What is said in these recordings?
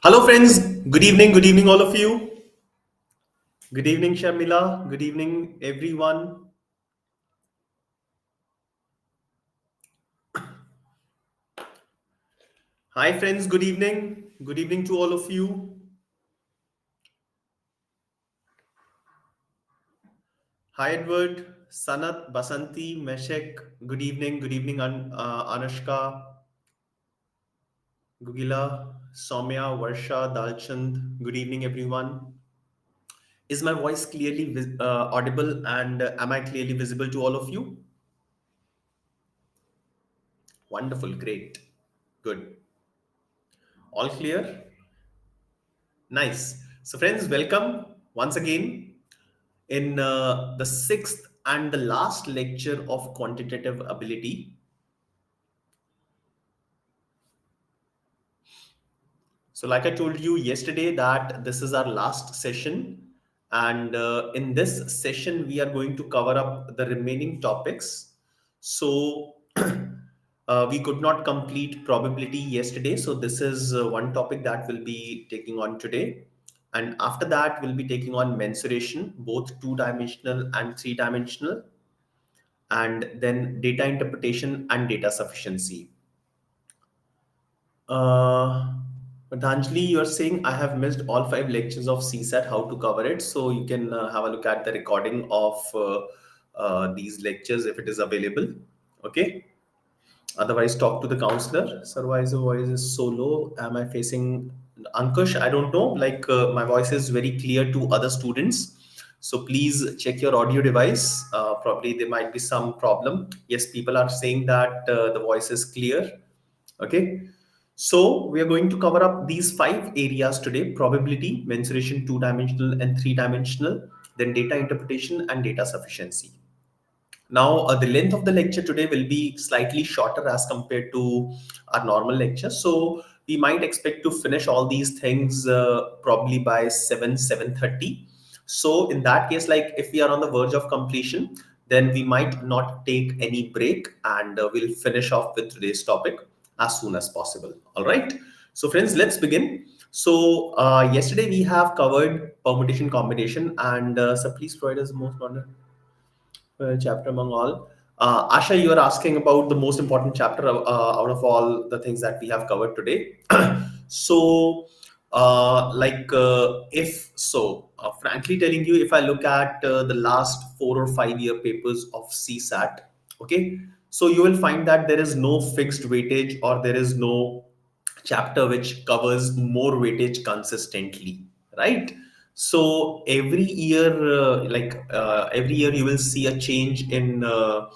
Hello, friends. Good evening, all of you. Good evening, Sharmila. Good evening, everyone. Hi, friends. Good evening. Good evening to all of you. Hi, Edward, Sanat, Basanti, Meshek. Good evening, Anushka, Gugila, Soumya, Varsha, Dalchand. Good evening, everyone. Is my voice clearly audible and am I clearly visible to all of you? Wonderful, great, good. All clear? Nice. So, friends, welcome once again in the sixth and the last lecture of quantitative ability. So, like I told you yesterday, that this is our last session, and in this session, we are going to cover up the remaining topics. So, we could not complete probability yesterday, so this is one topic that we'll be taking on today. And after that, we'll be taking on mensuration, both two-dimensional and three-dimensional, and then data interpretation and data sufficiency. Uh, Dhanjali, you're saying I have missed all five lectures of CSAT, how to cover it. So you can have a look at the recording of these lectures if it is available. Okay. Otherwise, talk to the counselor. Otherwise, the voice is so low. Am I facing Ankush? I don't know. Like my voice is very clear to other students. So please check your audio device. Probably there might be some problem. Yes, people are saying that the voice is clear. Okay. So we are going to cover up these five areas today: probability, mensuration, two-dimensional and three-dimensional, then data interpretation and data sufficiency. Now, the length of the lecture today will be slightly shorter as compared to our normal lecture. So we might expect to finish all these things probably by 7:30. So in that case, like if we are on the verge of completion, then we might not take any break and we'll finish off with today's topic as soon as possible. All right. So friends, let's begin. So yesterday we have covered permutation combination and so please provide us the most modern chapter among all. Asha, you are asking about the most important chapter out of all the things that we have covered today. So, if so, frankly telling you, if I look at the last 4 or 5 year papers of CSAT, okay, so you will find that there is no fixed weightage or there is no chapter which covers more weightage consistently, right? So every year you will see a change in the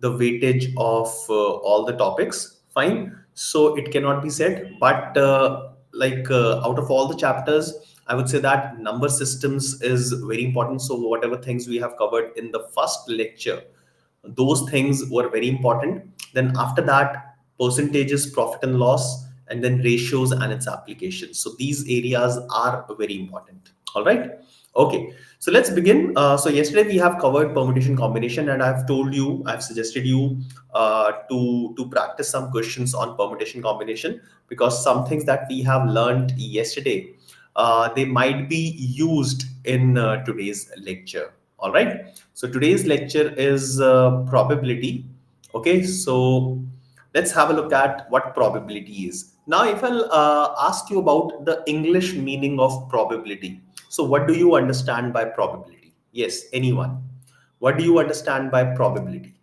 weightage of all the topics. Fine. So it cannot be said, but out of all the chapters, I would say that number systems is very important. So whatever things we have covered in the first lecture, those things were very important. Then after that, percentages, profit and loss, and then ratios and its applications. So these areas are very important. All right. Okay. So let's begin. So yesterday we have covered permutation combination, and I've told you, I've suggested you to practice some questions on permutation combination, because some things that we have learned yesterday, they might be used in today's lecture. All right. So today's lecture is probability. Okay. So let's have a look at what probability is. Now, if I'll ask you about the English meaning of probability. So what do you understand by probability? Yes, anyone. What do you understand by probability?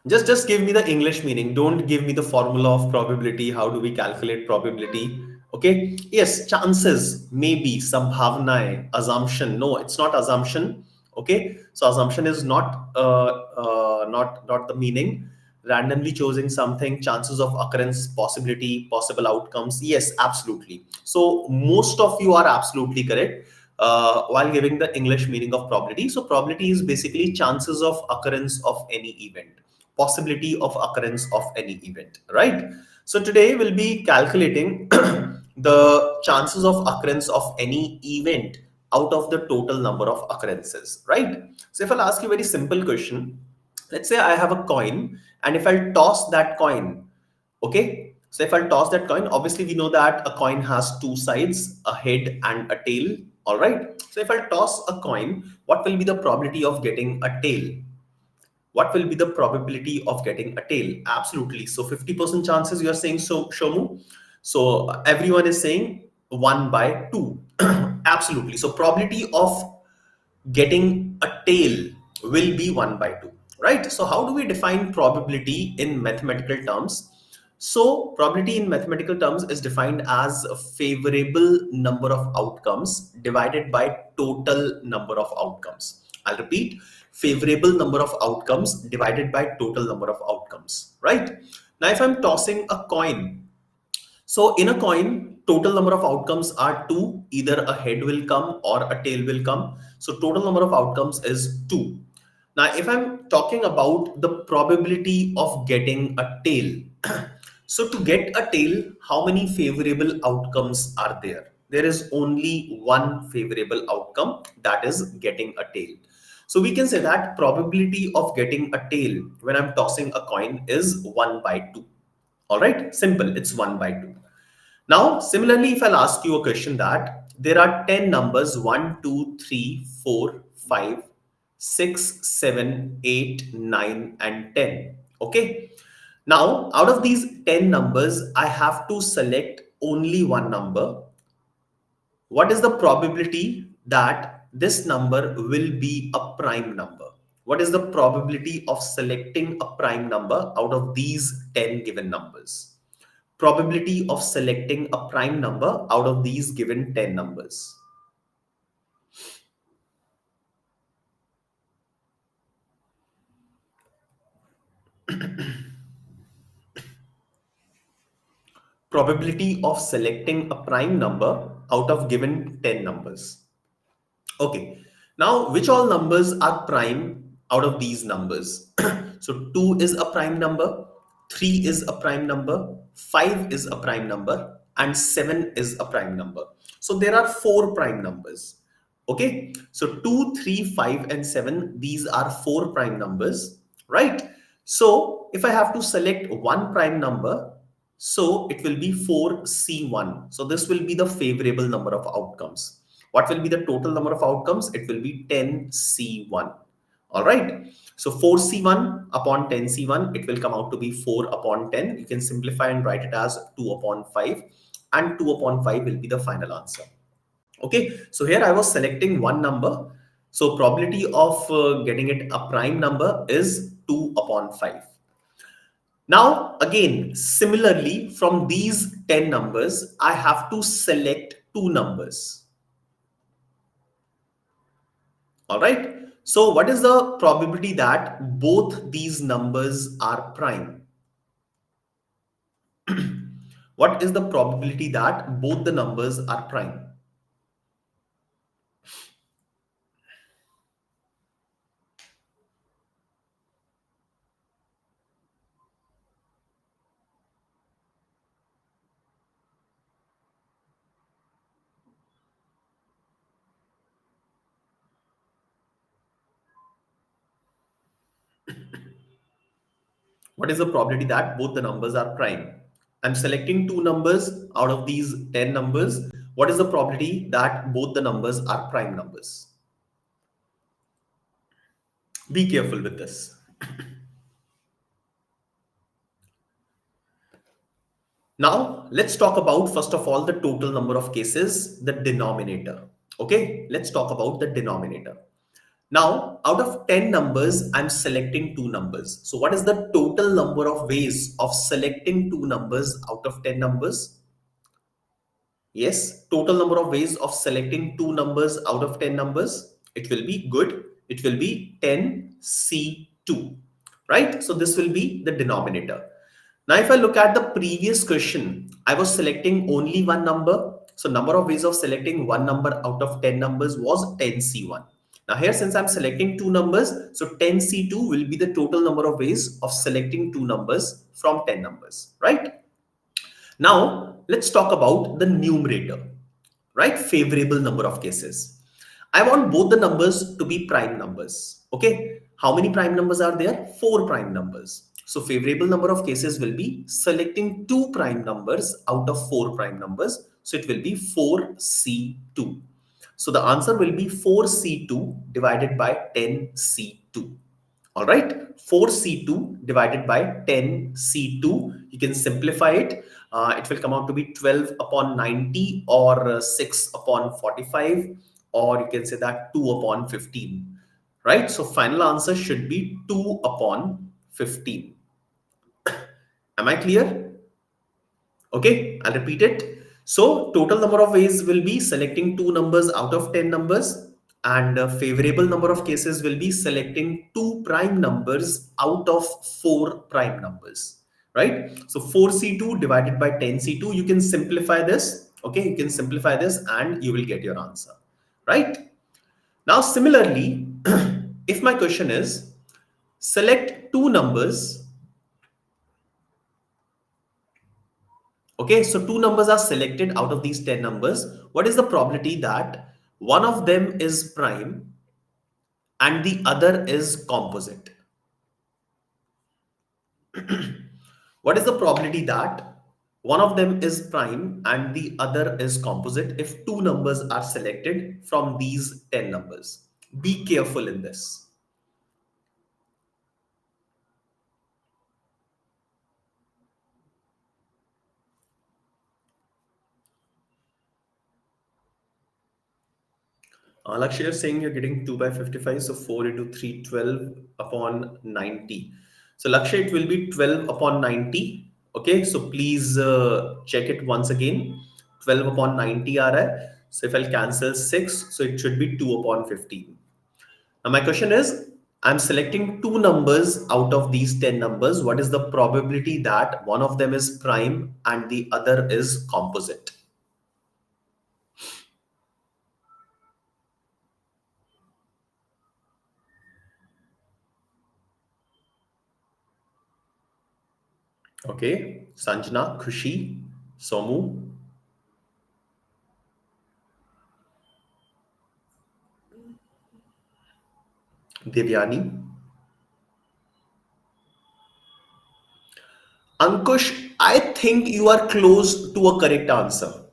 Just give me the English meaning. Don't give me the formula of probability. How do we calculate probability? Okay. Yes, chances, maybe, sambhavnae, assumption. No, it's not assumption. Okay. So assumption is not the meaning. Randomly choosing something, chances of occurrence, possibility, possible outcomes. Yes, absolutely. So most of you are absolutely correct. While giving the English meaning of probability. So probability is basically chances of occurrence of any event, possibility of occurrence of any event, right? So today we'll be calculating the chances of occurrence of any event out of the total number of occurrences, right? So if I'll ask you a very simple question, let's say I have a coin, and if I'll toss that coin, okay? So if I'll toss that coin, obviously we know that a coin has two sides, a head and a tail, all right? So if I'll toss a coin, what will be the probability of getting a tail? What will be the probability of getting a tail? Absolutely. So 50% chances you are saying, so Shomu. So everyone is saying 1 by 2. Absolutely. So probability of getting a tail will be 1 by 2, right? So how do we define probability in mathematical terms? So probability in mathematical terms is defined as a favorable number of outcomes divided by total number of outcomes. I'll repeat, favorable number of outcomes divided by total number of outcomes, right? Now if I'm tossing a coin, so in a coin, total number of outcomes are two. Either a head will come or a tail will come. So total number of outcomes is two. Now, if I'm talking about the probability of getting a tail, so to get a tail, how many favorable outcomes are there? There is only one favorable outcome, that is getting a tail. So we can say that probability of getting a tail when I'm tossing a coin is 1 by 2. All right, simple, it's 1 by 2. Now, similarly, if I'll ask you a question that there are 10 numbers 1, 2, 3, 4, 5, 6, 7, 8, 9, and 10. Okay. Now, out of these 10 numbers, I have to select only one number. What is the probability that this number will be a prime number? What is the probability of selecting a prime number out of these 10 given numbers? Probability of selecting a prime number out of these given 10 numbers. Probability of selecting a prime number out of given 10 numbers. Okay. Now, which all numbers are prime out of these numbers? So 2 is a prime number, 3 is a prime number, 5 is a prime number, and 7 is a prime number. So there are 4 prime numbers. Okay. So 2, 3, 5, and 7, these are 4 prime numbers, right? So if I have to select one prime number, so it will be 4C1. So this will be the favorable number of outcomes. What will be the total number of outcomes? It will be 10C1. All right. So 4C1 upon 10C1, it will come out to be 4 upon 10. You can simplify and write it as 2 upon 5. And 2 upon 5 will be the final answer. Okay. So here I was selecting one number. So probability of getting it a prime number is 2 upon 5. Now, again, similarly, from these 10 numbers, I have to select two numbers. All right. So what is the probability that both these numbers are prime? What is the probability that both the numbers are prime? What is the probability that both the numbers are prime? I'm selecting two numbers out of these 10 numbers. What is the probability that both the numbers are prime numbers? Be careful with this. Now, let's talk about, first of all, the total number of cases, the denominator. Okay, let's talk about the denominator. Now, out of 10 numbers, I'm selecting two numbers. So what is the total number of ways of selecting two numbers out of 10 numbers? Yes, total number of ways of selecting two numbers out of 10 numbers. It will be good. It will be 10C2, right? So this will be the denominator. Now, if I look at the previous question, I was selecting only one number. So number of ways of selecting one number out of 10 numbers was 10C1. Now here, since I'm selecting two numbers, so 10C2 will be the total number of ways of selecting two numbers from 10 numbers, right? Now, Let's talk about the numerator, right? Favorable number of cases. I want both the numbers to be prime numbers. Okay. How many prime numbers are there? Four prime numbers. So favorable number of cases will be selecting two prime numbers out of four prime numbers. So it will be 4C2. So the answer will be 4C2 divided by 10C2. All right, 4C2 divided by 10C2. You can simplify it. It will come out to be 12 upon 90 or 6 upon 45, or you can say that 2 upon 15. Right? So final answer should be 2 upon 15. Am I clear? Okay, I'll repeat it. So total number of ways will be selecting two numbers out of 10 numbers, and a favorable number of cases will be selecting two prime numbers out of four prime numbers, right? So 4C2 divided by 10C2, you can simplify this. Okay, you can simplify this and you will get your answer, right? Now, similarly, if my question is select two numbers. Okay, so two numbers are selected out of these 10 numbers. What is the probability that one of them is prime and the other is composite? What is the probability that one of them is prime and the other is composite if two numbers are selected from these 10 numbers? Be careful in this. Lakshya is saying you're getting 2 by 55, so 4 into 3, 12 upon 90. So Lakshya, it will be 12 upon 90. Okay, so please check it once again. 12 upon 90 are hai. So if I'll cancel 6, so it should be 2 upon 15. Now my question is, I'm selecting two numbers out of these 10 numbers. What is the probability that one of them is prime and the other is composite? Okay, Sanjana, Khushi, Somu, Devyani. Ankush, I think you are close to a correct answer.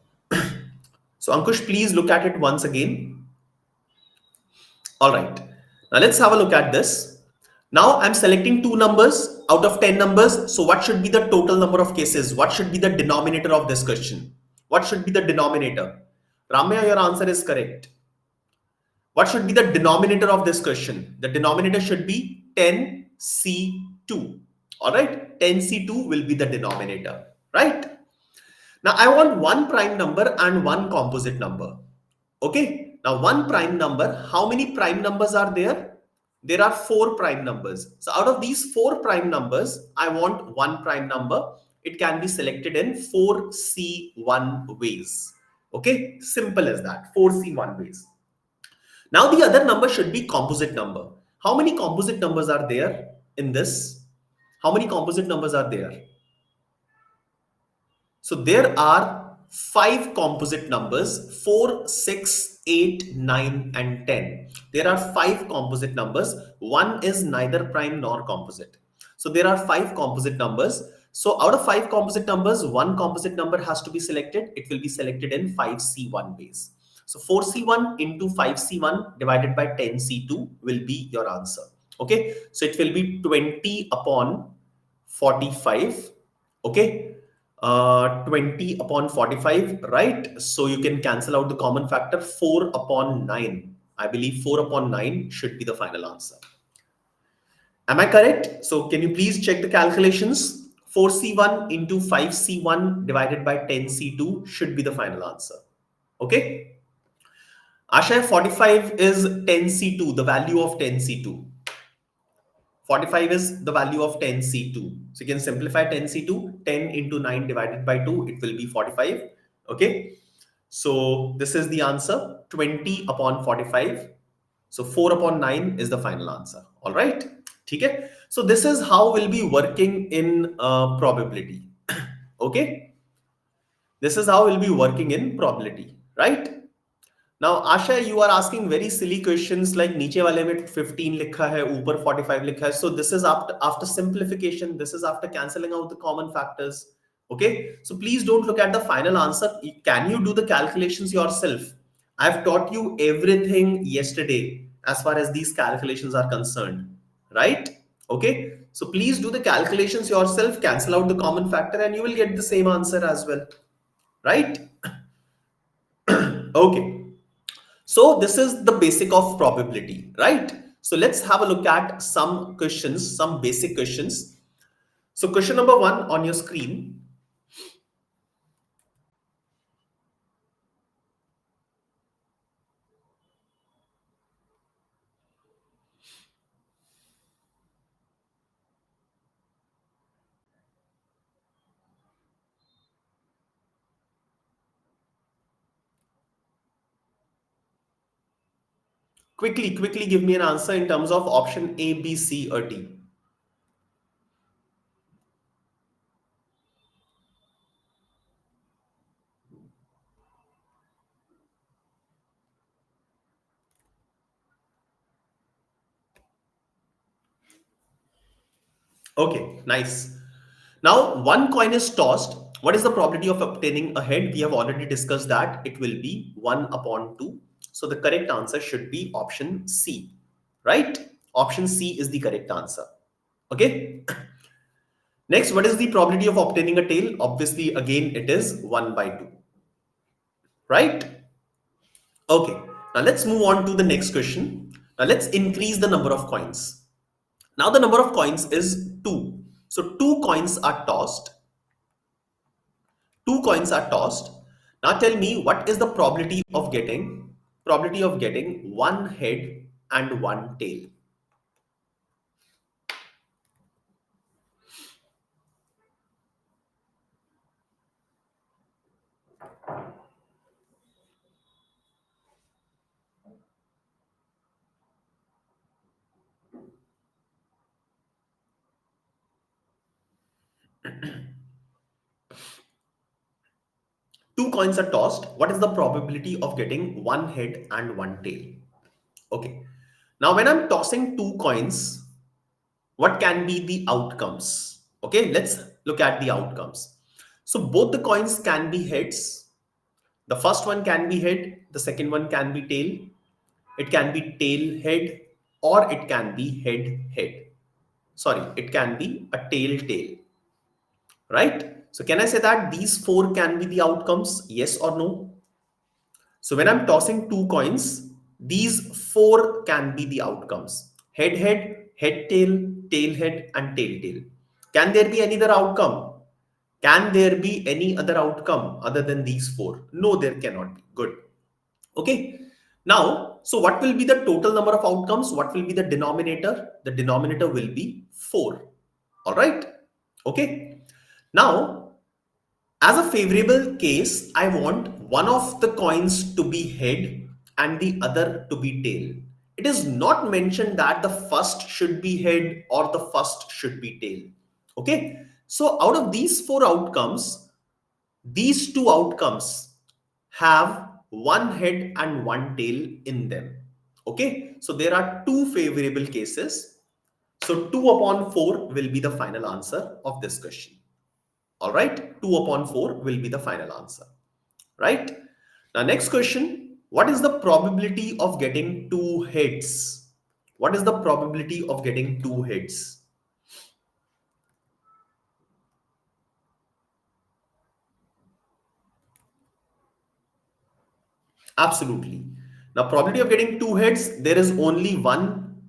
So, Ankush, please look at it once again. All right. Now, let's have a look at this. Now, I'm selecting two numbers out of 10 numbers. So, what should be the total number of cases? What should be the denominator of this question? What should be the denominator? Ramya, your answer is correct. What should be the denominator of this question? The denominator should be 10C2. All right. 10C2 will be the denominator, right? Now I want one prime number and one composite number. Okay. Now one prime number, how many prime numbers are there? There are four prime numbers. So out of these four prime numbers, I want one prime number. It can be selected in 4C1 ways. Okay. Simple as that. 4C1 ways. Now the other number should be composite number. How many composite numbers are there in this? How many composite numbers are there? So there are five composite numbers: 4, 6, 8, 9, and 10. There are five composite numbers. One is neither prime nor composite. So there are five composite numbers. So out of five composite numbers, one composite number has to be selected. It will be selected in 5C1 ways. So 4C1 into 5C1 divided by 10C2 will be your answer. Okay. So it will be 20 upon 45. Okay. 20 upon 45, right? So you can cancel out the common factor. 4 upon 9. I believe 4 upon 9 should be the final answer. Am I correct? So can you please check the calculations? 4C1 into 5C1 divided by 10C2 should be the final answer. Okay. Asha, 45 is 10C2, the value of 10C2. 45 is the value of 10C2. So you can simplify 10C2. 10 into 9 divided by 2, it will be 45. Okay. So this is the answer, 20 upon 45. So 4 upon 9 is the final answer. All right. Okay. So this is how we'll be working in probability. Okay. This is how we'll be working in probability, right? Now, Asha, you are asking very silly questions like नीचे वाले में 15 लिखा है, ऊपर 45 लिखा है. So this is after simplification. This is after cancelling out the common factors. Okay. So please don't look at the final answer. Can you do the calculations yourself? I've taught you everything yesterday as far as these calculations are concerned, right? Okay. So please do the calculations yourself, cancel out the common factor, and you will get the same answer as well, right? Okay. So this is the basic of probability, right? So let's have a look at some questions, some basic questions. So question number one on your screen. Quickly give me an answer in terms of option A, B, C, or D. Okay, nice. Now, one coin is tossed. What is the probability of obtaining a head? We have already discussed that. It will be 1 upon 2. So the correct answer should be option C, right? Option C is the correct answer. Okay. Next, what is the probability of obtaining a tail? Obviously, again, it is 1 by 2, right? Okay. Now let's move on to the next question. Now let's increase the number of coins. Now the number of coins is 2. So two coins are tossed. Two coins are tossed. Now tell me what is the probability of getting one head and one tail. Two coins are tossed. What is the probability of getting one head and one tail? Okay. Now when I'm tossing two coins, what can be the outcomes? Okay, let's look at the outcomes. So both the coins can be heads. The first one can be head, the second one can be tail. It can be tail head or it can be head head. Sorry, it can be a tail tail, right? So can I say that these four can be the outcomes? Yes or no? So when I'm tossing two coins, these four can be the outcomes. Head head, head tail, tail head, and tail tail. Can there be any other outcome? Can there be any other outcome other than these four? No, there cannot be. Good. Okay. Now, so what will be the total number of outcomes? What will be the denominator? The denominator will be 4. All right. Okay. Now, as a favorable case, I want one of the coins to be head and the other to be tail. It is not mentioned that the first should be head or the first should be tail. Okay. So out of these four outcomes, these two outcomes have one head and one tail in them. Okay. So there are two favorable cases. So 2 upon 4 will be the final answer of this question. All right, 2 upon 4 will be the final answer, right? Now, next question, what is the probability of getting two heads? What is the probability of getting two heads? Absolutely. Now, probability of getting two heads, there is only one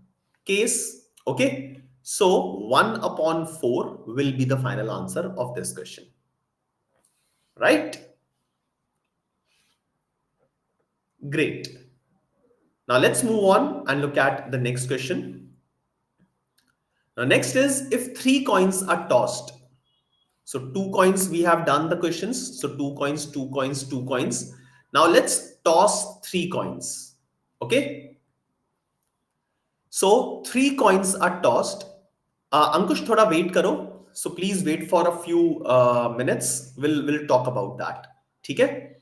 case, okay? So, 1 upon 4 will be the final answer of this question, right? Great. Now, let's move on and look at the next question. Now, next is if three coins are tossed. So, two coins, we have done the questions. So, two coins, two coins, two coins. Now, let's toss three coins. Okay. So, three coins are tossed. Ankush, thoda wait karo. So, please wait for a few minutes. We'll talk about that. ठीक है.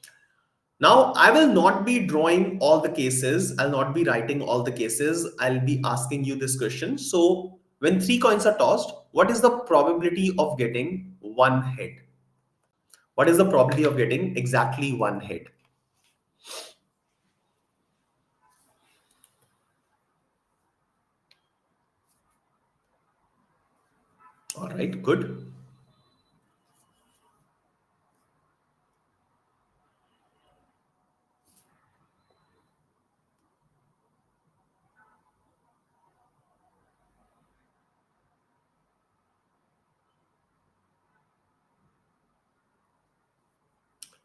Now, I will not be drawing all the cases. I'll not be writing all the cases. I'll be asking you this question. So, when three coins are tossed, what is the probability of getting one head? What is the probability of getting exactly one head? All right, good.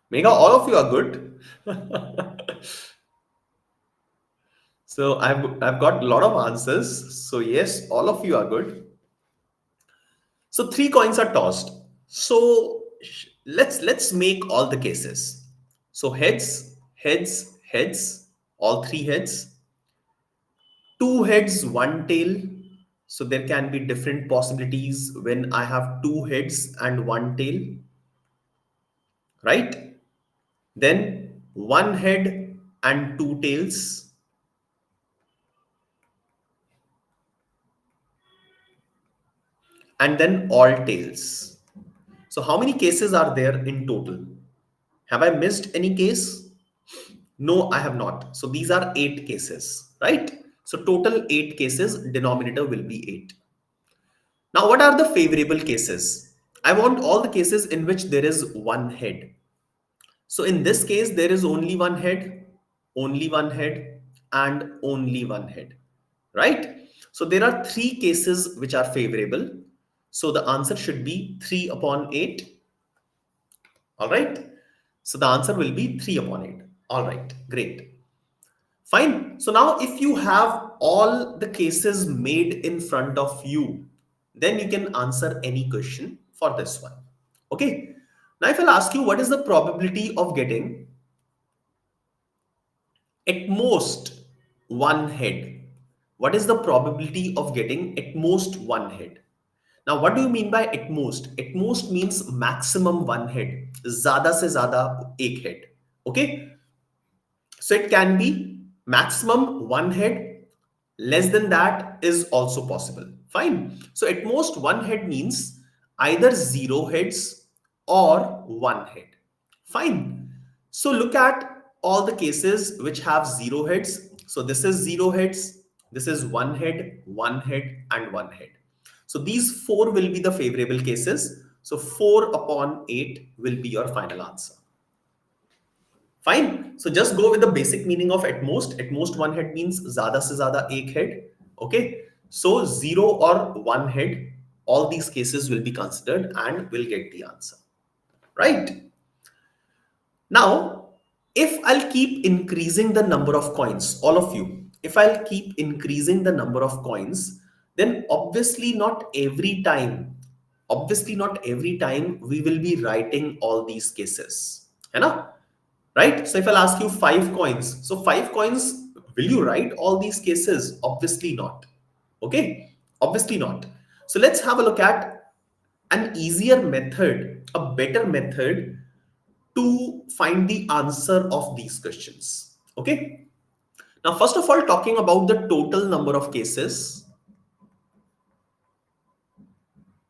Mega, all of you are good. So I've got a lot of answers. So yes, all of you are good. So three coins are tossed. So let's make all the cases. So heads, heads, heads, all three heads, two heads, one tail. So there can be different possibilities when I have two heads and one tail, right? Then one head and two tails, and then all tails. So how many cases are there in total? Have I missed any case? No, I have not. So these are eight cases, right? So total eight cases, denominator will be eight. Now, what are the favorable cases? I want all the cases in which there is one head. So in this case, there is only one head, and only one head, right? So there are three cases which are favorable. So the answer should be 3 upon 8. All right. So the answer will be 3 upon 8. All right. Great. Fine. So now if you have all the cases made in front of you, then you can answer any question for this one. Okay. Now if I'll ask you what is the probability of getting at most one head? What is the probability of getting at most one head? Now, what do you mean by at most? At most means maximum one head. ज़्यादा से ज़्यादा एक head. Okay. So it can be maximum one head, less than that is also possible. Fine. So at most one head means either zero heads or one head. Fine. So look at all the cases which have zero heads. So this is zero heads, this is one head, and one head. So these four will be the favorable cases. So 4 upon 8 will be your final answer. Fine. So just go with the basic meaning of at most. At most one head means ज़्यादा से ज़्यादा एक head. Okay. So zero or one head, all these cases will be considered and will get the answer. Right. Now, if I'll keep increasing the number of coins, all of you, if I'll keep increasing the number of coins, then obviously not every time we will be writing all these cases. है ना? Right? So if I'll ask you 5 coins, so 5 coins, will you write all these cases? Obviously not. Okay? Obviously not. So let's have a look at an easier method, a better method to find the answer of these questions. Okay. Now, first of all, talking about the total number of cases,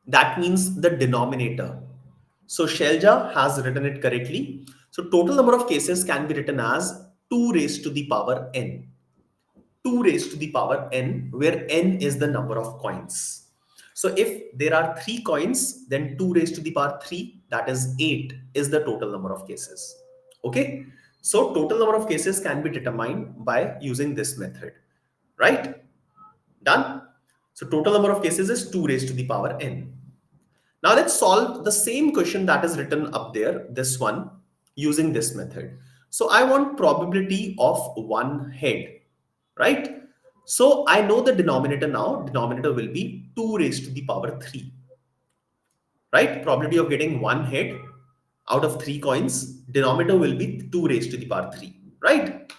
that means the denominator. So Shelja has written it correctly. So total number of cases can be written as 2 raised to the power n. 2 raised to the power n, where n is the number of coins. So if there are 3 coins, then 2 raised to the power 3, that is 8, is the total number of cases. Okay. So total number of cases can be determined by using this method. Right? Done? So total number of cases is 2 raised to the power n. Now let's solve the same question that is written up there, this one, using this method. So I want probability of one head, right? So I know the denominator now. Denominator will be 2 raised to the power 3, right? Probability of getting one head out of 3 coins, denominator will be 2 raised to the power 3, right?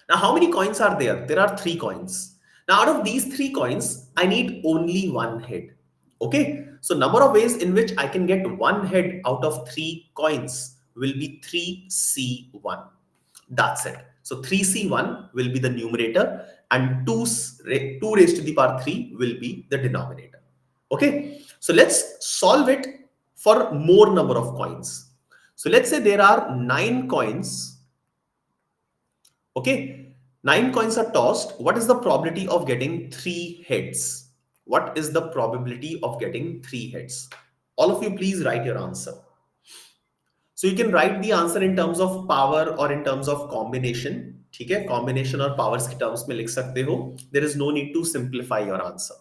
Now, how many coins are there? There are 3 coins. Now, out of these 3 coins, I need only one head. Okay. So, number of ways in which I can get one head out of 3 coins will be 3C1. That's it. So 3C1 will be the numerator and 2 raised to the power 3 will be the denominator. Okay. So let's solve it for more number of coins. So let's say there are 9 coins. Okay. 9 coins are tossed. What is the probability of getting 3 heads? What is the probability of getting 3 heads? All of you, please write your answer. So you can write the answer in terms of power or in terms of combination. ठीक है, combination और powers के terms में लिख सकते हो. There is no need to simplify your answer.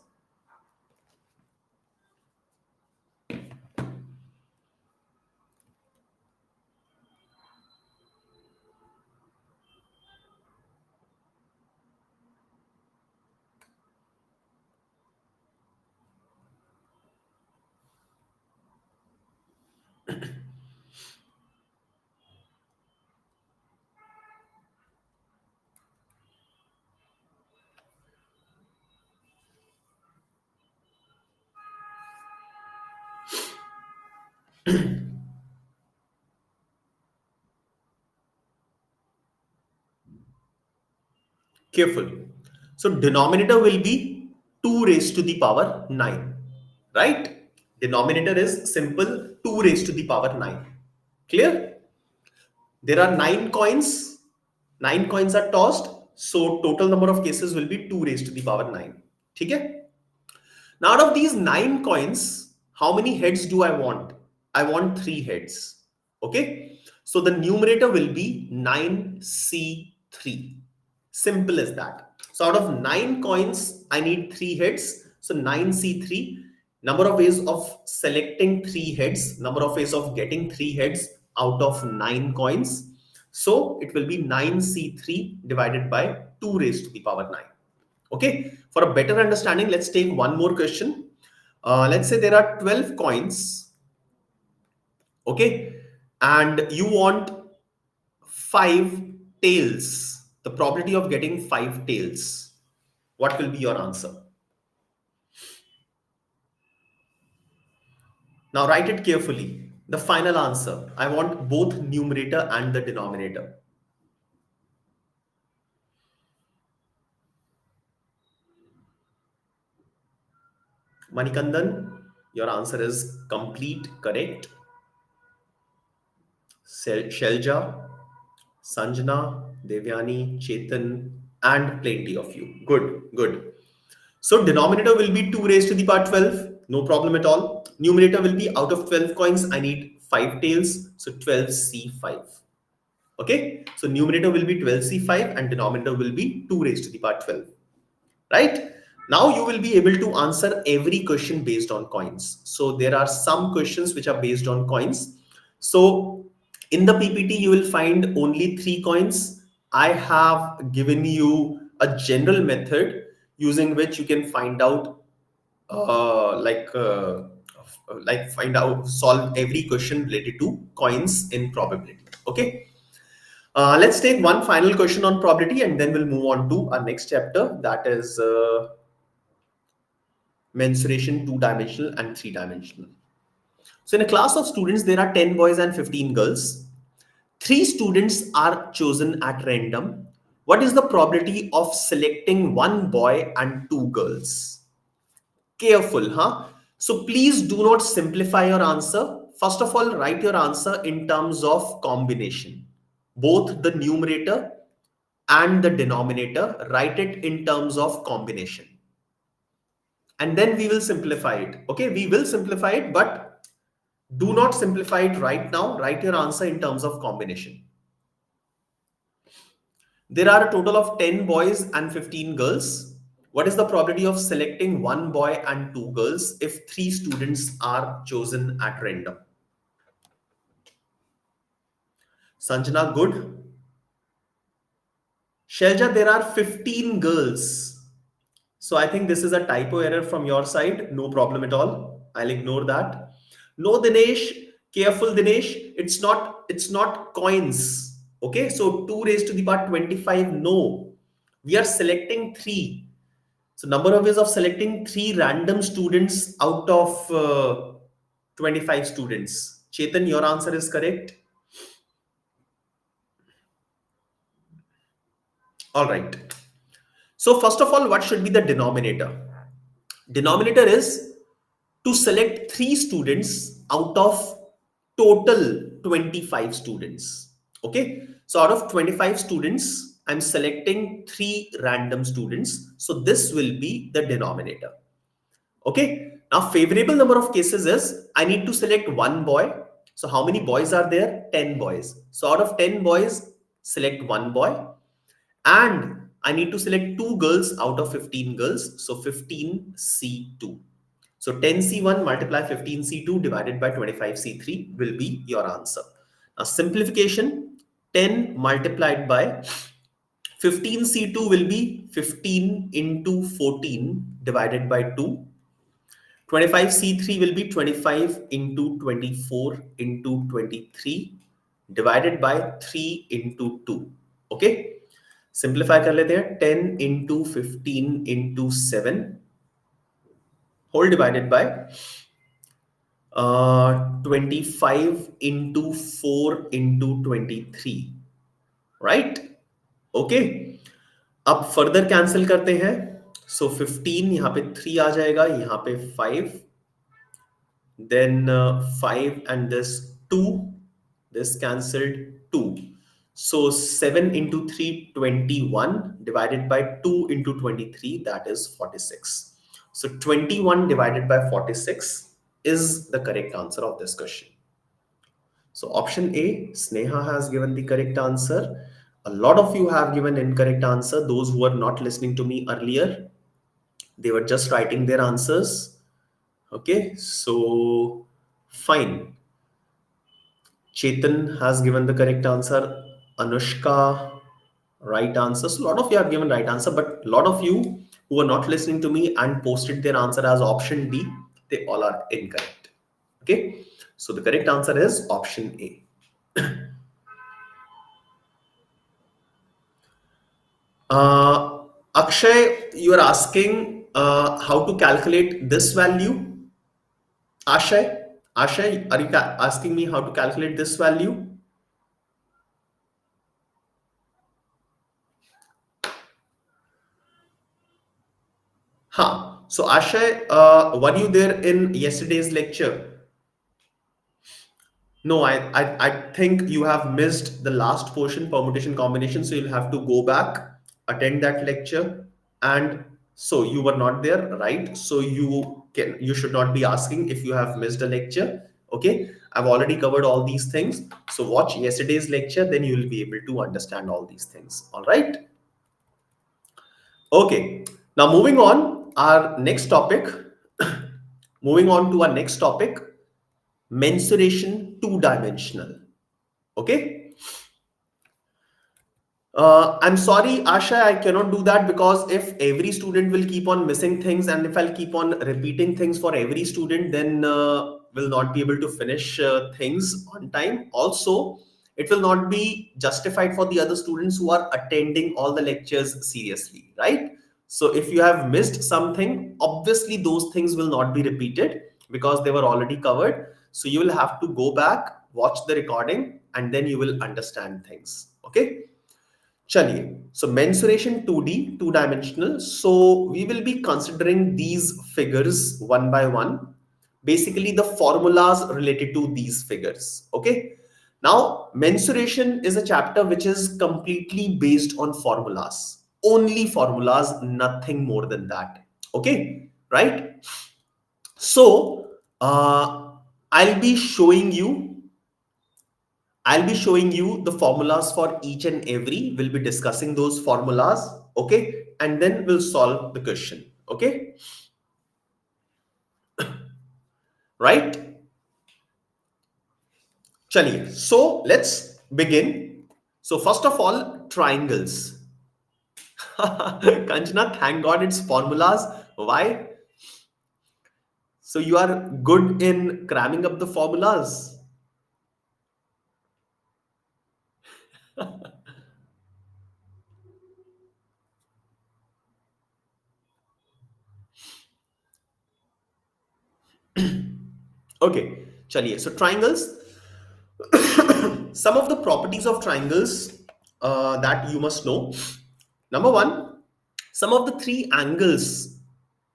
Careful. So denominator will be 2 raised to the power 9, right? Denominator is simple 2 raised to the power 9. Clear? There are 9 coins. 9 coins are tossed. So total number of cases will be 2 raised to the power 9. Okay? Now out of these 9 coins, how many heads do I want? I want 3 heads. Okay? So the numerator will be 9C3. Simple as that. So out of 9 coins, I need 3 heads. So 9C3, number of ways of selecting 3 heads, number of ways of getting 3 heads out of 9 coins. So it will be 9C3 divided by 2 raised to the power 9. Okay. For a better understanding, let's take one more question. Let's say there are 12 coins. Okay. And you want 5 tails. The probability of getting 5 tails. What will be your answer? Now write it carefully. The final answer. I want both numerator and the denominator. Manikandan, your answer is complete correct. Shelja, Sanjana, Devyani, Chetan, and plenty of you. Good, good. So denominator will be 2 raised to the power 12. No problem at all. Numerator will be out of 12 coins, I need 5 tails. So 12C5. Okay. So numerator will be 12C5 and denominator will be 2 raised to the power 12. Right. Now you will be able to answer every question based on coins. So there are some questions which are based on coins. So in the PPT, you will find only 3 coins. I have given you a general method using which you can find out, solve every question related to coins in probability. Okay. Let's take one final question on probability and then we'll move on to our next chapter, that is mensuration 2-dimensional and 3-dimensional. So in a class of students, there are 10 boys and 15 girls. 3 students are chosen at random. What is the probability of selecting 1 boy and 2 girls? Careful, huh? So please do not simplify your answer. First of all, write your answer in terms of combination. Both the numerator and the denominator, write it in terms of combination. And then we will simplify it. Okay, we will simplify it, but do not simplify it right now. Write your answer in terms of combination. There are a total of 10 boys and 15 girls. What is the probability of selecting 1 boy and 2 girls if 3 students are chosen at random? Sanjana, good. Shelja, there are 15 girls. So I think this is a typo error from your side. No problem at all. I'll ignore that. No, Dinesh, careful Dinesh. It's not coins. Okay, so 2 raised to the power 25. No, we are selecting 3. So number of ways of selecting 3 random students out of 25 students. Chetan, your answer is correct. All right. So first of all, what should be the denominator? Denominator is to select 3 students out of total 25 students. Okay. So out of 25 students, I'm selecting 3 random students. So this will be the denominator. Okay. Now, favorable number of cases is I need to select one boy. So how many boys are there? 10 boys. So out of 10 boys, select one boy. And I need to select 2 girls out of 15 girls. So 15C2. So 10C1 multiply 15C2 divided by 25C3 will be your answer. Now, simplification, 10 multiplied by 15C2 will be 15 into 14 divided by 2. 25C3 will be 25 into 24 into 23 divided by 3 into 2. Okay. Simplify कर लेते हैं 10 into 15 into 7 whole divided by 25 into 4 into 23. Right? Okay. अब further cancel करते हैं. So 15 यहाँ पे 3 आ जाएगा, यहाँ पे 5, then 5 and this 2, this cancelled 2. So 7 into 3, 21 divided by 2 into 23, that is 46. So 21 divided by 46 is the correct answer of this question. So option A, Sneha has given the correct answer. A lot of you have given incorrect answer. Those who were not listening to me earlier, they were just writing their answers. Okay, so fine. Chetan has given the correct answer. Anushka, right answer. So a lot of you have given right answer, but a lot of you who are not listening to me and posted their answer as option D, they all are incorrect. Okay, so the correct answer is option A. Akshay, you are asking how to calculate this value. Ashay, are you asking me how to calculate this value? Huh. So Ashay, were you there in yesterday's lecture? No, I think you have missed the last portion, permutation combination. So you'll have to go back, attend that lecture, and so you were not there, right? So you should not be asking if you have missed a lecture. Okay, I've already covered all these things. So watch yesterday's lecture, then you will be able to understand all these things. All right. Okay. Now moving on, our next topic. Moving on to our next topic, mensuration two-dimensional. Okay. I'm sorry, Asha, I cannot do that because if every student will keep on missing things and if I'll keep on repeating things for every student, then will not be able to finish things on time. Also, it will not be justified for the other students who are attending all the lectures seriously, right? So if you have missed something, obviously those things will not be repeated because they were already covered. So you will have to go back, watch the recording, and then you will understand things. Okay. Chaliye. So mensuration 2D, two-dimensional. So we will be considering these figures one by one. Basically, the formulas related to these figures. Okay. Now, mensuration is a chapter which is completely based on formulas. Only formulas, nothing more than that. Okay. Right. So, I'll be showing you I'll be showing you the formulas for each and every. We'll be discussing those formulas. Okay. And then we'll solve the question. Okay. Right. Chaliye. So let's begin. So first of all, triangles. Kanchana, thank God it's formulas. Why? So you are good in cramming up the formulas. Okay. Chaliye. So triangles. Some of the properties of triangles that you must know. Number one, some of the three angles,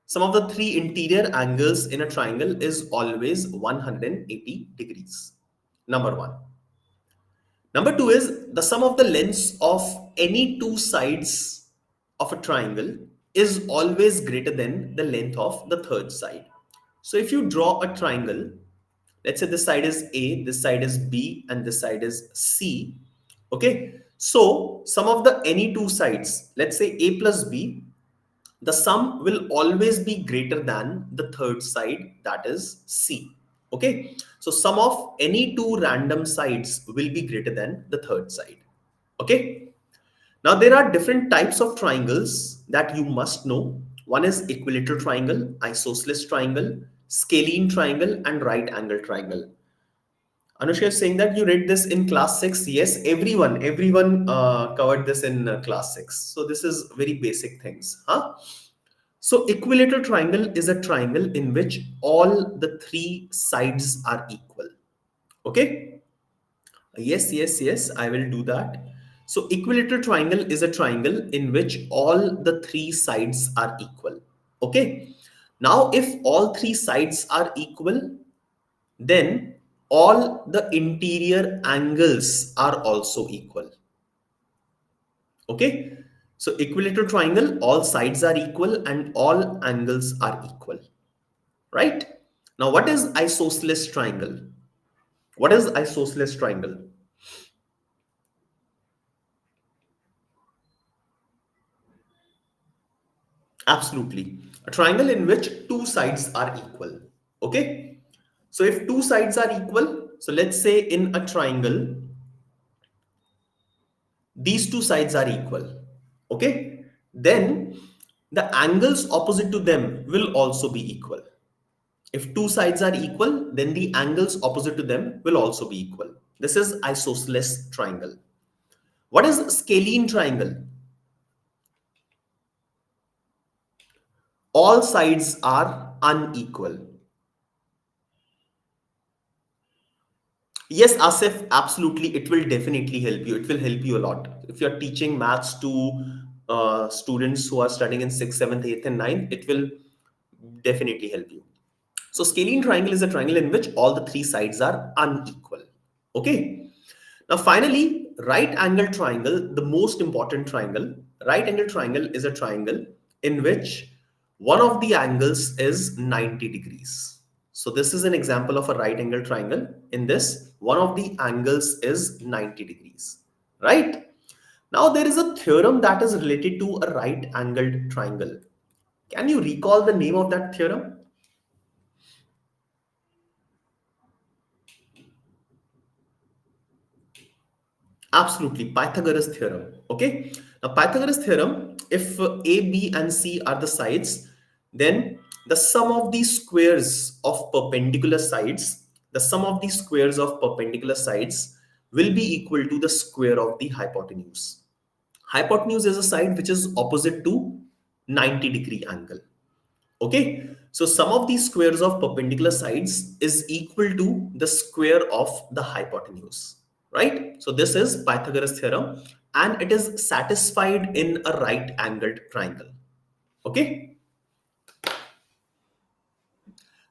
some of the three interior angles in a triangle is always 180 degrees. Number one. Number two is the sum of the lengths of any two sides of a triangle is always greater than the length of the third side. So if you draw a triangle, let's say this side is A, this side is B, and this side is C. Okay. So sum of the any two sides, let's say A plus B, the sum will always be greater than the third side, that is C. Okay, so sum of any two random sides will be greater than the third side. Okay, now there are different types of triangles that you must know. One is equilateral triangle, isosceles triangle, scalene triangle, and right angle triangle. Anushka is saying that you read this in class 6. Yes, everyone covered this in class 6. So this is very basic things. Huh? So equilateral triangle is a triangle in which all the three sides are equal. Okay. Yes, I will do that. So equilateral triangle is a triangle in which all the three sides are equal. Okay. Now, if all three sides are equal, then all the interior angles are also equal. Okay. So equilateral triangle, all sides are equal and all angles are equal. Right? Now, what is isosceles triangle? What is isosceles triangle? Absolutely. A triangle in which two sides are equal. Okay. So if two sides are equal, so let's say in a triangle, these two sides are equal. Okay. Then the angles opposite to them will also be equal. If two sides are equal, then the angles opposite to them will also be equal. This is isosceles triangle. What is scalene triangle? All sides are unequal. Yes, Asif, absolutely. It will definitely help you. It will help you a lot. If you're teaching maths to students who are studying in 6th, 7th, 8th, and 9th, it will definitely help you. So, scalene triangle is a triangle in which all the three sides are unequal. Okay. Now, finally, right angle triangle, the most important triangle. Right angle triangle is a triangle in which one of the angles is 90 degrees. So this is an example of a right angle triangle. In this, one of the angles is 90 degrees, right? Now there is a theorem that is related to a right angled triangle. Can you recall the name of that theorem? Absolutely, Pythagoras theorem. Okay. Now, Pythagoras theorem, if A, B, and C are the sides, then the sum of the squares of perpendicular sides, the sum of the squares of perpendicular sides will be equal to the square of the hypotenuse. Hypotenuse is a side which is opposite to 90-degree angle. Okay, so sum of these squares of perpendicular sides is equal to the square of the hypotenuse, right? So this is Pythagoras theorem and it is satisfied in a right angled triangle. Okay,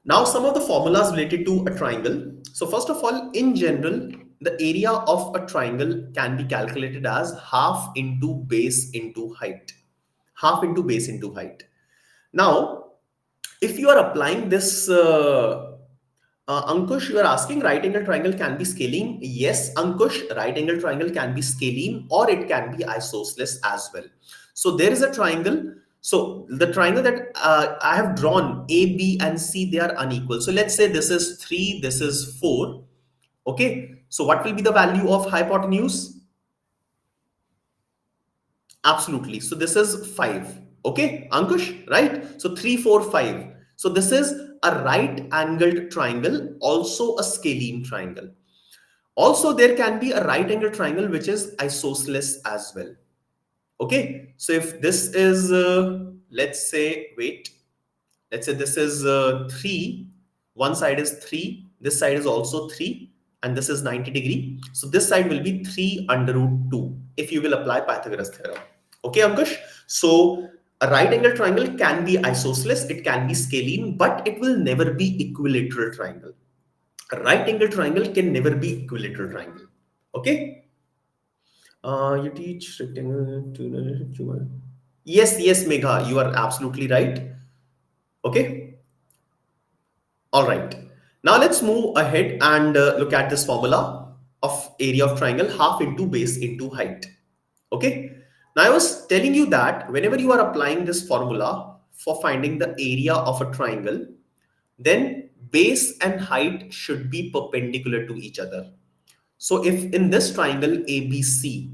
now some of the formulas related to a triangle. So first of all, in general, the area of a triangle can be calculated as half into base into height. Half into base into height. Now, if you are applying this, Ankush, you are asking right angle triangle can be scalene. Yes, Ankush, right angle triangle can be scalene or it can be isosceles as well. So there is a triangle. So the triangle that I have drawn, A, B, and C, they are unequal. So let's say this is 3, this is 4. Okay. So what will be the value of hypotenuse? Absolutely. So this is 5. Okay, Ankush, right? So 3, 4, 5. So this is a right angled triangle, also a scalene triangle. Also, there can be a right angled triangle which is isosceles as well. Okay, so if this is, let's say, wait, let's say this is 3, one side is 3, this side is also 3, and this is 90 degree. So this side will be 3 under root 2 if you will apply Pythagoras theorem. Okay, Ankush. So a right angle triangle can be isosceles, it can be scalene, but it will never be equilateral triangle. A right angle triangle can never be equilateral triangle. Okay. You teach rectangle to yes, yes, Megha, you are absolutely right. Okay. All right. Now let's move ahead and look at this formula of area of triangle, half into base into height. Okay. Now I was telling you that whenever you are applying this formula for finding the area of a triangle, then base and height should be perpendicular to each other. So if in this triangle ABC,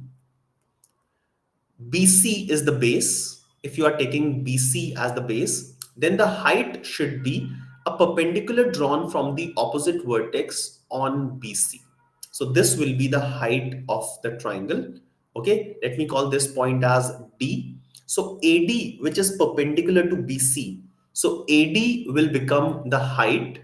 BC is the base. If you are taking BC as the base, then the height should be a perpendicular drawn from the opposite vertex on BC. So this will be the height of the triangle. Okay, let me call this point as D. So AD, which is perpendicular to BC. So AD will become the height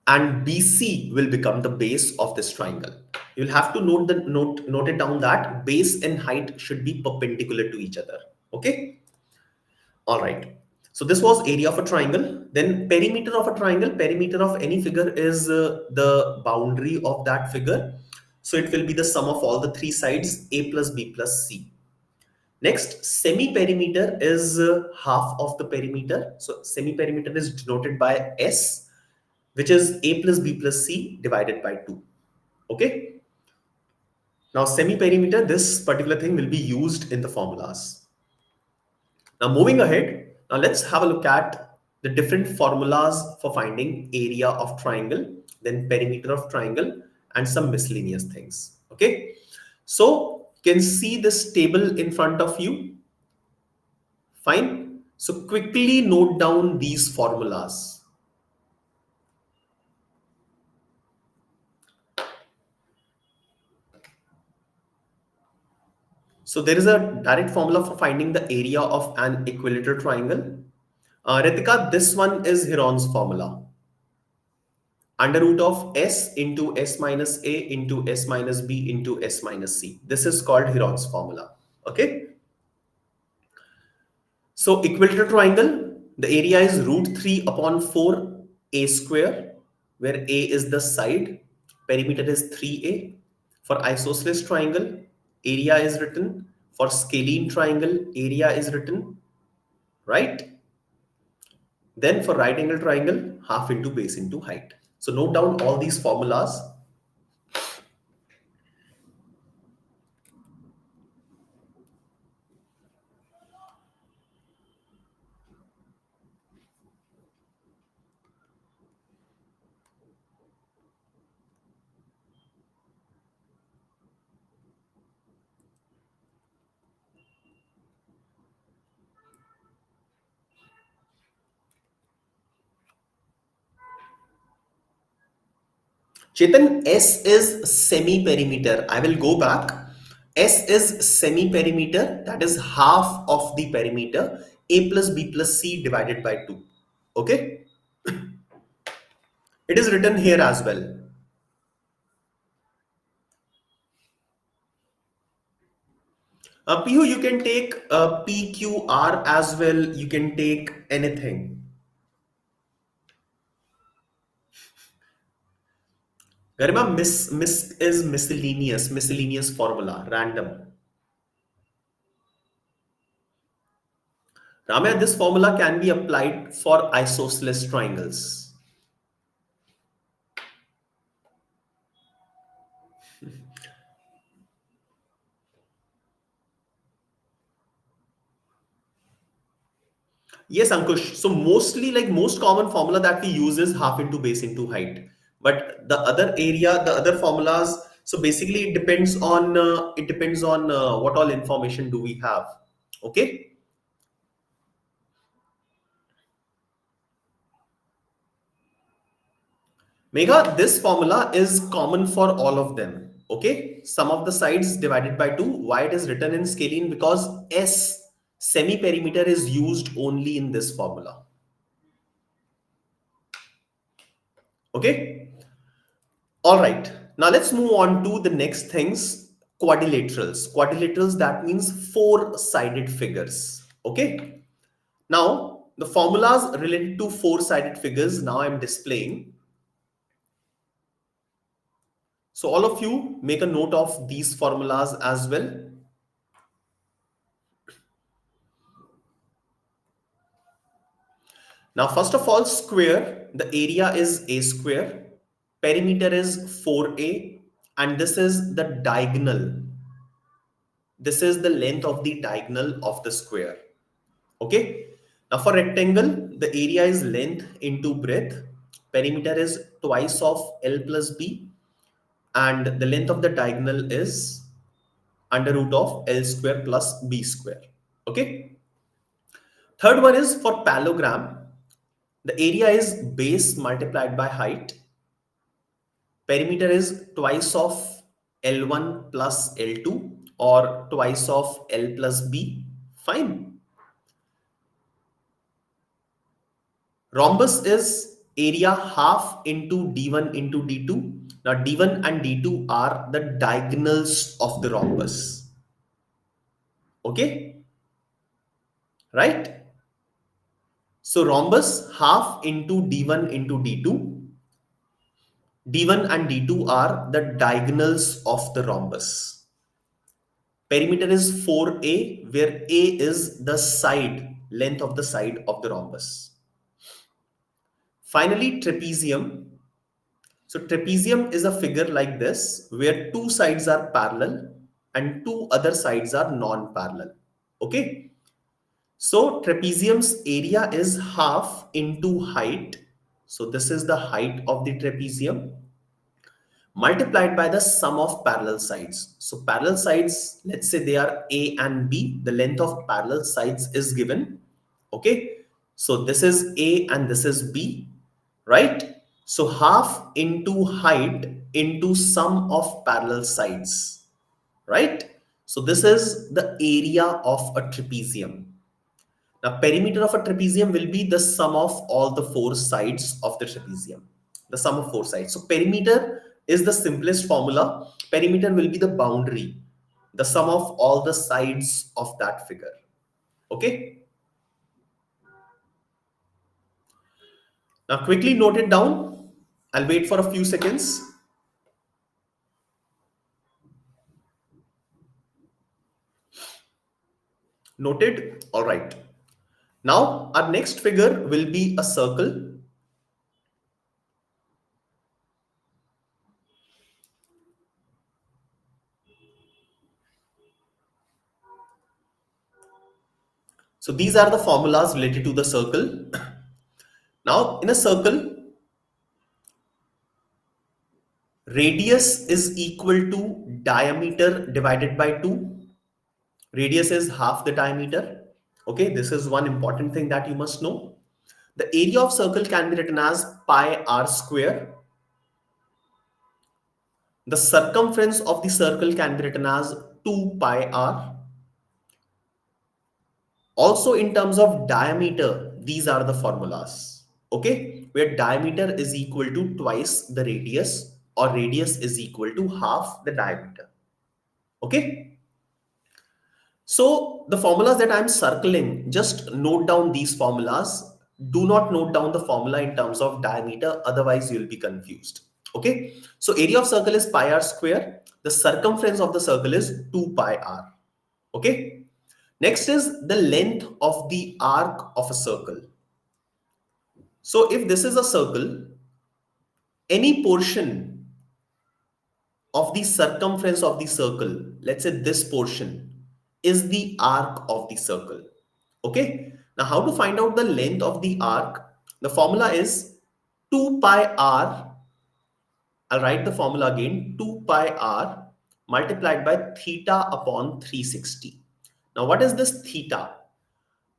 and BC will become the base of this triangle. You'll have to note it down that base and height should be perpendicular to each other. Okay. All right. So this was area of a triangle. Then perimeter of a triangle. Perimeter of any figure is the boundary of that figure. So it will be the sum of all the three sides, a plus b plus c. Next, semi-perimeter is half of the perimeter. So semi-perimeter is denoted by S, which is a plus b plus c divided by 2. Okay. Now semi-perimeter, this particular thing will be used in the formulas. Now moving ahead, now let's have a look at the different formulas for finding area of triangle, then perimeter of triangle, and some miscellaneous things. Okay. So you can see this table in front of you. Fine. So quickly note down these formulas. So there is a direct formula for finding the area of an equilateral triangle. Ritika, this one is Heron's formula. Under root of s into s minus a into s minus b into s minus c. This is called Heron's formula. Okay. So equilateral triangle, the area is root 3 upon 4 a square, where a is the side, perimeter is 3a. For isosceles triangle, area is written. For scalene triangle, area is written, right? Then for right angle triangle, half into base into height. So note down all these formulas. Chetan, S is semi-perimeter. I will go back. S is semi-perimeter, that is half of the perimeter, A plus B plus C divided by 2. Okay? It is written here as well. PU, you can take PQR as well. You can take anything. Garima, miss is miscellaneous formula, random. Ramya, this formula can be applied for isosceles triangles. Yes, Ankush. So mostly, like most common formula that we use is half into base into height. But the other area, the other formulas, so basically it depends on what all information do we have. Okay. Megha, this formula is common for all of them. Okay. Sum of the sides divided by 2. Why it is written in scalene? Because S semi-perimeter is used only in this formula. Okay. All right. Now let's move on to the next things. quadrilaterals. Quadrilaterals, that means four-sided figures. Okay. Now, the formulas related to four-sided figures, now I'm displaying. So all of you make a note of these formulas as well. Now, first of all, square, the area is a square, perimeter is 4a, and this is the diagonal. This is the length of the diagonal of the square. Okay. Now, for rectangle, the area is length into breadth, perimeter is twice of L plus B, and the length of the diagonal is under root of L square plus B square. Okay. Third one is for parallelogram. The area is base multiplied by height. Perimeter is twice of L1 plus L2 or twice of L plus B. Fine. Rhombus is area half into D1 into D2. Now D1 and D2 are the diagonals of the rhombus. Okay, right? So rhombus half into D1 into D2. D1 and D2 are the diagonals of the rhombus. Perimeter is 4A, where A is the side, length of the side of the rhombus. Finally, trapezium. So trapezium is a figure like this, where two sides are parallel and two other sides are non-parallel. Okay. So trapezium's area is half into height. So this is the height of the trapezium multiplied by the sum of parallel sides. So parallel sides, let's say they are A and B. The length of parallel sides is given. Okay. So this is A and this is B, right? So half into height into sum of parallel sides, right? So this is the area of a trapezium. Now, perimeter of a trapezium will be the sum of all the four sides of the trapezium. The sum of four sides. So, perimeter is the simplest formula. Perimeter will be the boundary, the sum of all the sides of that figure. Okay. Now, quickly note it down. I'll wait for a few seconds. Noted. All right. Now, our next figure will be a circle. So these are the formulas related to the circle. Now, in a circle, radius is equal to diameter divided by 2. Radius is half the diameter. Okay, this is one important thing that you must know. The area of circle can be written as pi r square. The circumference of the circle can be written as 2 pi r. Also, in terms of diameter, these are the formulas. Okay, where diameter is equal to twice the radius, or radius is equal to half the diameter. Okay. So the formulas that I'm circling, just note down these formulas. Do not note down the formula in terms of diameter, otherwise you'll be confused. Okay. So area of circle is pi r square. The circumference of the circle is 2 pi r. Okay. Next is the length of the arc of a circle. So if this is a circle, any portion of the circumference of the circle, let's say this portion, is the arc of the circle. Okay. Now, how to find out the length of the arc? The formula is 2 pi r. I'll write the formula again, 2 pi r multiplied by theta upon 360. Now, what is this theta?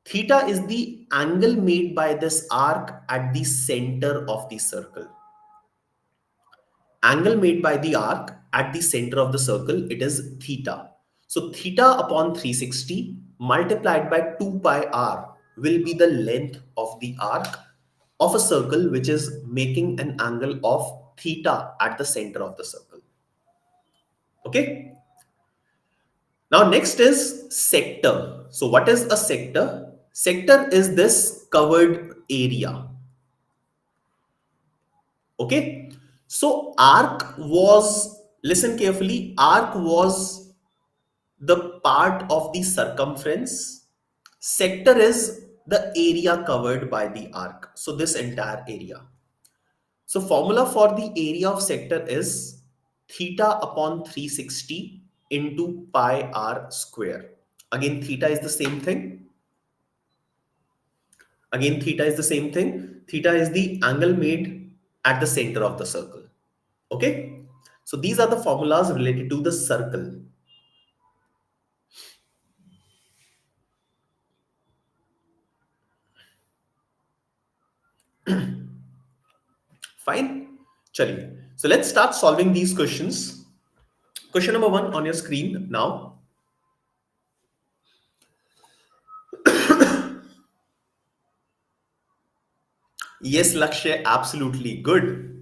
Theta is the angle made by this arc at the center of the circle. Angle made by the arc at the center of the circle, it is theta. So theta upon 360 multiplied by 2 pi r will be the length of the arc of a circle which is making an angle of theta at the center of the circle. Okay. Now next is sector. So what is a sector? Sector is this covered area. Okay. So arc was, listen carefully, arc was the part of the circumference. Sector is the area covered by the arc. So this entire area. So formula for the area of sector is theta upon 360 into pi r square. Again, theta is the same thing. Again, theta is the same thing. Theta is the angle made at the center of the circle. Okay. So these are the formulas related to the circle. Fine. Chaliye. So let's start solving these questions. Question number one on your screen now. Yes, Lakshay, absolutely good.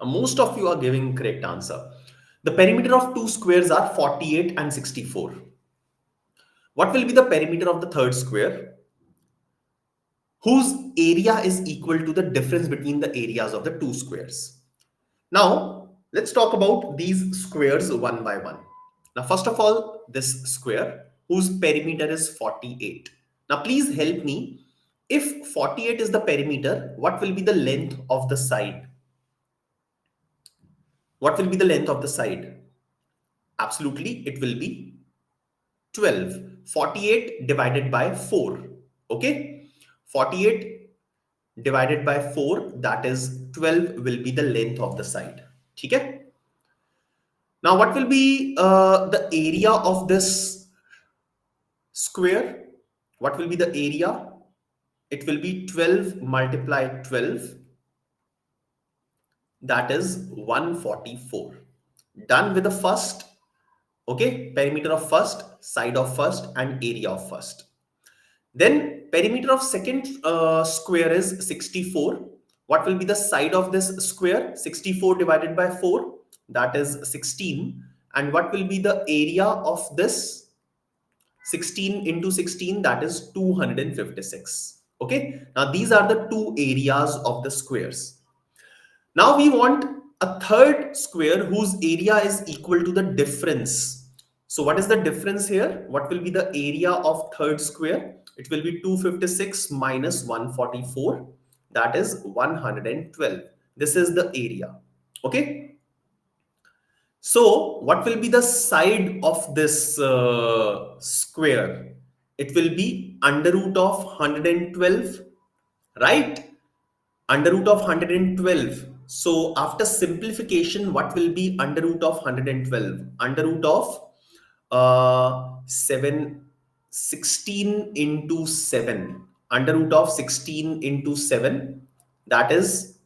Most of you are giving correct answer. The perimeter of two squares are 48 and 64. What will be the perimeter of the third square, whose area is equal to the difference between the areas of the two squares? Now, let's talk about these squares one by one. Now, first of all, this square whose perimeter is 48. Now, please help me. If 48 is the perimeter, what will be the length of the side? What will be the length of the side? Absolutely, it will be 12. 48 divided by 4. Okay. 48 divided by 4, that is 12 will be the length of the side. Okay. Now, what will be the area of this square? What will be the area? It will be 12 multiplied 12, that is 144. Done with the first, okay, perimeter of first, side of first, and area of first. Then perimeter of second square is 64. What will be the side of this square? 64 divided by 4, that is 16. And what will be the area of this? 16 into 16, that is 256. Okay. Now these are the two areas of the squares. Now we want a third square whose area is equal to the difference. So what is the difference here? What will be the area of third square? It will be 256 minus 144. That is 112. This is the area. Okay. So what will be the side of this square? It will be under root of 112, right? Under root of 112. So after simplification, what will be under root of 112? Under root of 16 into 7. Under root of 16 into 7. That is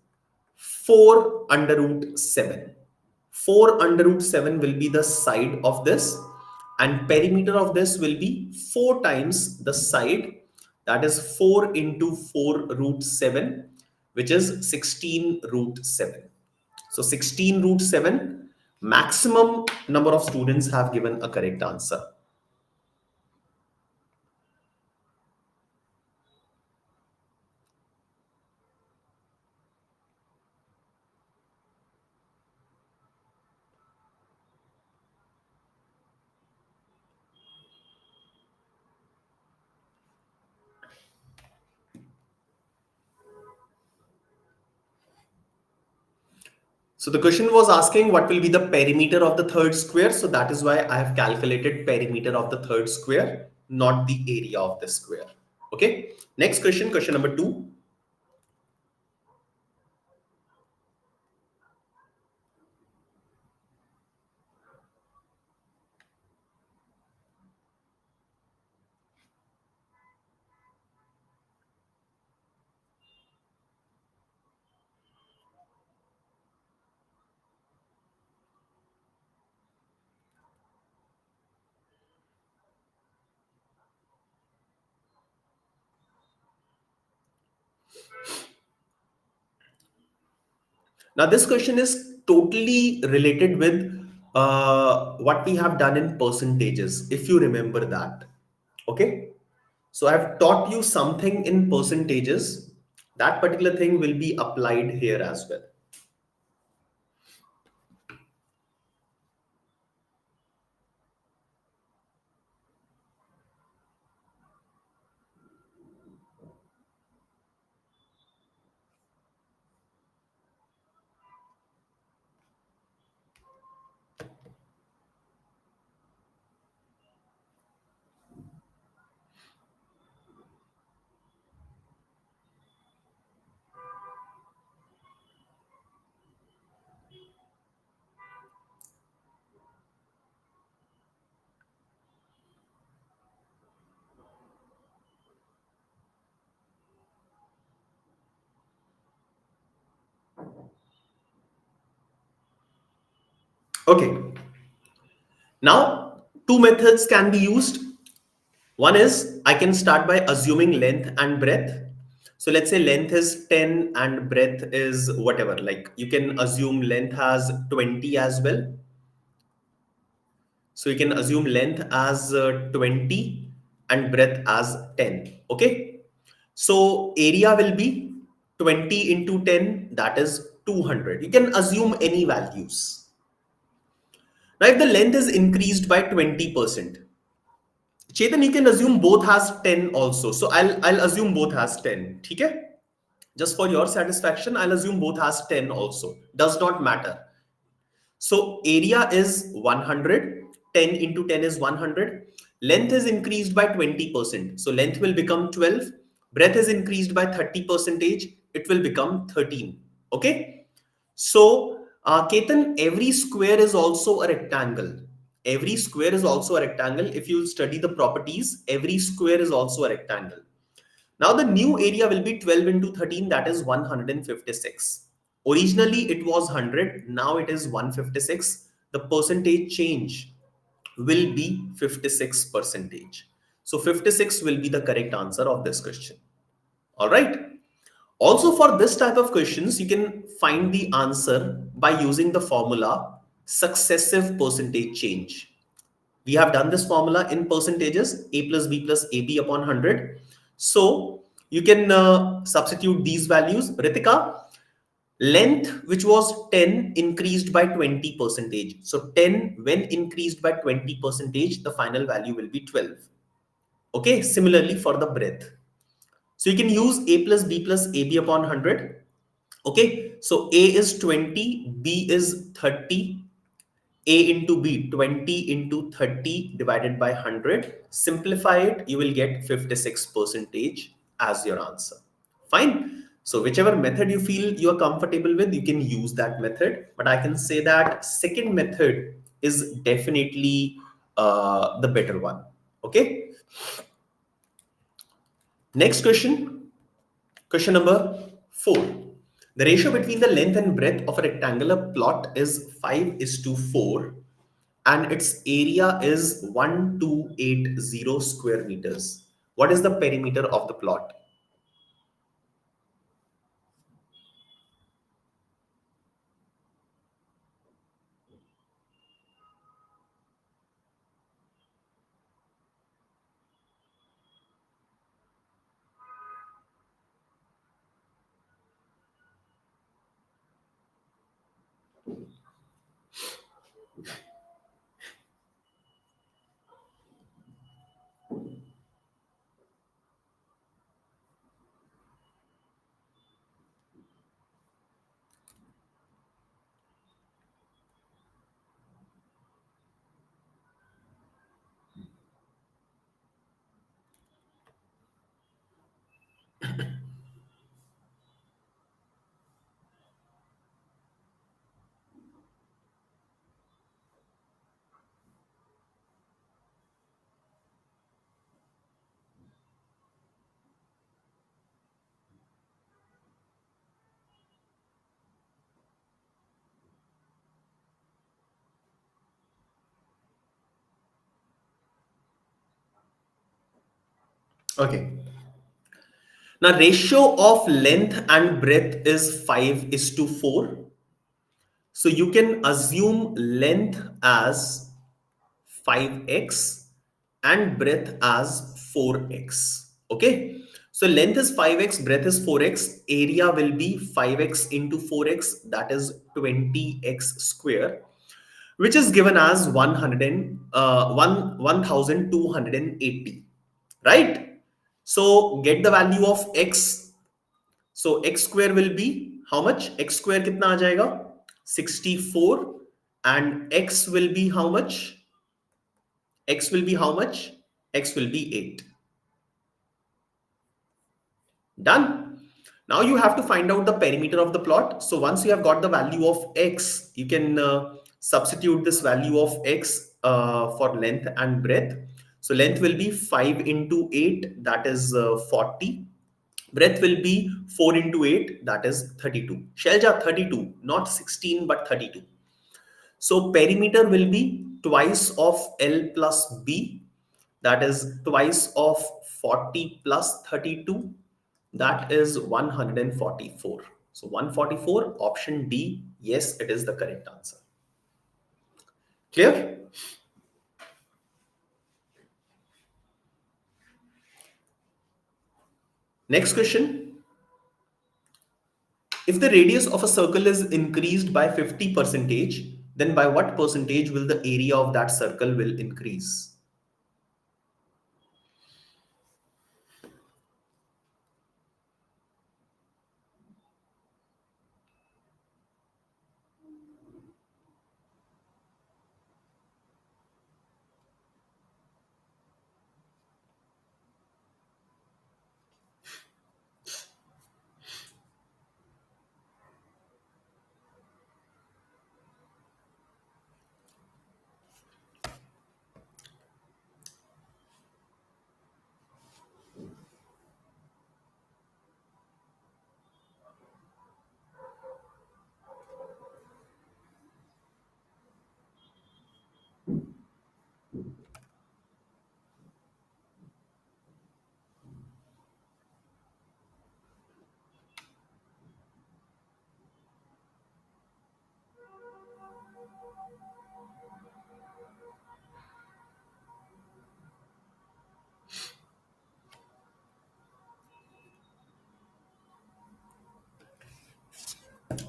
4 under root 7. 4 under root 7 will be the side of this, and perimeter of this will be 4 times the side, that is 4 into 4 root 7, which is 16 root 7. So 16 root 7, maximum number of students have given a correct answer. So the question was asking what will be the perimeter of the third square. So that is why I have calculated perimeter of the third square, not the area of the square. Okay. Next question, question number 2. Now this question is totally related with what we have done in percentages, if you remember that. Okay. So I have taught you something in percentages. That particular thing will be applied here as well. Okay. Now, two methods can be used. One is I can start by assuming length and breadth. So let's say length is 10 and breadth is whatever. Like you can assume length as 20 as well. So you can assume length as 20 and breadth as 10. Okay. So area will be 20 into 10, that is 200. You can assume any values. Now, if the length is increased by 20%, Chetan, you can assume both has 10 also. So I'll assume both has 10. Okay? Just for your satisfaction, I'll assume both has 10 also. Does not matter. So area is 100. 10 into 10 is 100. Length is increased by 20%. So length will become 12. Breadth is increased by 30%. It will become 13. Okay? So, Ketan, every square is also a rectangle. Every square is also a rectangle. If you study the properties, every square is also a rectangle. Now, the new area will be 12 into 13, that is 156. Originally, it was 100. Now, it is 156. The percentage change will be 56 percentage. So, 56 will be the correct answer of this question. All right. Also, for this type of questions, you can find the answer by using the formula successive percentage change. We have done this formula in percentages, a plus b plus ab upon 100. So you can substitute these values. Ritika, Length, which was 10, increased by 20 percentage. So 10, when increased by 20 percentage, the final value will be 12. Okay, similarly for the breadth. So you can use a plus b plus ab upon 100. Okay, so a is 20, b is 30, a into b, 20 into 30 divided by 100. Simplify it, you will get 56 percentage as your answer. Fine. So whichever method you feel you are comfortable with, you can use that method. But I can say that second method is definitely the better one. Okay. Next question. Question number 4. The ratio between the length and breadth of a rectangular plot is 5 is to 4 and its area is 1280 square meters. What is the perimeter of the plot? Okay. Now, ratio of length and breadth is 5 is to 4. So you can assume length as 5x and breadth as 4x. Okay. So length is 5x, breadth is 4x. Area will be 5x into 4x, that is 20x square, which is given as 1280. Right. So get the value of x. So x square will be how much? X square कितना आ जाएगा? 64 and x will be how much? X will be how much? X will be 8. Done. Now you have to find out the perimeter of the plot. So once you have got the value of x, you can substitute this value of x for length and breadth. So length will be 5 into 8, that is 40. Breadth will be 4 into 8, that is 32. Shelja 32, not 16 but 32. So perimeter will be twice of L plus B, that is twice of 40 plus 32, that is 144. So 144, option D, yes, it is the correct answer. Clear? Next question. If the radius of a circle is increased by 50 percentage, then by what percentage will the area of that circle will increase?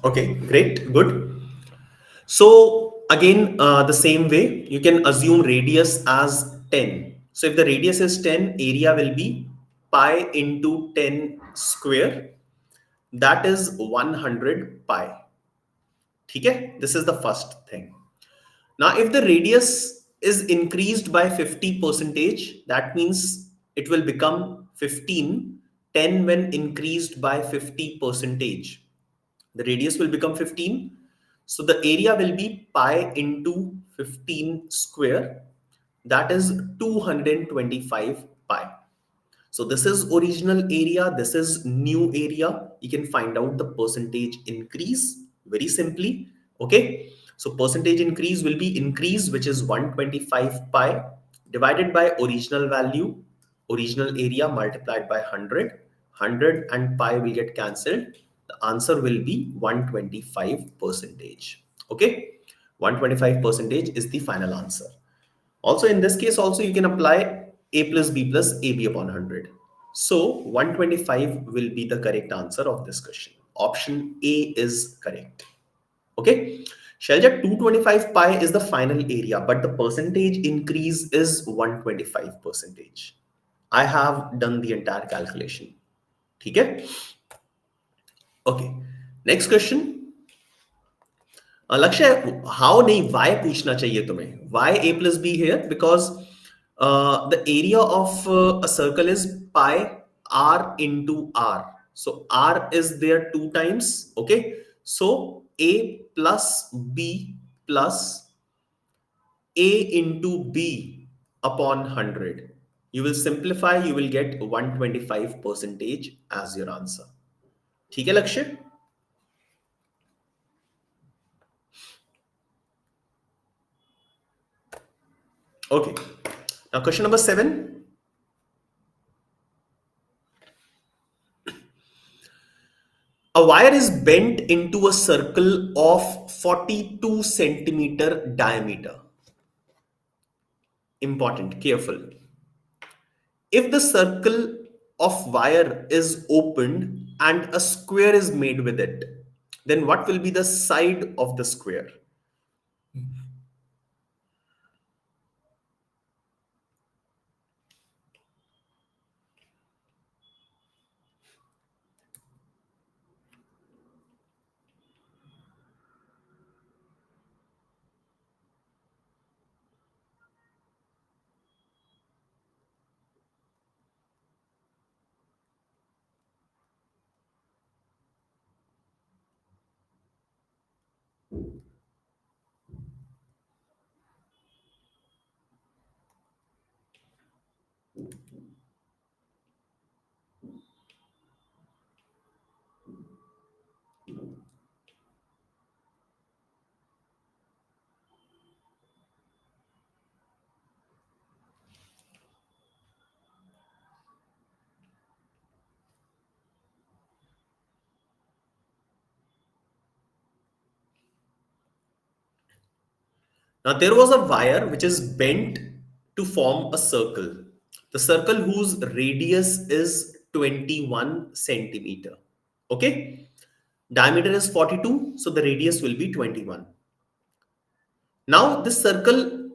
Okay, great, good. So again, the same way, you can assume radius as 10. So if the radius is 10, area will be pi into 10 square. That is 100 pi. Okay, this is the first thing. Now, if the radius is increased by 50 percentage, that means it will become 15. 10 when increased by 50 percentage. The radius will become 15. So the area will be pi into 15 square. That is 225 pi. So this is original area, this is new area. You can find out the percentage increase very simply. Okay. So percentage increase will be increase, which is 125 pi divided by original value, original area multiplied by 100. 100 and pi will get cancelled. The answer will be 125 percentage. Okay. 125 percentage is the final answer. Also, in this case, also you can apply a plus b plus ab upon 100. So 125 will be the correct answer of this question. Option A is correct. Okay. Shalja, 225 pi is the final area, but the percentage increase is 125 percentage. I have done the entire calculation. Okay. Okay. Next question. लक्ष्य how नहीं Y पूछना चाहिए तुम्हें Y a plus b here because the area of a circle is pi r into r, so r is there two times. Okay, so a plus b plus a into b upon 100, you will simplify, you will get 125 percentage as your answer. ठीक है लक्ष्य. Okay, now question number 7. A wire is bent into a circle of 42 centimeter diameter. Important, careful. If the circle of wire is opened and a square is made with it, then what will be the side of the square? Now, there was a wire which is bent to form a circle. The circle whose radius is 21 centimeter. Okay. Diameter is 42, so the radius will be 21. Now, this circle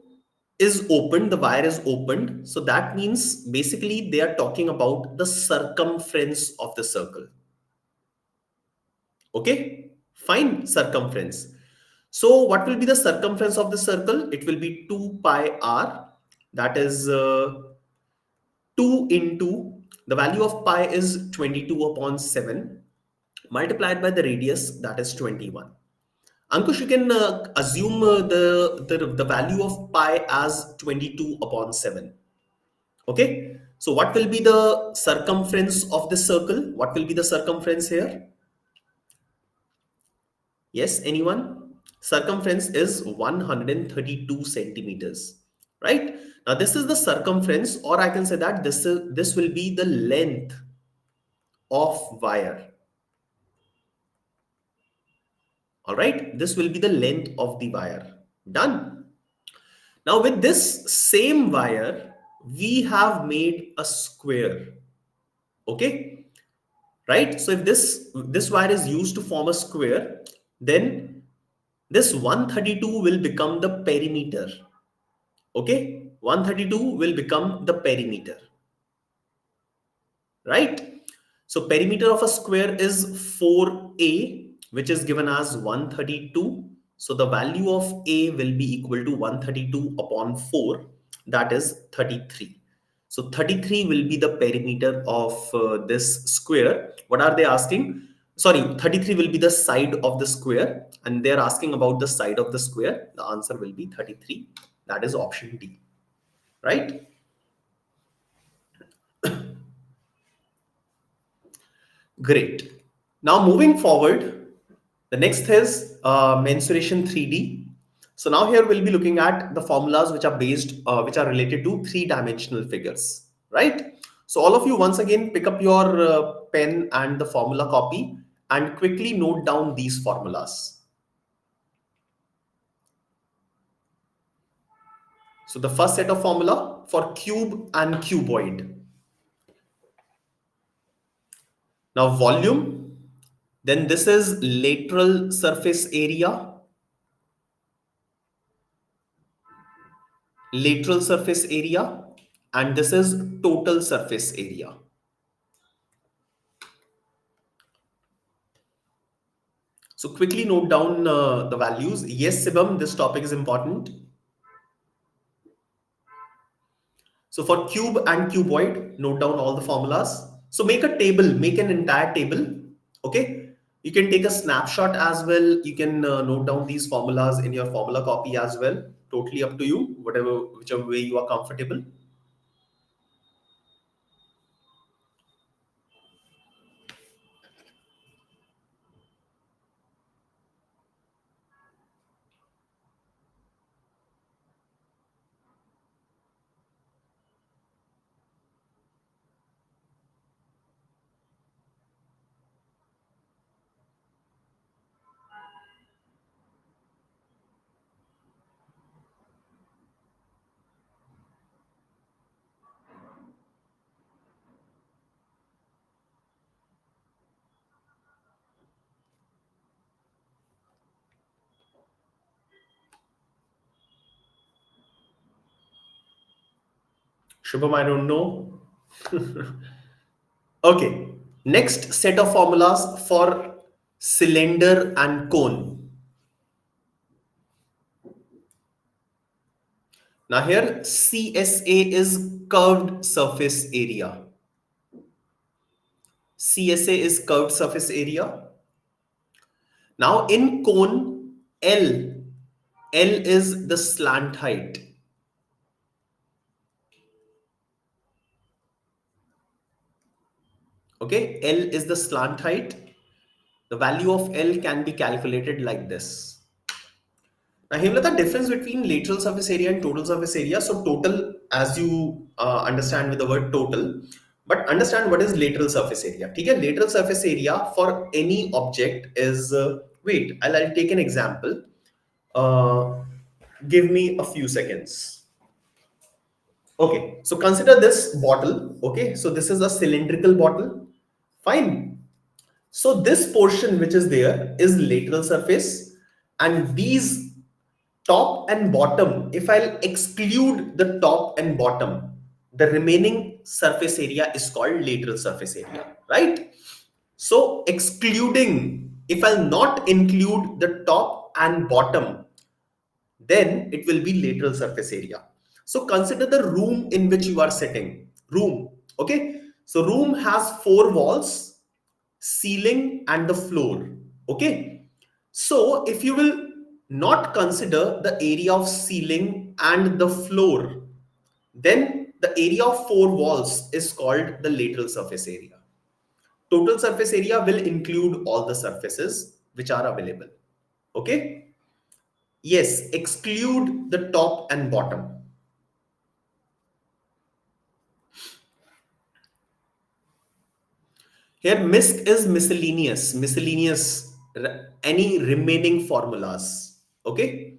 is opened, the wire is opened. So that means basically they are talking about the circumference of the circle. Okay, fine, circumference. So what will be the circumference of the circle? It will be 2 pi r, that is 2 into the value of pi is 22 upon 7 multiplied by the radius, that is 21. Ankush, you can assume the value of pi as 22 upon 7. Okay. So what will be the circumference of the circle? What will be the circumference here? Yes, anyone? Circumference is 132 centimeters, right? Now this is the circumference, or I can say that this will be the length of wire. All right, this will be the length of the wire. Done. Now with this same wire, we have made a square. Okay. right? So if this wire is used to form a square, then this 132 will become the perimeter. Okay, 132 will become the perimeter, right? So perimeter of a square is 4a, which is given as 132. So the value of a will be equal to 132 upon 4, that is 33. So 33 will be the perimeter of this square. What are they asking? Sorry, 33 will be the side of the square, and they're asking about the side of the square. The answer will be 33. That is option D, right? Great. Now moving forward, the next is mensuration 3D. So now here we'll be looking at the formulas which are which are related to three-dimensional figures, right? So all of you once again pick up your pen and the formula copy and quickly note down these formulas. So the first set of formula for cube and cuboid. Now volume, then this is lateral surface area, and this is total surface area. So quickly note down the values. Yes, Sibam, this topic is important. So for cube and cuboid, note down all the formulas. So make a table, make an entire table. Okay. You can take a snapshot as well. You can note down these formulas in your formula copy as well. Totally up to you, whichever way you are comfortable. Shubham, I don't know. Okay. Next set of formulas for cylinder and cone. Now here CSA is curved surface area. CSA is curved surface area. Now in cone L is the slant height. Okay, L is the slant height. The value of L can be calculated like this. Now, Himlata, difference between lateral surface area and total surface area. So total, as you understand with the word total, but understand what is lateral surface area. Okay, lateral surface area for any object is, wait, I'll take an example. Uh, Give me a few seconds. Okay, so consider this bottle. Okay, so this is a cylindrical bottle. Fine. So this portion which is there is lateral surface, and these top and bottom, if I'll exclude the top and bottom, the remaining surface area is called lateral surface area, right? So excluding, if I'll not include the top and bottom, then it will be lateral surface area. So consider the room in which you are sitting. Room, okay? So room has four walls, ceiling and the floor, okay? So if you will not consider the area of ceiling and the floor, then the area of four walls is called the lateral surface area. Total surface area will include all the surfaces which are available, okay? Yes, exclude the top and bottom. Here, MISC is miscellaneous, any remaining formulas. Okay.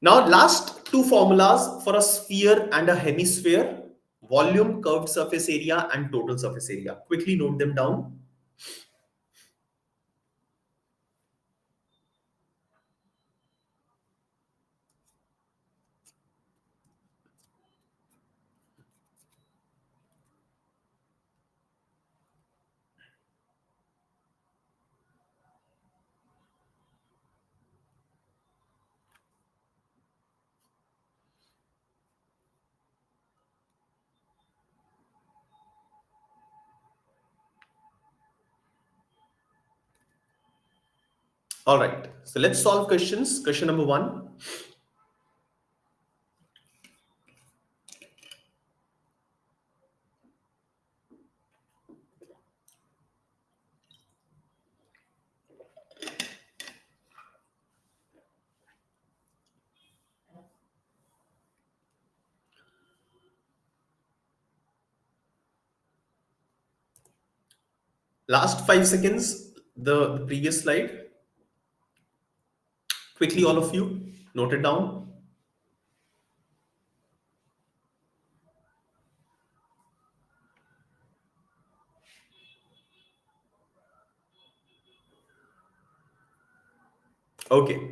Now, last two formulas for a sphere and a hemisphere: volume, curved surface area, and total surface area. Quickly note them down. All right. So let's solve questions. Question number one. Last 5 seconds, the previous slide. Quickly, all of you, note it down. Okay.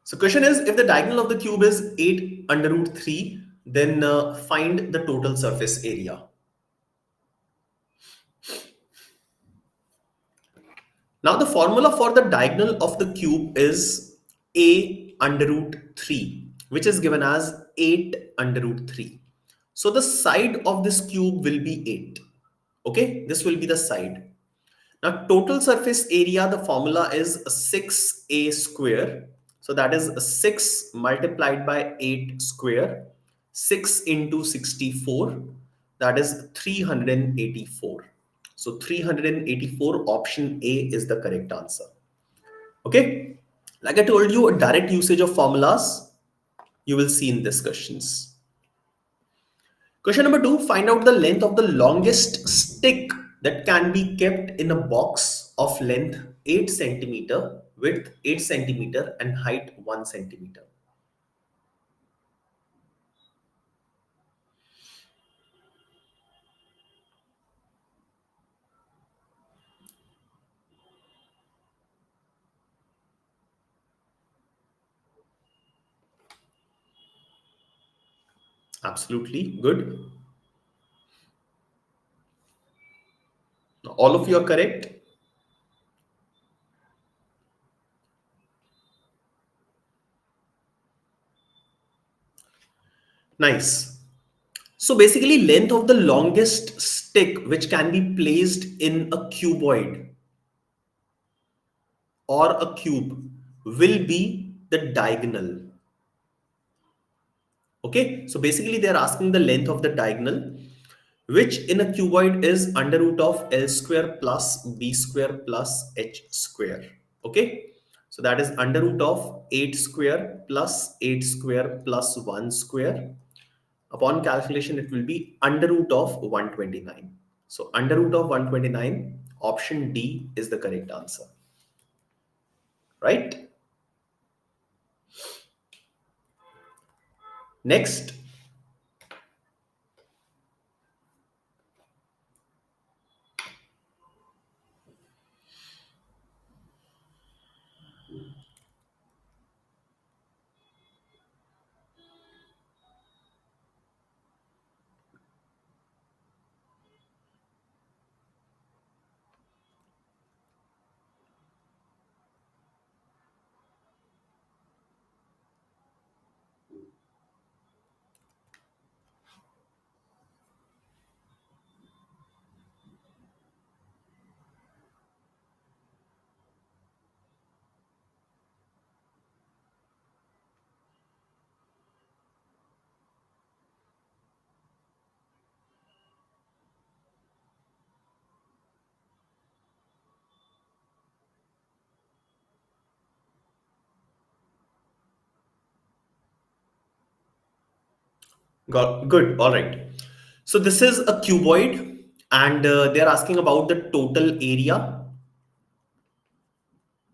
So question is, if the diagonal of the cube is 8 under root 3, then find the total surface area. Now the formula for the diagonal of the cube is a under root 3, which is given as 8 under root 3. So the side of this cube will be 8. Okay, this will be the side. Now total surface area, the formula is 6a square. So that is 6 multiplied by 8 square. 6 into 64, that is 384. So 384, option A is the correct answer. Okay. Like I told you, a direct usage of formulas you will see in these questions. Question number two, find out the length of the longest stick that can be kept in a box of length 8 centimeter, width 8 centimeter, and height 1 centimeter. Absolutely good. All of you are correct. Nice. So basically, length of the longest stick which can be placed in a cuboid or a cube will be the diagonal. Okay, so basically they're asking the length of the diagonal, which in a cuboid is under root of L square plus B square plus H square. Okay, so that is under root of 8 square plus 8 square plus 1 square. Upon calculation, it will be under root of 129. So under root of 129, option D is the correct answer. Right? Next, good. All right. So this is a cuboid, and they're asking about the total area.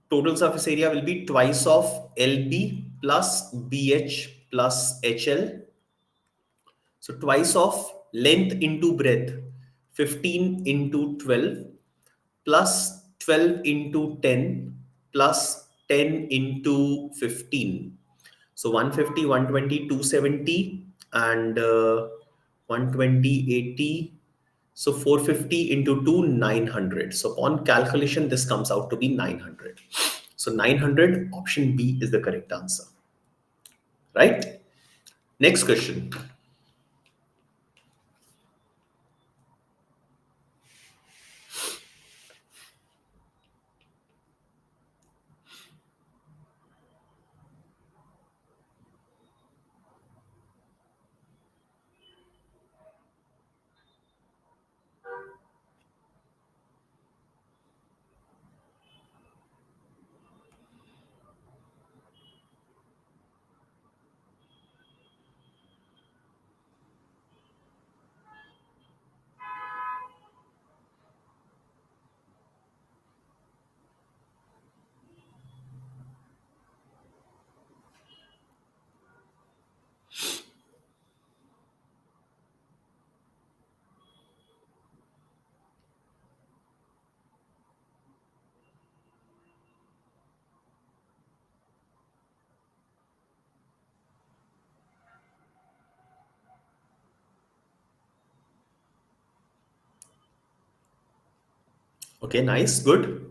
Total surface area will be twice of LB plus BH plus HL. So twice of length into breadth, 15 into 12. plus 12 into 10 plus 10 into 15. So 150, 120, 270, and 120, 80. So 450 into 2, 900. So upon calculation, this comes out to be 900. So 900, option B is the correct answer. Right? Next question. Okay, nice, good.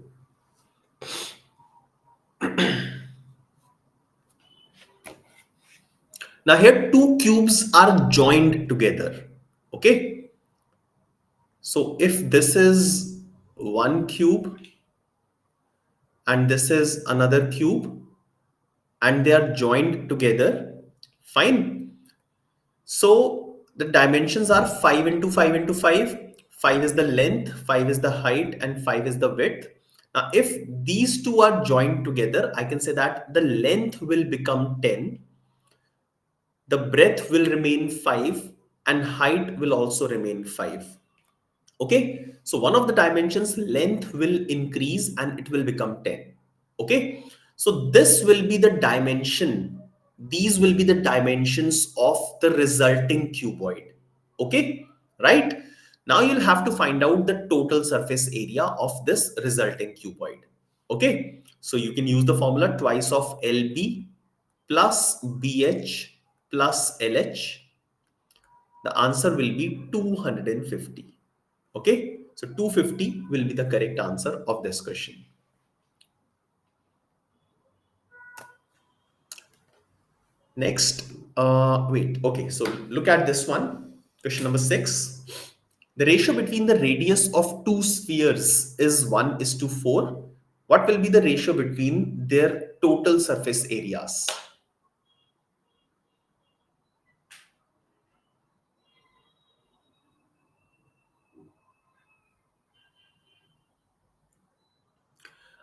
Now here two cubes are joined together. Okay, so if this is one cube and this is another cube and they are joined together, fine. So the dimensions are 5 into 5 into 5. 5 is the length, 5 is the height, and 5 is the width. Now, if these two are joined together, I can say that the length will become 10, the breadth will remain 5, and height will also remain 5. Okay, so one of the dimensions length will increase and it will become 10. Okay, so this will be the dimension, these will be the dimensions of the resulting cuboid. Okay, right? Now you'll have to find out the total surface area of this resulting cuboid. Okay, so you can use the formula twice of LB plus BH plus LH. The answer will be 250. Okay, so 250 will be the correct answer of this question. Next, wait, okay, so look at this one. Question number 6. The ratio between the radius of two spheres is 1 is to 4. What will be the ratio between their total surface areas?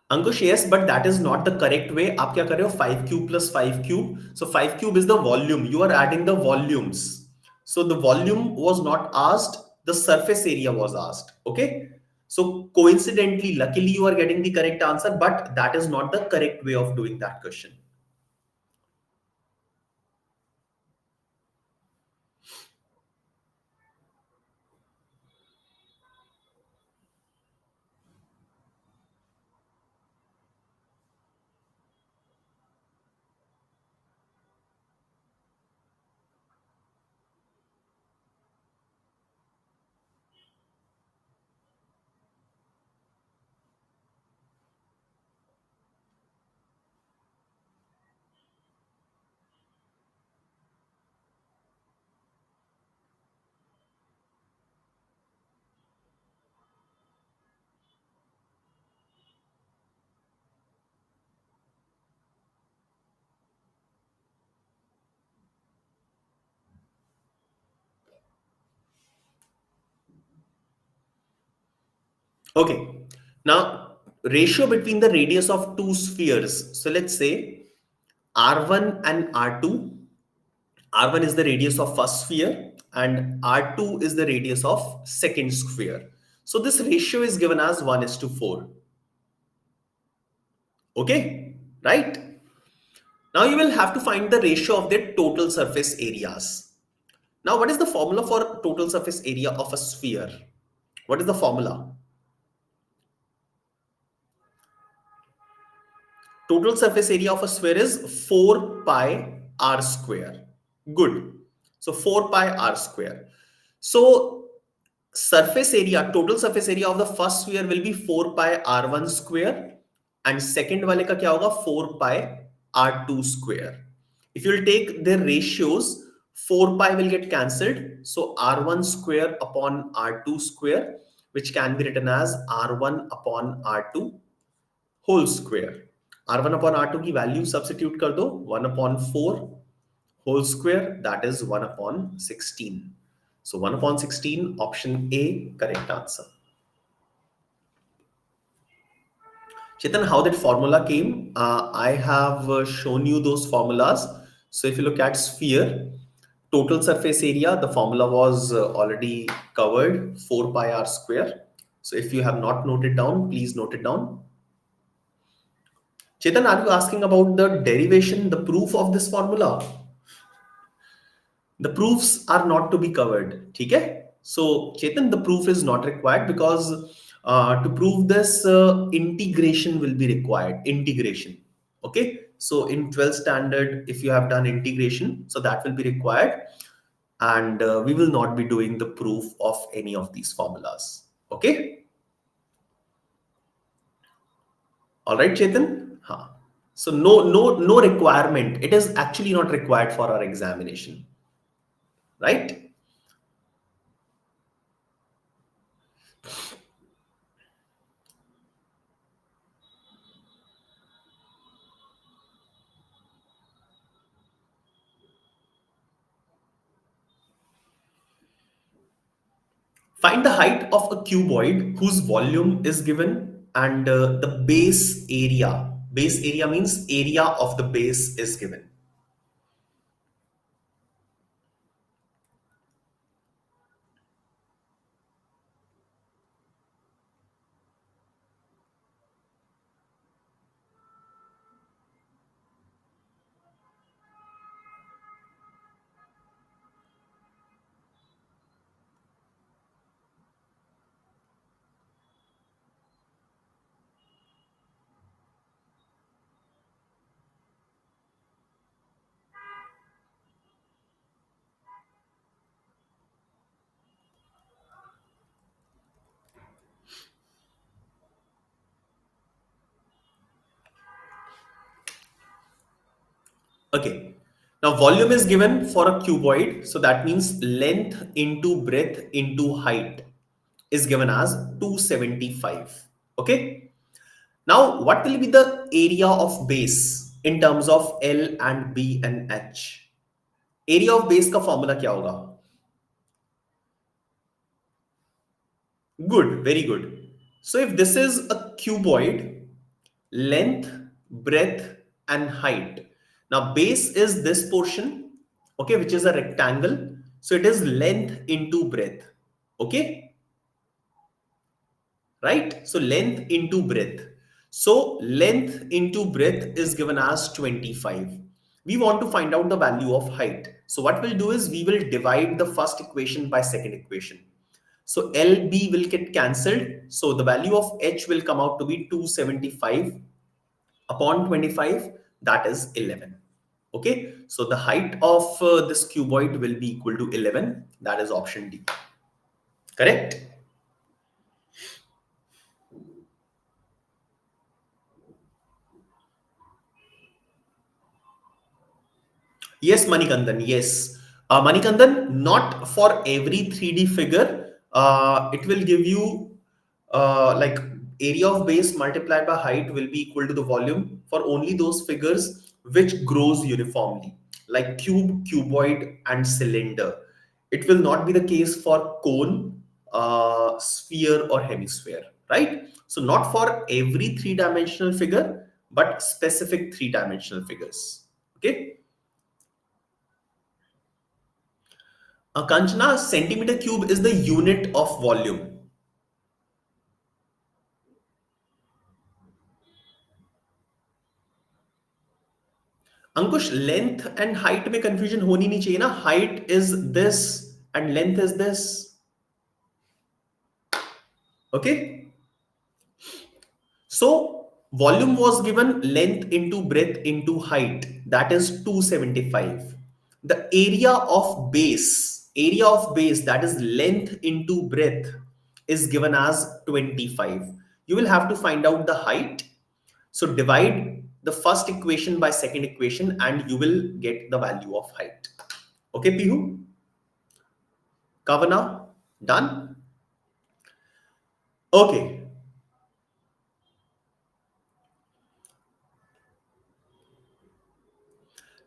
Ankush, yes, but that is not the correct way. आप क्या कर रहे हो? 5 cube plus 5 cube. So 5 cube is the volume. You are adding the volumes. So the volume was not asked. The surface area was asked. Okay. So coincidentally, luckily you are getting the correct answer, but that is not the correct way of doing that question. Okay. Now, ratio between the radius of two spheres. So let's say R1 and R2. R1 is the radius of first sphere and R2 is the radius of second sphere. So this ratio is given as 1 is to 4. Okay, right? Now you will have to find the ratio of their total surface areas. Now, what is the formula for total surface area of a sphere? What is the formula? Total surface area of a sphere is 4 pi r square. Good. So 4 pi r square. So surface area, total surface area of the first sphere will be 4 pi r1 square, and second वाले का क्या होगा 4 pi r2 square. If you'll take their ratios, 4 pi will get cancelled. So r1 square upon r2 square, which can be written as r1 upon r2 whole square. R1 upon R2 की value substitute कर दो, 1 upon 4 whole square, that is 1 upon 16. So 1 upon 16, option A, correct answer. Chetan, how that formula came? I have shown you those formulas. So if you look at sphere, total surface area, the formula was already covered, 4 pi r square. So if you have not noted down, please note it down. Chetan, are you asking about the derivation, the proof of this formula? The proofs are not to be covered. Okay? So, Chetan, the proof is not required because to prove this, integration will be required. Integration. Okay? So, in 12th standard, if you have done integration, so that will be required. And we will not be doing the proof of any of these formulas. Okay? All right, Chetan? Huh. So, no requirement. It is actually not required for our examination. Right? Find the height of a cuboid whose volume is given and the base area. Base area means area of the base is given. Okay. Now volume is given for a cuboid. So that means length into breadth into height is given as 275. Okay. Now what will be the area of base in terms of L and B and H? Area of base का formula क्या होगा? Good, very good. So if this is a cuboid, length, breadth, and height. Now base is this portion, okay, which is a rectangle. So it is length into breadth, okay, right? So length into breadth. So length into breadth is given as 25. We want to find out the value of height. So what we'll do is we will divide the first equation by second equation. So LB will get cancelled. So the value of H will come out to be 275 upon 25, that is 11. Okay, so the height of this cuboid will be equal to 11. That is option D. Correct? Yes, Manikandan. Yes. Manikandan, not for every 3D figure. It will give you like area of base multiplied by height will be equal to the volume for only those figures which grows uniformly, like cube, cuboid, and cylinder. It will not be the case for cone, sphere, or hemisphere, right? So not for every three-dimensional figure, but specific three-dimensional figures. Okay. Kanchana, centimeter cube is the unit of volume. Ankush length and height में confusion होनी नहीं चाहिए ना height is this and length is this okay so Volume was given length into breadth into height, that is 275. The area of base, that is length into breadth, is given as 25. You will have to find out the height. So divide the first equation by second equation and you will get the value of height. Okay, Pihu? Kavana? Done? Okay.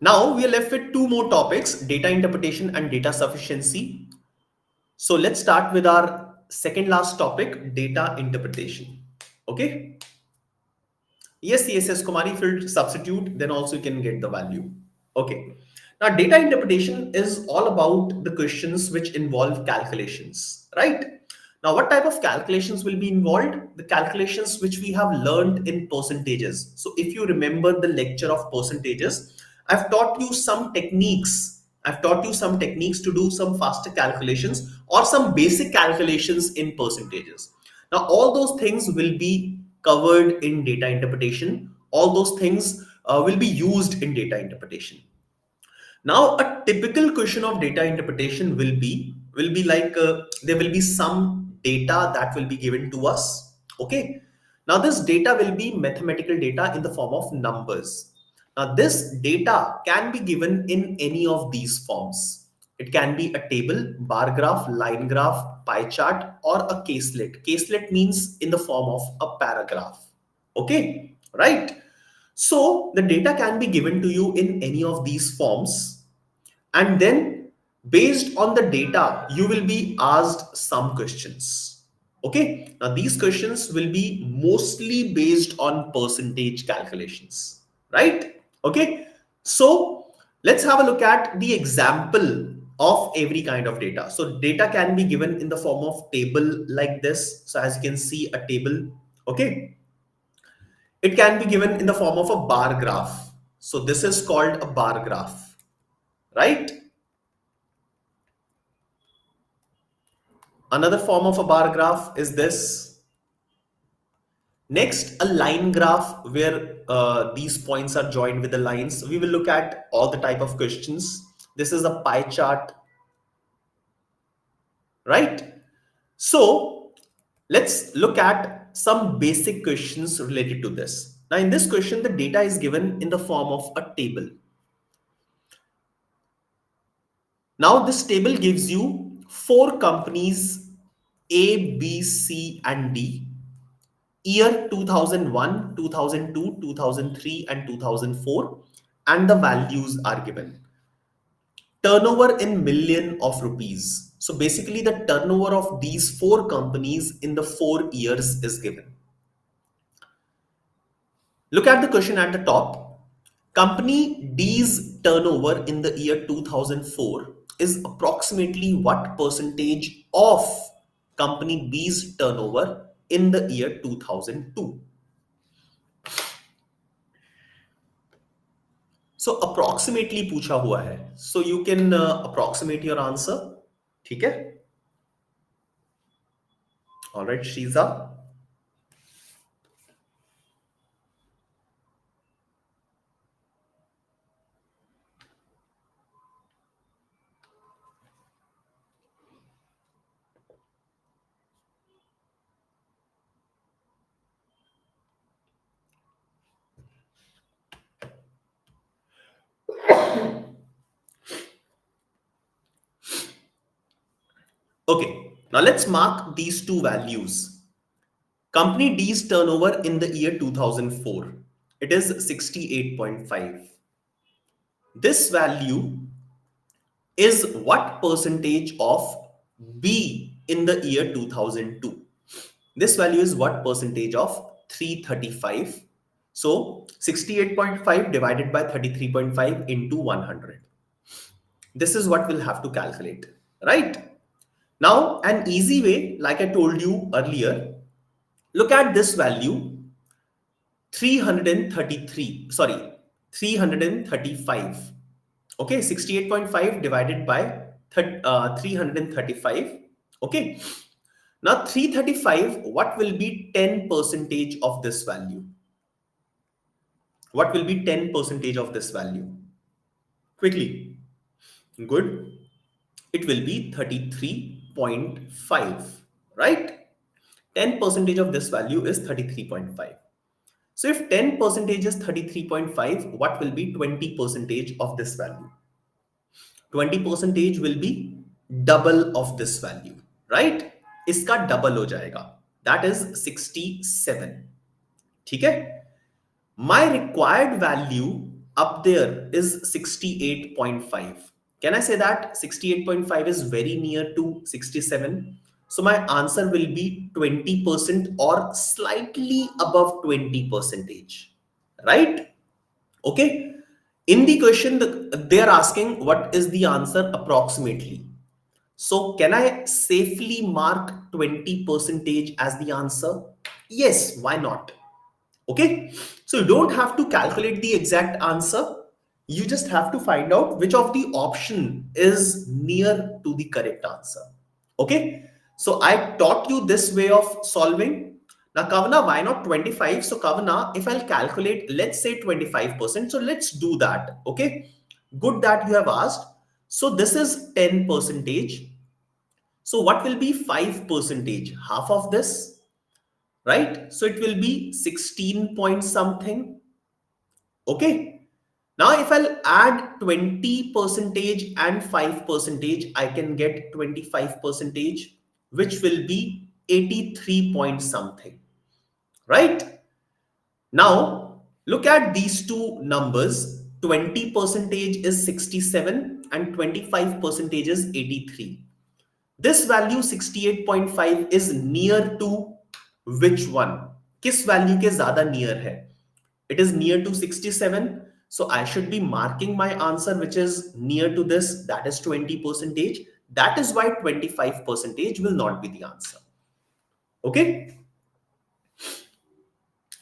Now we are left with two more topics, data interpretation and data sufficiency. So let's start with our second last topic, data interpretation. Okay. Yes, Kumari, if you substitute, then also you can get the value. Okay. Now, data interpretation is all about the questions which involve calculations, right? Now, what type of calculations will be involved? The calculations which we have learned in percentages. So, if you remember the lecture of percentages, I've taught you some techniques. I've taught you some techniques to do some faster calculations or some basic calculations in percentages. Now, all those things will be covered in data interpretation. All those things will be used in data interpretation. Now, a typical question of data interpretation will be like there will be some data that will be given to us. Okay. Now, this data will be mathematical data in the form of numbers. Now, this data can be given in any of these forms. It can be a table, bar graph, line graph, pie chart, or a caselet. Caselet means in the form of a paragraph. Okay, right? So the data can be given to you in any of these forms, and then based on the data you will be asked some questions. Okay, now these questions will be mostly based on percentage calculations, right? Okay, so let's have a look at the example of every kind of data. So data can be given in the form of table like this. So as you can see, a table. Okay, it can be given in the form of a bar graph. So this is called a bar graph, right? Another form of a bar graph is this. Next, a line graph where these points are joined with the lines. We will look at all the type of questions. This is a pie chart, right? So let's look at some basic questions related to this. Now, in this question, the data is given in the form of a table. Now, this table gives you four companies A, B, C, and D. Year 2001, 2002, 2003, and 2004, and the values are given. Turnover in million of rupees. So basically, the turnover of these four companies in the 4 years is given. Look at the question at the top. Company D's turnover in the year 2004 is approximately what percentage of company B's turnover in the year 2002? So approximately पूछा हुआ है. So you can approximate your answer. ठीक है? All right, Shiza. Okay, now let's mark these two values. Company D's turnover in the year 2004. It is 68.5. This value is what percentage of B in the year 2002? This value is what percentage of 335? So 68.5 divided by 33.5 into 100. This is what we'll have to calculate, right? Now, an easy way, like I told you earlier, look at this value 333, sorry, 335. Okay, 68.5 divided by 335. Okay, now 335, what will be 10 percentage of this value? What will be 10 percentage of this value? Quickly. Good. It will be 33.5, right? 10 percentage of this value is 33.5. So if 10 percentage is 33.5, what will be 20 percentage of this value? 20 percentage will be double of this value, right? इसका double हो जाएगा. That is 67. ठीक है? My required value up there is 68.5. Can I say that 68.5 is very near to 67? So my answer will be 20% or slightly above 20 percentage, right? Okay. In the question, they are asking what is the answer approximately. So can I safely mark 20 percentage as the answer? Yes, why not? Okay. So you don't have to calculate the exact answer. You just have to find out which of the option is near to the correct answer. Okay. So I taught you this way of solving. Now, Kavana, why not 25? So, Kavana, if I'll calculate, let's say 25%. So, let's do that. Okay. Good that you have asked. So, this is 10 percentage. So, what will be 5 percentage? Half of this, right? So, it will be 16 point something. Okay. Now, if I'll add 20 percentage and 5 percentage, I can get 25 percentage, which will be 83 point something, right? Now, look at these two numbers. 20 percentage is 67 and 25 percentage is 83. This value 68.5 is near to which one? किस value के ज़्यादा near है? It is near to 67. So I should be marking my answer which is near to this, that is 20 percentage. That is why 25 percentage will not be the answer. Okay.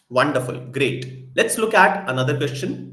Wonderful. Great. Let's look at another question.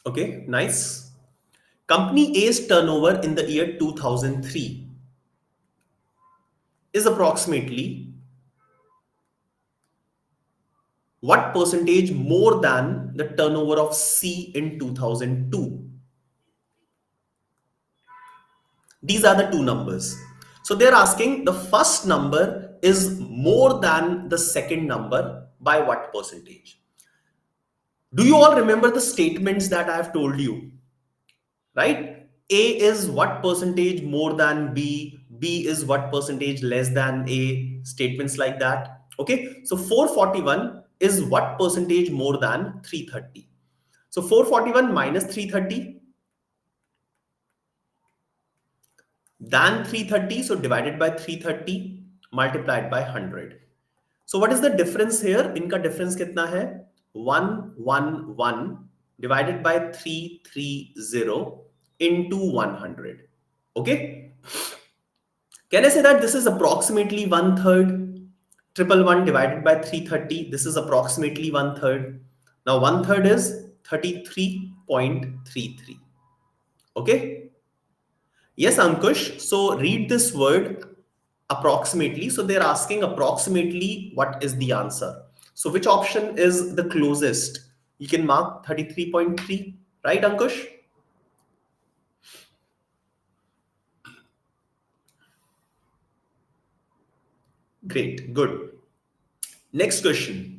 Okay, nice. Company A's turnover in the year 2003 is approximately what percentage more than the turnover of C in 2002? These are the two numbers. So they're asking the first number is more than the second number by what percentage? Do you all remember the statements that I have told you? Right? A is what percentage more than B, B is what percentage less than A, statements like that. Okay, so 441 is what percentage more than 330. So 441 minus 330 than 330, so divided by 330 multiplied by 100. So what is the difference here? इनका difference कितना है? 111 divided by 330 into 100. Okay. Can I say that this is approximately one third? Triple one divided by 330. This is approximately one third. Now one third is 33.33. Okay. Yes, Ankush. So read this word approximately. So they're asking approximately what is the answer. So which option is the closest? You can mark 33.3, right, Ankush? Great, good. Next question.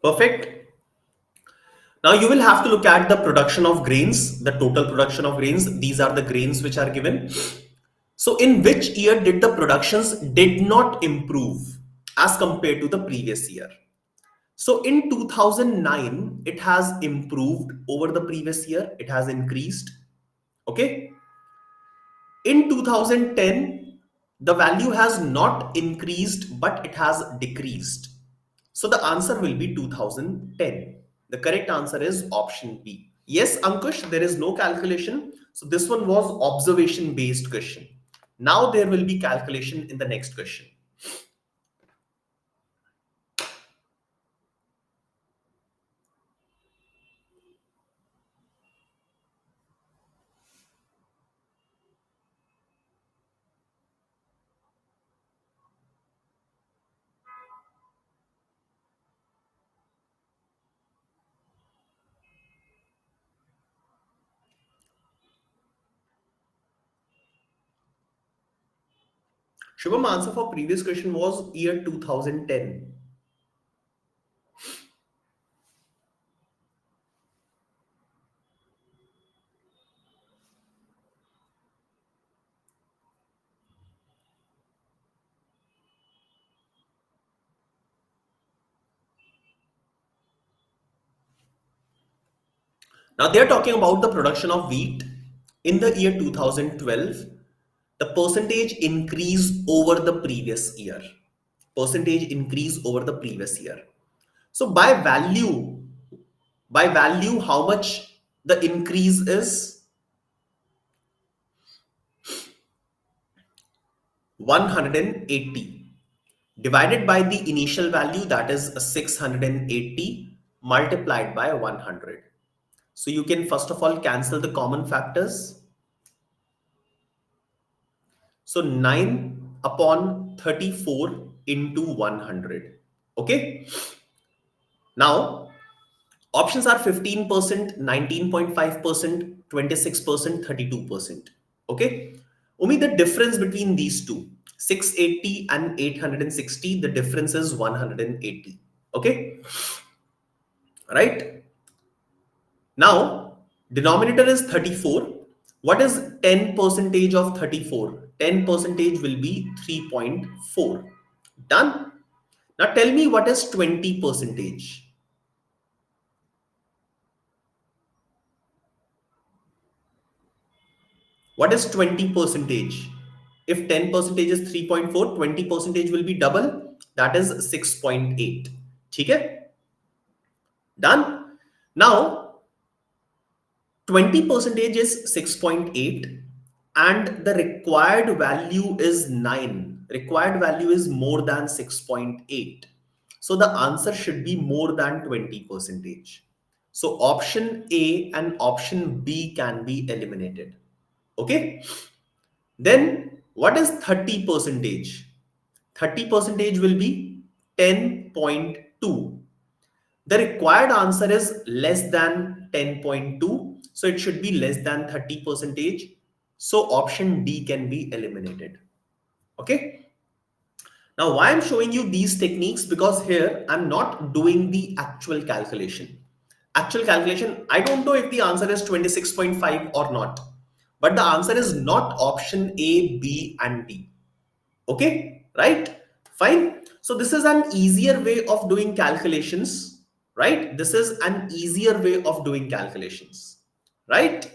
Perfect. Now you will have to look at the production of grains, the total production of grains. These are the grains which are given. So in which year did the productions did not improve as compared to the previous year? So in 2009, it has improved over the previous year. It has increased. Okay. In 2010, the value has not increased, but it has decreased. So the answer will be 2010. The correct answer is option B. Yes, Ankush, there is no calculation. So this one was observation based question. Now there will be calculation in the next question. Shubham, answer for previous question was year 2010. Now they are talking about the production of wheat in the year 2012. The percentage increase over the previous year. Percentage increase over the previous year. So by value, how much the increase is? 180 divided by the initial value, that is 680, multiplied by 100. So you can first of all cancel the common factors. So 9 upon 34 into 100. Okay. Now options are 15%, 19.5%, 26%, 32%. Okay. Only the difference between these two, 680 and 860, the difference is 180. Okay. Right. Now, denominator is 34. What is 10 percentage of 34? 10 percentage will be 3.4. Done. Now tell me what is 20 percentage? What is 20 percentage? If 10 percentage is 3.4, 20 percentage will be double. That is 6.8. Okay? Done. Now, 20 percentage is 6.8 and the required value is 9. Required value is more than 6.8. So the answer should be more than 20 percentage. So option A and option B can be eliminated. Okay. Then what is 30 percentage? 30 percentage will be 10.2. The required answer is less than 10.2. So it should be less than 30 percentage. So option D can be eliminated. Okay. Now, why I'm showing you these techniques? Because here I'm not doing the actual calculation. Actual calculation, I don't know if the answer is 26.5 or not. But the answer is not option A, B, and D. Okay, right? Fine. So this is an easier way of doing calculations, right? This is an easier way of doing calculations, right?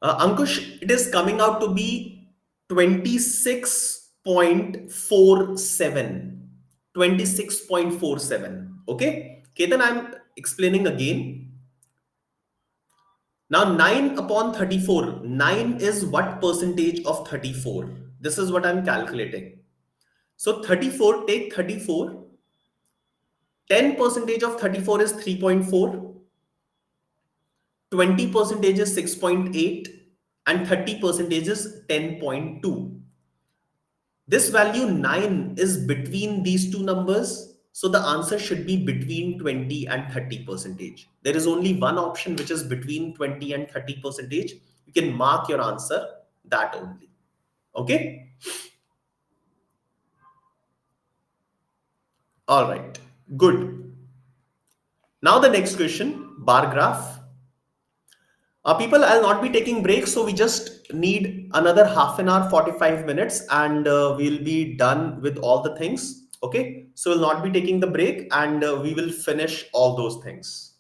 Ankush, it is coming out to be 26.47. 26.47. Okay. Ketan, I'm explaining again. Now 9 upon 34. 9 is what percentage of 34? This is what I'm calculating. So 34, take 34. 10 percentage of 34 is 3.4. 20 percentage is 6.8. And 30 percentage is 10.2. This value 9 is between these two numbers. So the answer should be between 20 and 30 percentage. There is only one option which is between 20 and 30 percentage. You can mark your answer that only. Okay. All right. Good. Now the next question, bar graph. People, I'll not be taking breaks, so we just need another half an hour, 45 minutes, and we'll be done with all the things. Okay, so we'll not be taking the break, and we will finish all those things.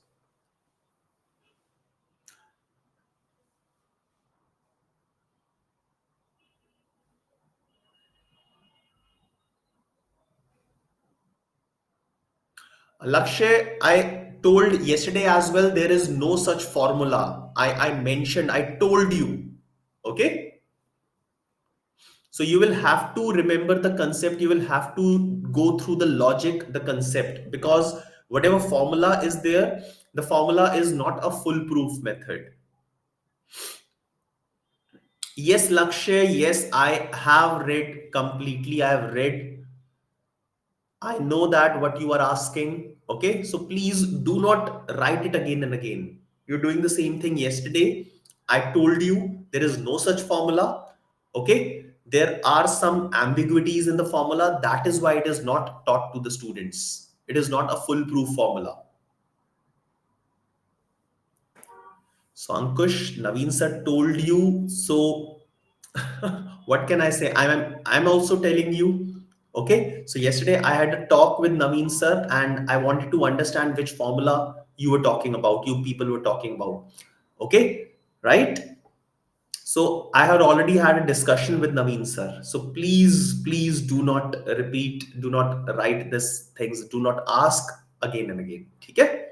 Lakshay, I told yesterday as well, there is no such formula. I mentioned, I told you. Okay. So you will have to remember the concept, you will have to go through the logic, the concept, because whatever formula is there, the formula is not a foolproof method. Yes, Lakshay, yes, I have read completely. I have read. I know that what you are asking. Okay, so please do not write it again and again. You're doing the same thing yesterday. I told you there is no such formula. Okay, there are some ambiguities in the formula. That is why it is not taught to the students. It is not a foolproof formula. So Ankush, Naveen sir told you. So what can I say? I'm also telling you. Okay. So yesterday I had a talk with Naveen sir, and I wanted to understand which formula you were talking about. You people were talking about. Okay. Right. So I had already had a discussion with Naveen sir. So please do not repeat. Do not write these things. Do not ask again and again. Okay.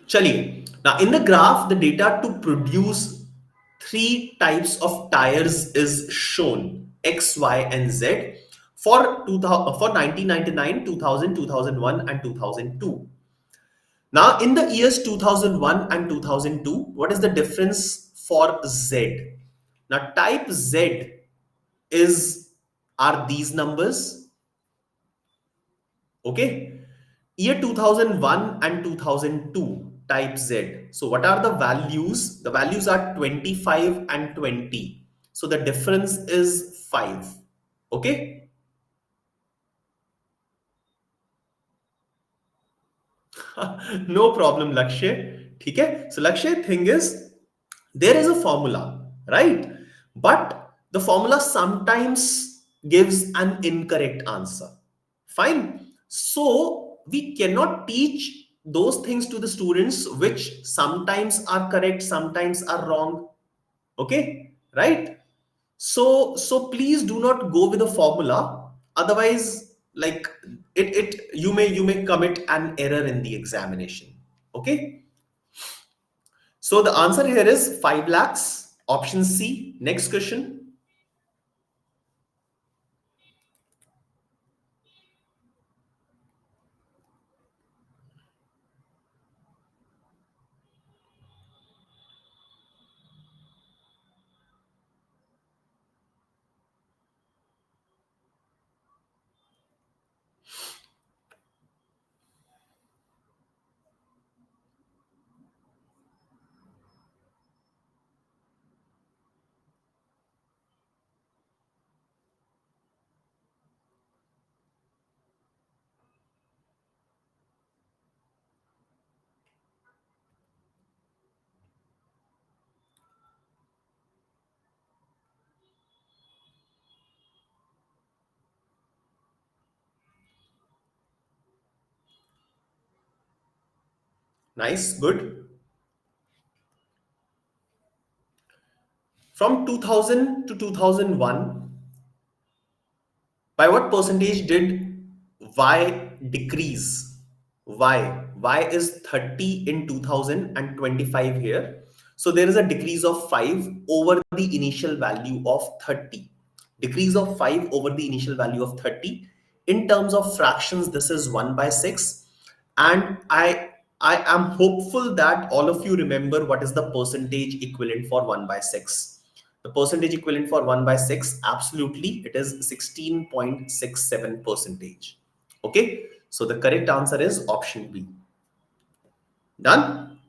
Chaliye. Now, in the graph, the data to produce three types of tires is shown X, Y, and Z for 2000, for 1999, 2000, 2001, and 2002. Now, in the years 2001 and 2002, what is the difference for Z? Now, type Z is are these numbers, okay? Year 2001 and 2002, type Z. So what are the values? The values are 25 and 20. So the difference is 5. Okay. No problem, Lakshay. Okay. So Lakshay, thing is, there is a formula, right? But the formula sometimes gives an incorrect answer. Fine. So we cannot teach those things to the students which sometimes are correct, sometimes are wrong. Okay, right? So please do not go with a formula. Otherwise, like it you may commit an error in the examination. Okay. So the answer here is 5 lakhs. Option C. Next question. Nice, good. From 2000 to 2001, by what percentage did Y decrease? Y is 30 in 2025 here. So there is a decrease of 5 over the initial value of 30. Decrease of 5 over the initial value of 30. In terms of fractions, this is 1 by 6. And I am hopeful that all of you remember what is the percentage equivalent for 1 by 6. The percentage equivalent for 1 by 6, absolutely, it is 16.67 percentage. Okay, so the correct answer is option B. Done.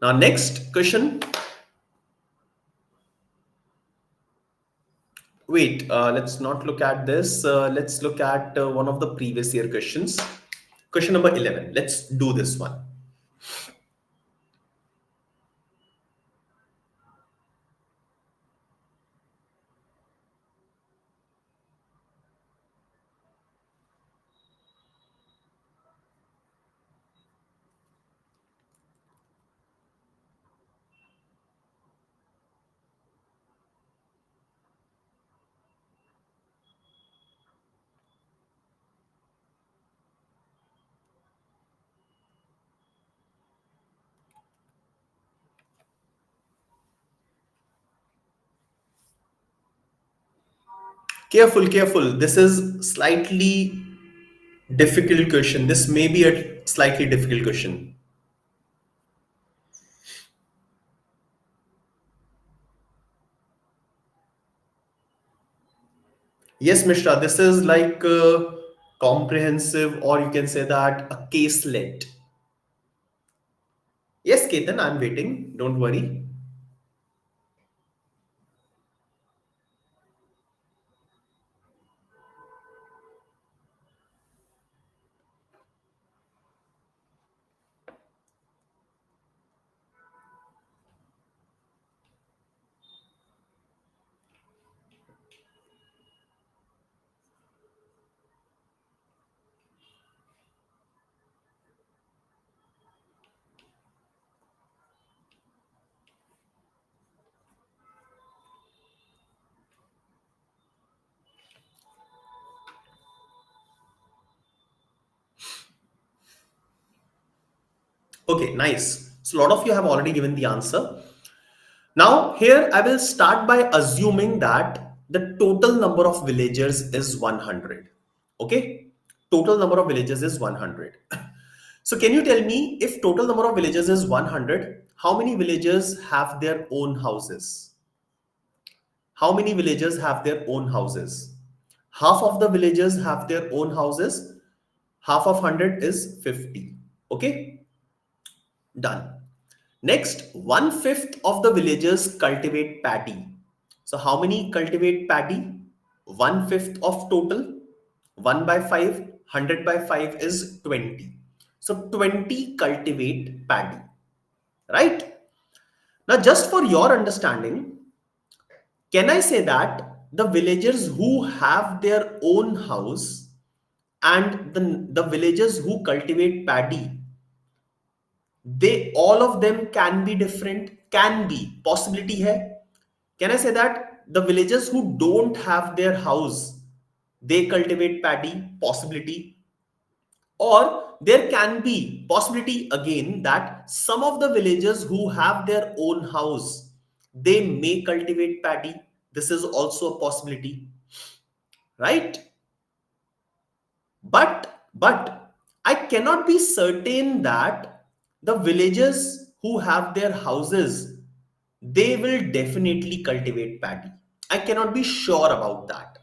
Now, next question. Wait, let's not look at this. Let's look at one of the previous year questions. Question number 11. Let's do this one. Careful, careful. This is slightly difficult question. This may be a slightly difficult question. Yes, Mishra, this is like comprehensive, or you can say that a caselet. Yes, Ketan, I'm waiting. Don't worry. Okay, nice. So a lot of you have already given the answer. Now, here I will start by assuming that the total number of villagers is 100. Okay, total number of villagers is 100. So, can you tell me, if total number of villagers is 100, how many villagers have their own houses? How many villagers have their own houses? Half of the villagers have their own houses. Half of 100 is 50. Okay, done. Next, one fifth of the villagers cultivate paddy. So, how many cultivate paddy? One fifth of total. 1 by 5, 100 by 5 is 20. So, 20 cultivate paddy, right? Now, just for your understanding, can I say that the villagers who have their own house and the villagers who cultivate paddy, they all of them can be different? Can be, possibility hai. Can I say that the villagers who don't have their house, they cultivate paddy? Possibility. Or there can be possibility again that some of the villagers who have their own house, they may cultivate paddy. This is also a possibility, right? But I cannot be certain that the villagers who have their houses, they will definitely cultivate paddy. I cannot be sure about that,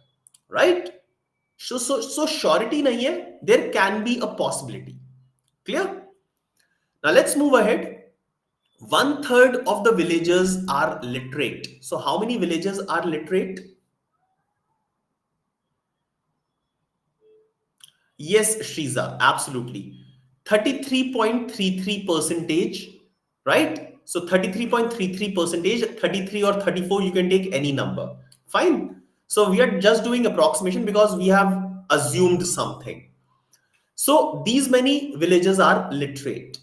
right? So surety nahi hai. There can be a possibility. Clear? Now let's move ahead. One third of the villagers are literate. So how many villagers are literate? Yes, Shriza, absolutely. 33.33 percentage, right? So 33.33 percentage, 33 or 34, you can take any number. Fine. So we are just doing approximation because we have assumed something. So these many villages are literate.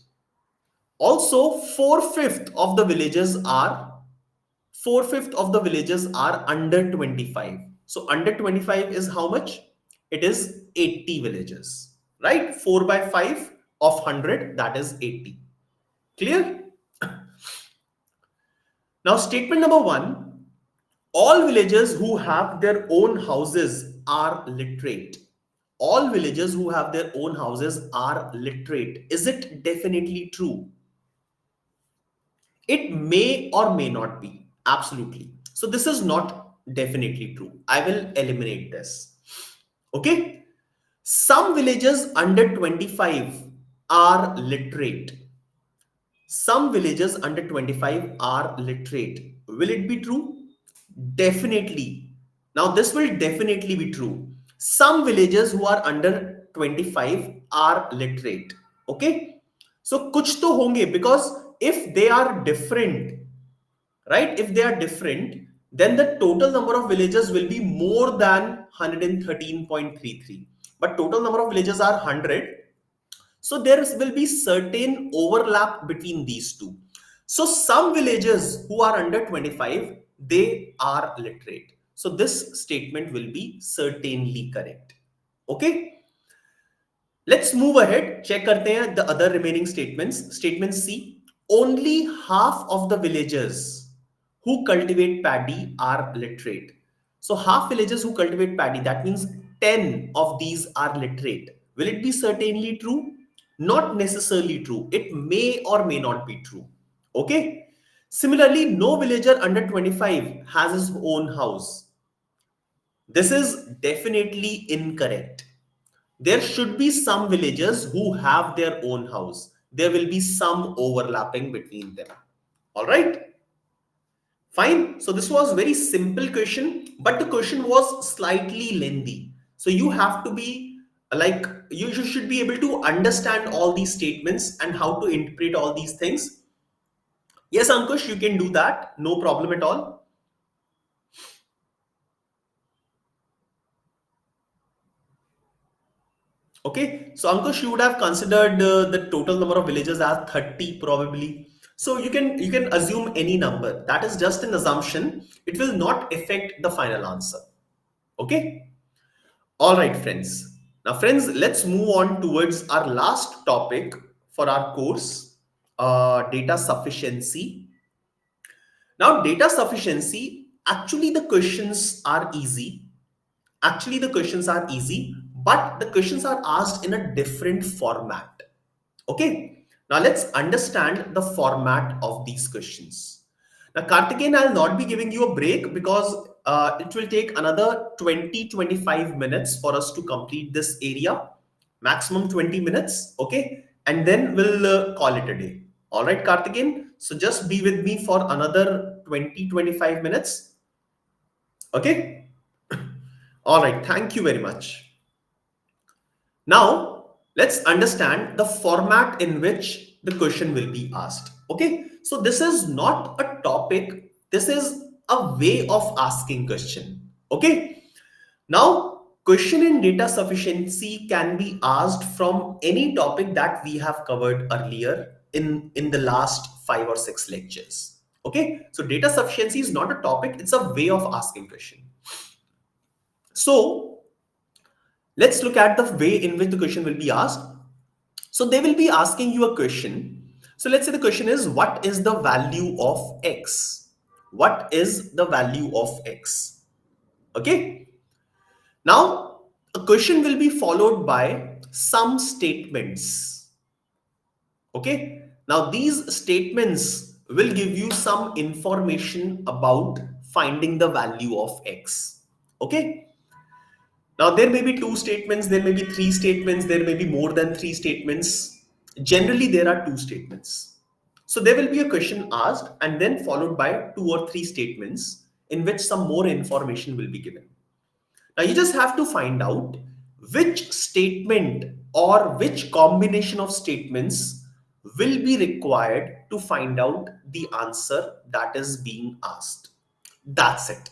Also, four-fifth of the villages are under 25. So under 25 is how much? It is 80 villages, right? 4 by 5 of 100, that is 80. Clear? Now, statement number one, all villagers who have their own houses are literate. All villagers who have their own houses are literate. Is it definitely true? It may or may not be. Absolutely. So this is not definitely true. I will eliminate this. Okay. Some villages under 25 are literate. Some villages under 25 are literate. Will it be true? Definitely. Now, this will definitely be true. Some villages who are under 25 are literate. Okay. So, kuch to honge, because if they are different, right? If they are different, then the total number of villages will be more than 113.33. But total number of villages are 100. So there will be certain overlap between these two. So some villages who are under 25, they are literate. So this statement will be certainly correct. Okay. Let's move ahead. Check karte hain the other remaining statements. Statement C. Only half of the villagers who cultivate paddy are literate. So half villagers who cultivate paddy, that means 10 of these are literate. Will it be certainly true? Not necessarily true. It may or may not be true. Okay. Similarly, no villager under 25 has his own house. This is definitely incorrect. There should be some villagers who have their own house. There will be some overlapping between them. All right. Fine. So this was very simple question, but the question was slightly lengthy. So you have to be like you should be able to understand all these statements and how to interpret all these things. Yes, Ankush, you can do that. No problem at all. Okay, so Ankush, you would have considered the total number of villages as 30 probably. So you can assume any number. That is just an assumption. It will not affect the final answer. Okay. All right, friends. Now, friends, let's move on towards our last topic for our course, data sufficiency. Now, data sufficiency, actually the questions are easy. Actually, the questions are easy, but the questions are asked in a different format. Okay, now let's understand the format of these questions. Now, Karthikeyan, I'll not be giving you a break because it will take another 20-25 minutes for us to complete this area, maximum 20 minutes. Okay, and then we'll call it a day. All right, Karthikeyan. So just be with me for another 20-25 minutes. Okay. All right. Thank you very much. Now, let's understand the format in which the question will be asked. Okay, so this is not a topic, this is a way of asking question. Okay, now question in data sufficiency can be asked from any topic that we have covered earlier in the last 5 or 6 lectures. Okay, so data sufficiency is not a topic, it's a way of asking question. So let's look at the way in which the question will be asked. So they will be asking you a question. So let's say the question is, what is the value of x? What is the value of x? Okay. Now, a question will be followed by some statements. Okay. Now, these statements will give you some information about finding the value of x. Okay. Now, there may be two statements, there may be three statements, there may be more than three statements. Generally, there are two statements. So, there will be a question asked and then followed by two or three statements in which some more information will be given. Now, you just have to find out which statement or which combination of statements will be required to find out the answer that is being asked. That's it.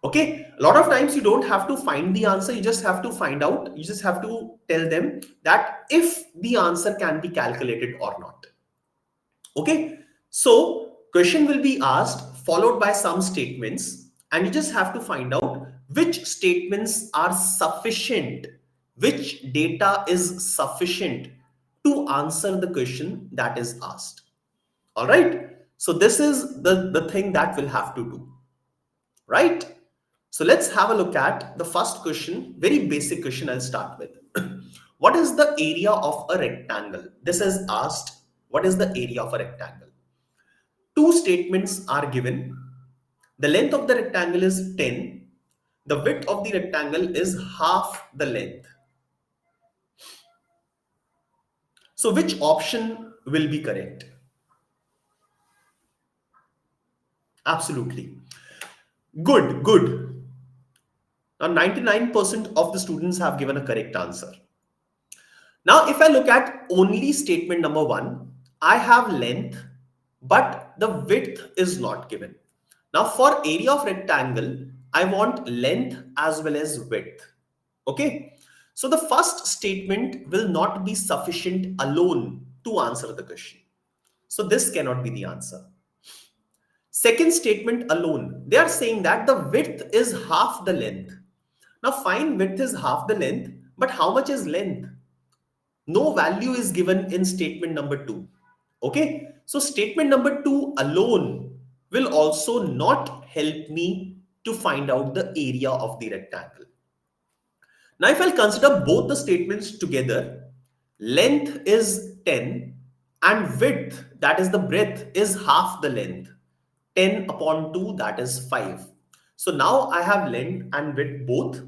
Okay, a lot of times you don't have to find the answer, you just have to find out, you just have to tell them that if the answer can be calculated or not. Okay, so question will be asked followed by some statements, and you just have to find out which statements are sufficient, which data is sufficient to answer the question that is asked. All right, so this is the thing that we'll have to do, right? So let's have a look at the first question, very basic question I'll start with. What is the area of a rectangle? This is asked, what is the area of a rectangle? Two statements are given. The length of the rectangle is 10. The width of the rectangle is half the length. So which option will be correct? Absolutely. Good, good. Now 99% of the students have given a correct answer. Now, if I look at only statement number one, I have length, but the width is not given. Now, for area of rectangle, I want length as well as width. Okay. So the first statement will not be sufficient alone to answer the question. So this cannot be the answer. Second statement alone, they are saying that the width is half the length. Now, fine, width is half the length, but how much is length? No value is given in statement number two. Okay, so statement number two alone will also not help me to find out the area of the rectangle. Now, if I'll consider both the statements together, length is 10 and width, that is the breadth, is half the length. 10 upon 2, that is 5. So now I have length and width both.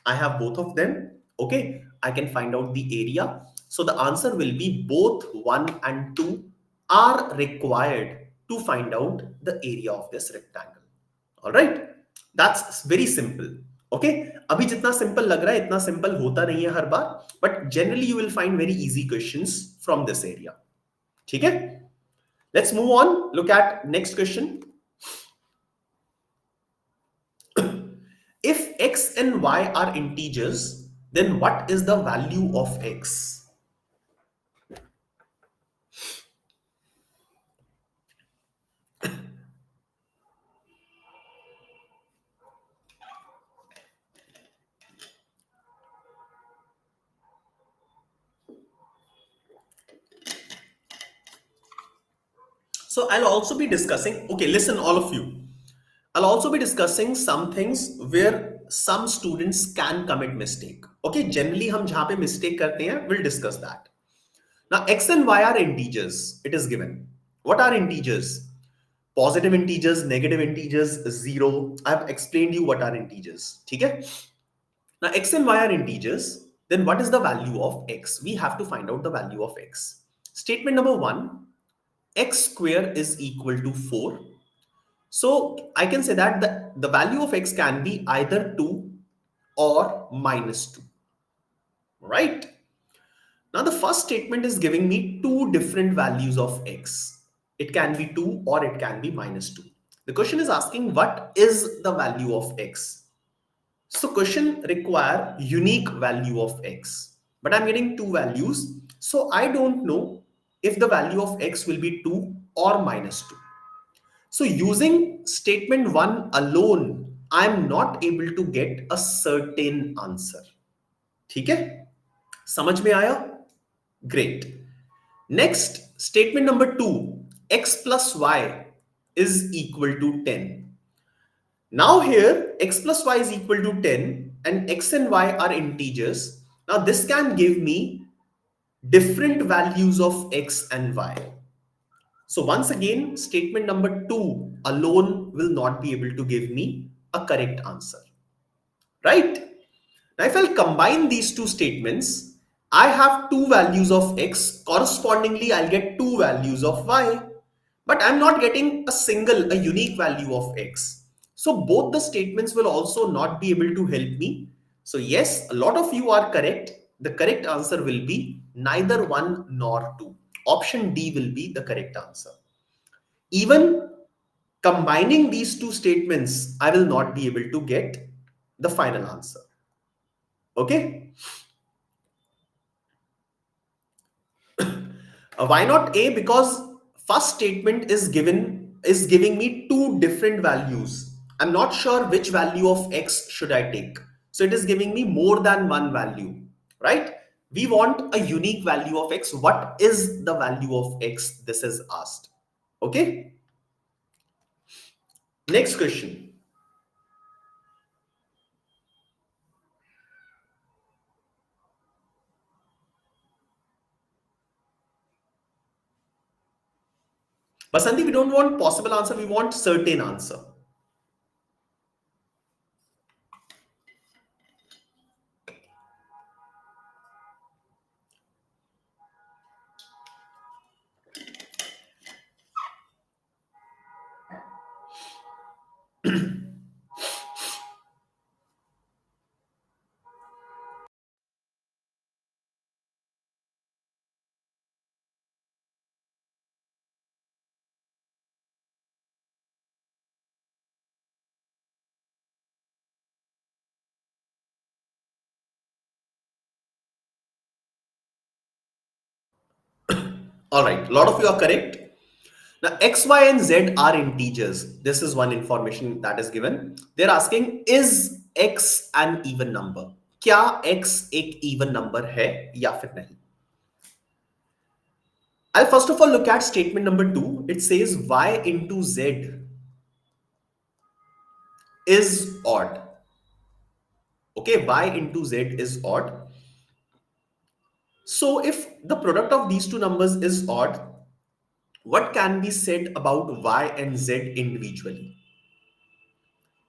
I have both of them. Okay, I can find out the area. So the answer will be both 1 and 2 are required to find out the area of this rectangle. All right, that's very simple. Okay, अभी जितना simple लग रहा है इतना simple होता नहीं है हर बार, but generally you will find very easy questions from this area. ठीक है, let's move on. Look at next question. If x and y are integers, then what is the value of x? So I'll also be discussing, okay, listen, all of you. I'll also be discussing some things where some students can commit mistake. Okay, generally हम जहाँ पे mistake करते हैं, we'll discuss that. Now, x and y are integers. It is given. What are integers? Positive integers, negative integers, zero. I've explained you what are integers. ठीक है? Now, x and y are integers. Then what is the value of x? We have to find out the value of x. Statement number one, x square is equal to 4. So I can say that the value of x can be either 2 or minus 2. Right? Now the first statement is giving me two different values of x. It can be 2 or it can be minus 2. The question is asking what is the value of x. So question require unique value of x. But I'm getting two values. So I don't know if the value of x will be 2 or minus 2. So using statement 1 alone, I'm not able to get a certain answer. ठीक है? समझ में आया? Great. Next, statement number 2, x plus y is equal to 10. Now here, x plus y is equal to 10 and x and y are integers. Now this can give me different values of x and y. So once again, statement number 2 alone will not be able to give me a correct answer, right? Now if I'll combine these two statements, I have two values of x, correspondingly I'll get two values of y, but I'm not getting a unique value of x. So both the statements will also not be able to help me. So yes, a lot of you are correct. The correct answer will be neither one nor two. Option D will be the correct answer. Even combining these two statements, I will not be able to get the final answer. Okay. Why not A? Because first statement is giving me two different values. I'm not sure which value of x should I take. So it is giving me more than one value, right? We want a unique value of x. What is the value of x? This is asked. Okay. Next question. Basanti, we don't want possible answer. We want certain answer. All right. A lot of you are correct. Now, x, y, and z are integers. This is one information that is given. They're asking, is x an even number? क्या x एक even number है या फिर नहीं? I'll first of all look at statement number 2. It says y into z is odd. Okay, y into z is odd. So if the product of these two numbers is odd, what can be said about y and z individually?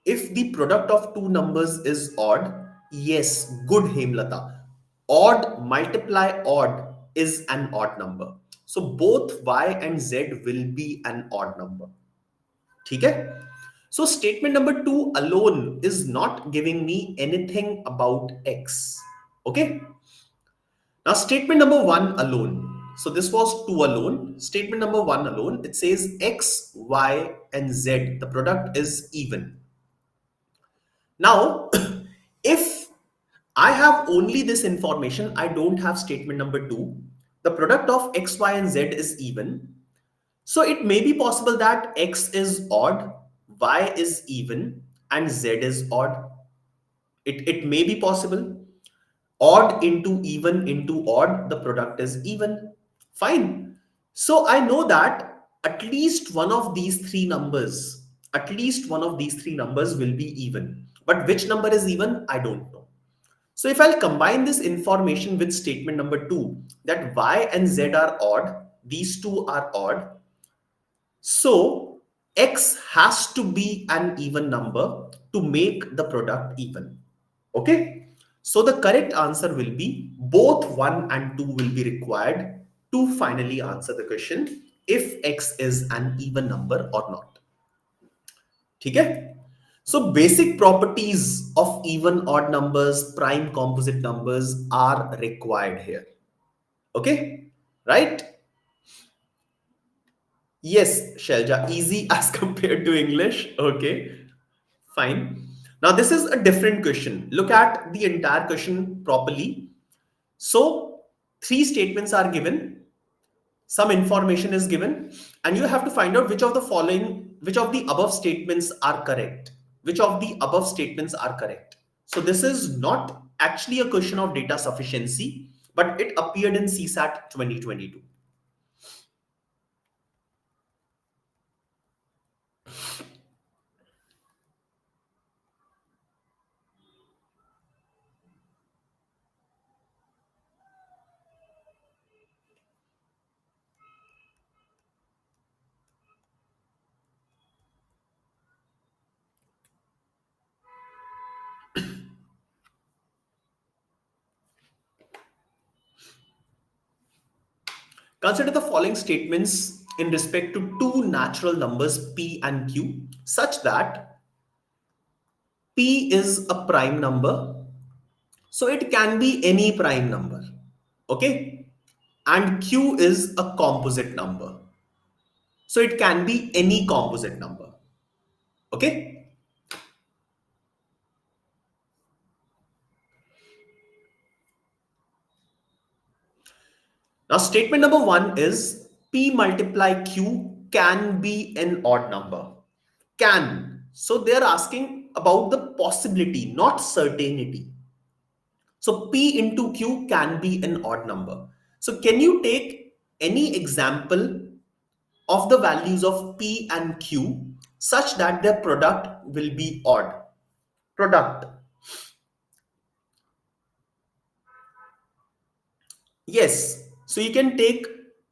If the product of two numbers is odd, yes, good Hemlata. Odd multiply odd is an odd number. So both y and z will be an odd number. Okay? So statement number 2 alone is not giving me anything about x. Okay? Now statement number 1 alone. So this was 2 alone. Statement number 1 alone, it says x, y, and z. The product is even. Now, if I have only this information, I don't have statement number 2. The product of x, y, and z is even. So it may be possible that x is odd, y is even, and z is odd. It may be possible. Odd into odd, the product is even. Fine. So I know that at least one of these three numbers will be even. But which number is even, I don't know. So if I'll combine this information with statement number 2, that y and z are odd, these two are odd. So x has to be an even number to make the product even. Okay. So the correct answer will be both 1 and 2 will be required to finally answer the question if x is an even number or not. Okay. So basic properties of even odd numbers, prime composite numbers are required here. Okay. Right? Yes, Shelja, easy as compared to English. Okay. Fine. Now, this is a different question. Look at the entire question properly. So, three statements are given, some information is given, and you have to find out which of the above statements are correct. Which of the above statements are correct. So, this is not actually a question of data sufficiency, but it appeared in CSAT 2022. Consider the following statements in respect to two natural numbers p and q such that p is a prime number, so it can be any prime number, okay? And q is a composite number, so it can be any composite number, okay? Now, statement number one is p multiply q can be an odd number. Can. So they are asking about the possibility, not certainty. So p into q can be an odd number. So can you take any example of the values of p and q such that their product will be odd? Product. Yes. So you can take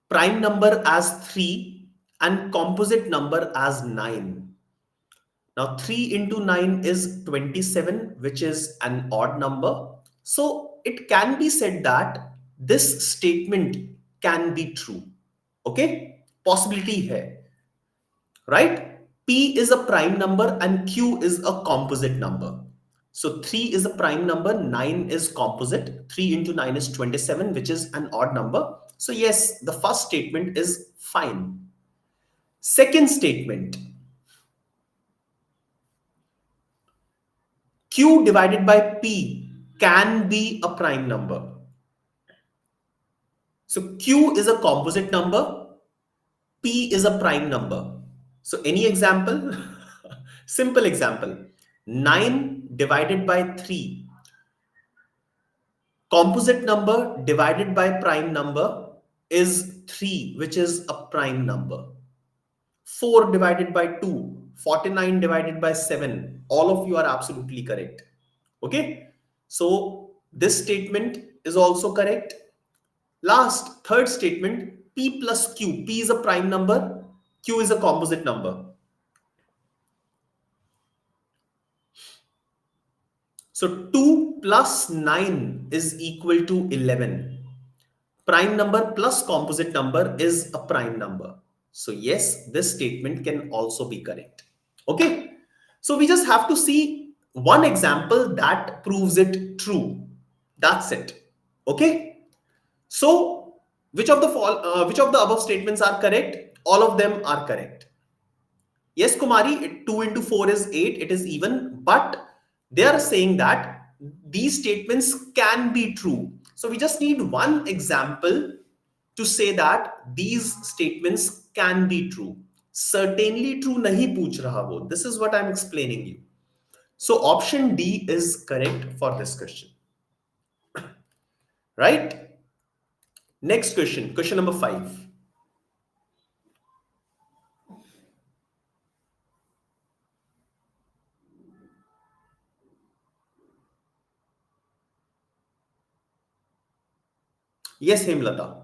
prime number as 3 and composite number as 9. Now 3 into 9 is 27, which is an odd number. So it can be said that this statement can be true. Okay? Possibility hai, right? P is a prime number and Q is a composite number. So 3 is a prime number, 9 is composite. 3 into 9 is 27, which is an odd number. So yes, the first statement is fine. Second statement, Q divided by P can be a prime number. So Q is a composite number, P is a prime number. So any example? Simple example. 9 divided by 3. Composite number divided by prime number is 3, which is a prime number. 4 divided by 2, 49 divided by 7. All of you are absolutely correct. Okay? So this statement is also correct. Last, third statement, P plus Q. P is a prime number, Q is a composite number. So 2 plus 9 is equal to 11. Prime number plus composite number is a prime number. So yes, this statement can also be correct. Okay. So we just have to see one example that proves it true. That's it. Okay. So which of the above statements are correct? All of them are correct. Yes, Kumari, 2 into 4 is 8, it is even, but they are saying that these statements can be true. So we just need one example to say that these statements can be true. Certainly true nahi pooch raha wo. This is what I'm explaining you. So option D is correct for this question. Right? Next question, question number 5. Yes, Hemlata.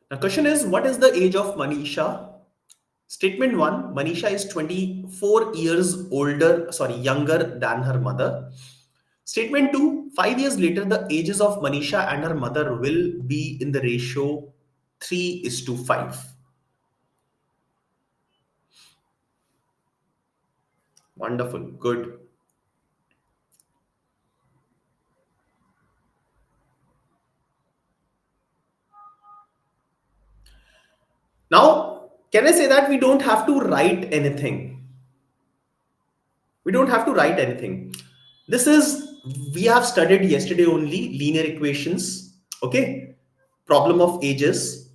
Now, question is, what is the age of Manisha? Statement 1, Manisha is 24 years younger than her mother. Statement 2, 5 years later, the ages of Manisha and her mother will be in the ratio 3:5. Wonderful, good. Now, can I say that we don't have to write anything? We don't have to write anything. This is, we have studied yesterday only linear equations, okay? Problem of ages.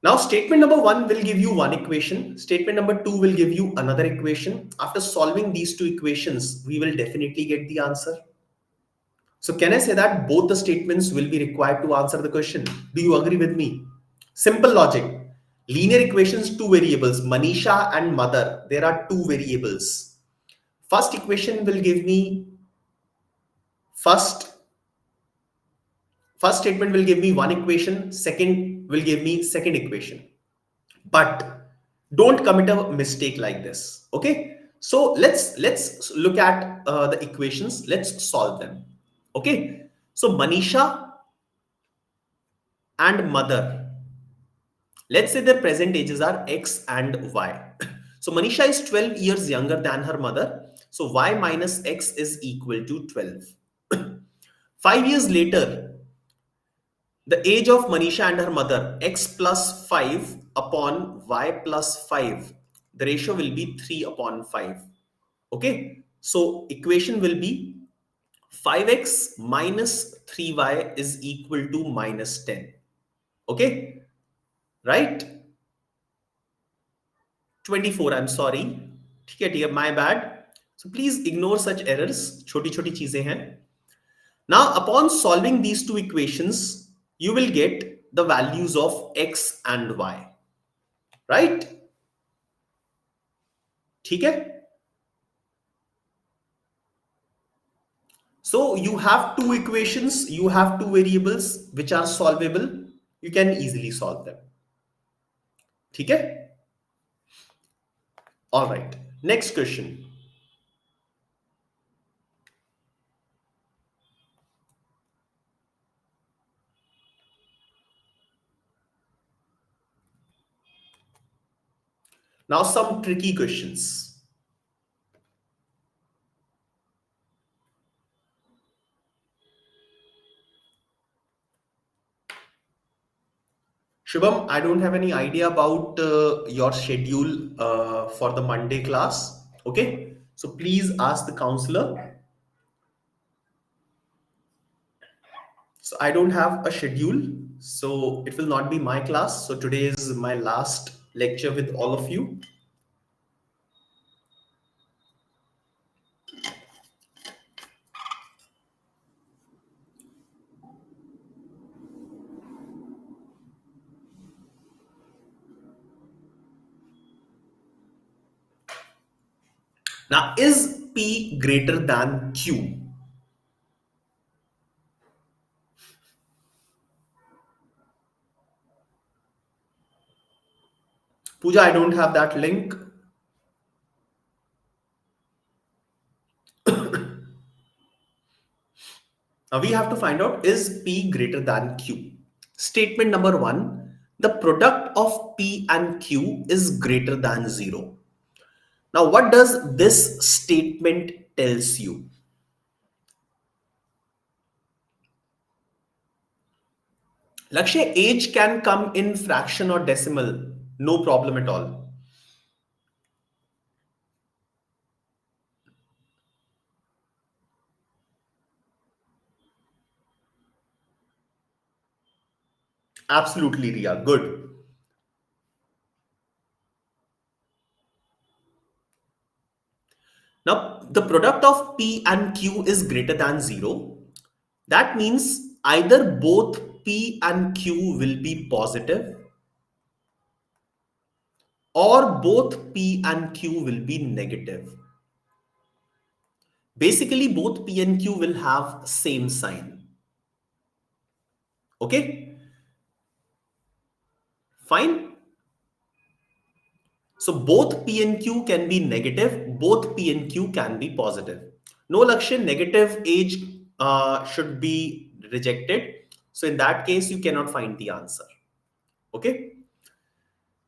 Now, statement number one will give you one equation. Statement number two will give you another equation. After solving these two equations, we will definitely get the answer. So, can I say that both the statements will be required to answer the question? Do you agree with me? Simple logic. Linear equations, two variables, Manisha and mother. There are two variables. First equation will give me first first statement will give me one equation, second will give me second equation. But don't commit a mistake like this. Okay, so let's look at the equations. Let's solve them. Okay, so Manisha and mother, let's say their present ages are x and y. So Manisha is 12 years younger than her mother, so y minus x is equal to 12. 5 years later, the age of Manisha and her mother, x plus 5 upon y plus 5. The ratio will be 3 upon 5. Okay. So equation will be 5x minus 3y is equal to minus 10. Okay. Right? 24. I'm sorry. ठीक है, my bad. So please ignore such errors. छोटी छोटी चीजें हैं. Now, upon solving these two equations, you will get the values of x and y. Right? ठीक है? So you have two equations, you have two variables which are solvable. You can easily solve them. ठीक है? All right. Next question. Now some tricky questions. Shubham, I don't have any idea about your schedule for the Monday class. Okay. So please ask the counselor. So I don't have a schedule. So it will not be my class. So today is my last lecture with all of you. Now, is P greater than Q? Pooja, I don't have that link. Now we have to find out, is P greater than Q? Statement number one, the product of P and Q is greater than 0. Now what does this statement tells you? Lakshay, age can come in fraction or decimal. No problem at all. Absolutely, Ria. Good. Now, the product of P and Q is greater than 0. That means either both P and Q will be positive or both P and Q will be negative. Basically, both P and Q will have same sign. Okay, fine. So both P and Q can be negative, both P and Q can be positive. No Lakshay, negative age should be rejected. So in that case, you cannot find the answer. Okay.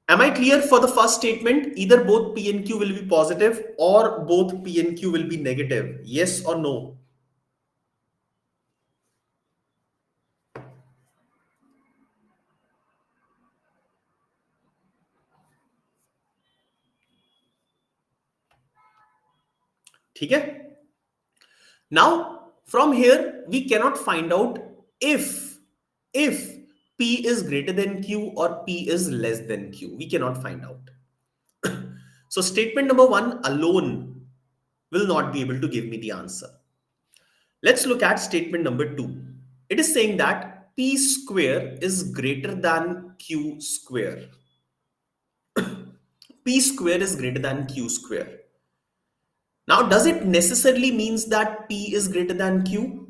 Am I clear for the first statement? Either both P and Q will be positive or both P and Q will be negative. Yes or no? ठीक है? Now, from here, we cannot find out if P is greater than Q or P is less than Q? We cannot find out. So statement number one alone will not be able to give me the answer. Let's look at statement number two. It is saying that P square is greater than Q square. P square is greater than Q square. Now, does it necessarily means that P is greater than Q?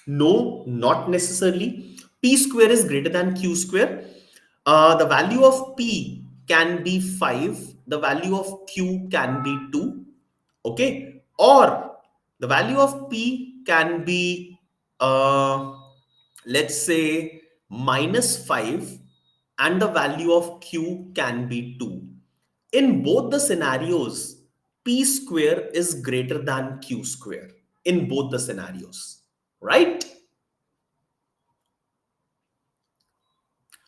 No, not necessarily. P square is greater than Q square. The value of P can be 5. The value of Q can be 2. Okay. Or the value of P can be, let's say, -5. And the value of Q can be 2. In both the scenarios, P square is greater than Q square in both the scenarios, right?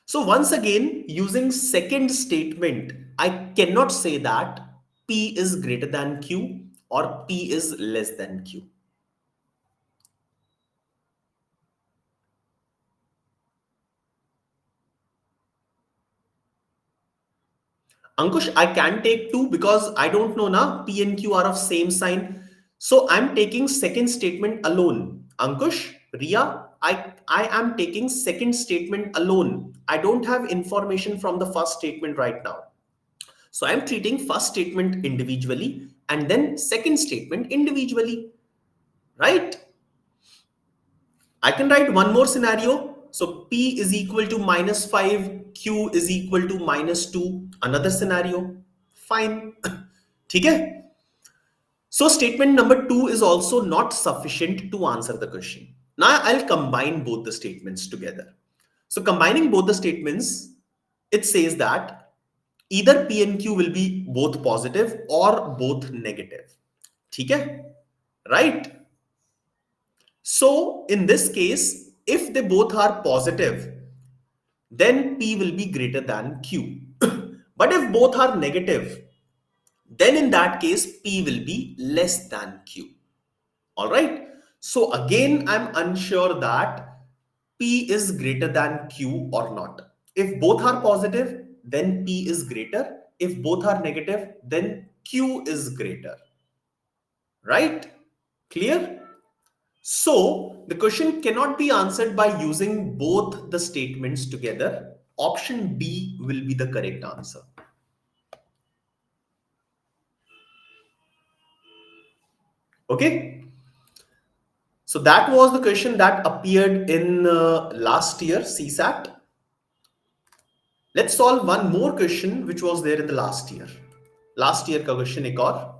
So once again, using second statement, I cannot say that P is greater than Q or P is less than Q. Ankush, I can take two because I don't know na P and Q are of same sign. So I'm taking second statement alone. Ankush, Ria, I am taking second statement alone. I don't have information from the first statement right now. So I'm treating first statement individually and then second statement individually, right? I can write one more scenario. So P is equal to -5, Q is equal to -2. Another scenario. Fine. Okay. So statement number two is also not sufficient to answer the question. Now I'll combine both the statements together. So combining both the statements, it says that either P and Q will be both positive or both negative. Okay? Right? So in this case, if they both are positive, then P will be greater than Q. But if both are negative, then in that case, P will be less than Q. All right. So again, I'm unsure that P is greater than Q or not. If both are positive, then P is greater. If both are negative, then Q is greater. Right? Clear? So the question cannot be answered by using both the statements together. Option B will be the correct answer. Okay. So that was the question that appeared in last year CSAT. Let's solve one more question which was there in the last year. Last year का question एक और.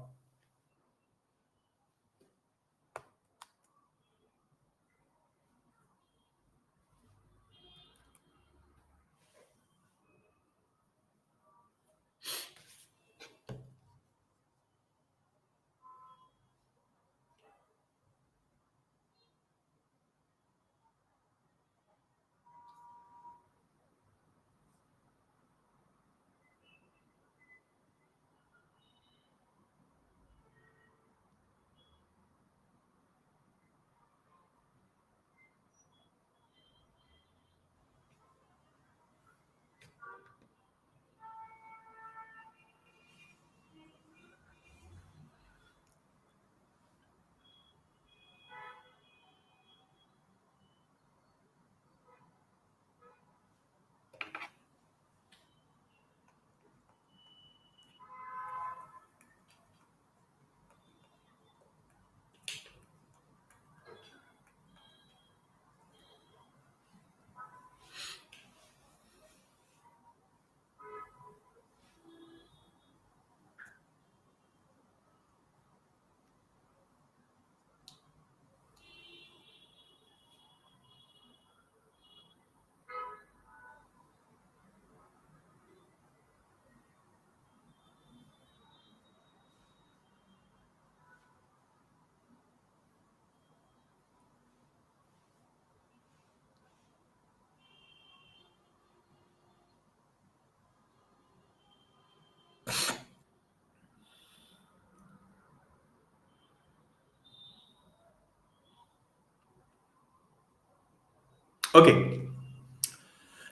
Okay.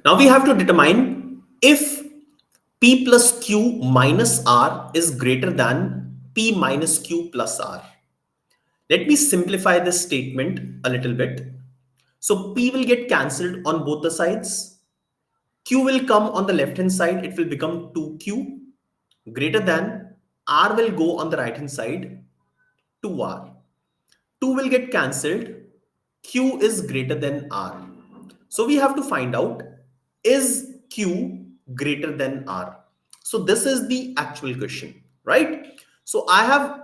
Now we have to determine if P plus Q minus R is greater than P minus Q plus R. Let me simplify this statement a little bit. So P will get cancelled on both the sides. Q will come on the left hand side. It will become 2Q greater than R will go on the right hand side 2R. 2 will get cancelled. Q is greater than R. So we have to find out, is Q greater than R? So this is the actual question, right? So I have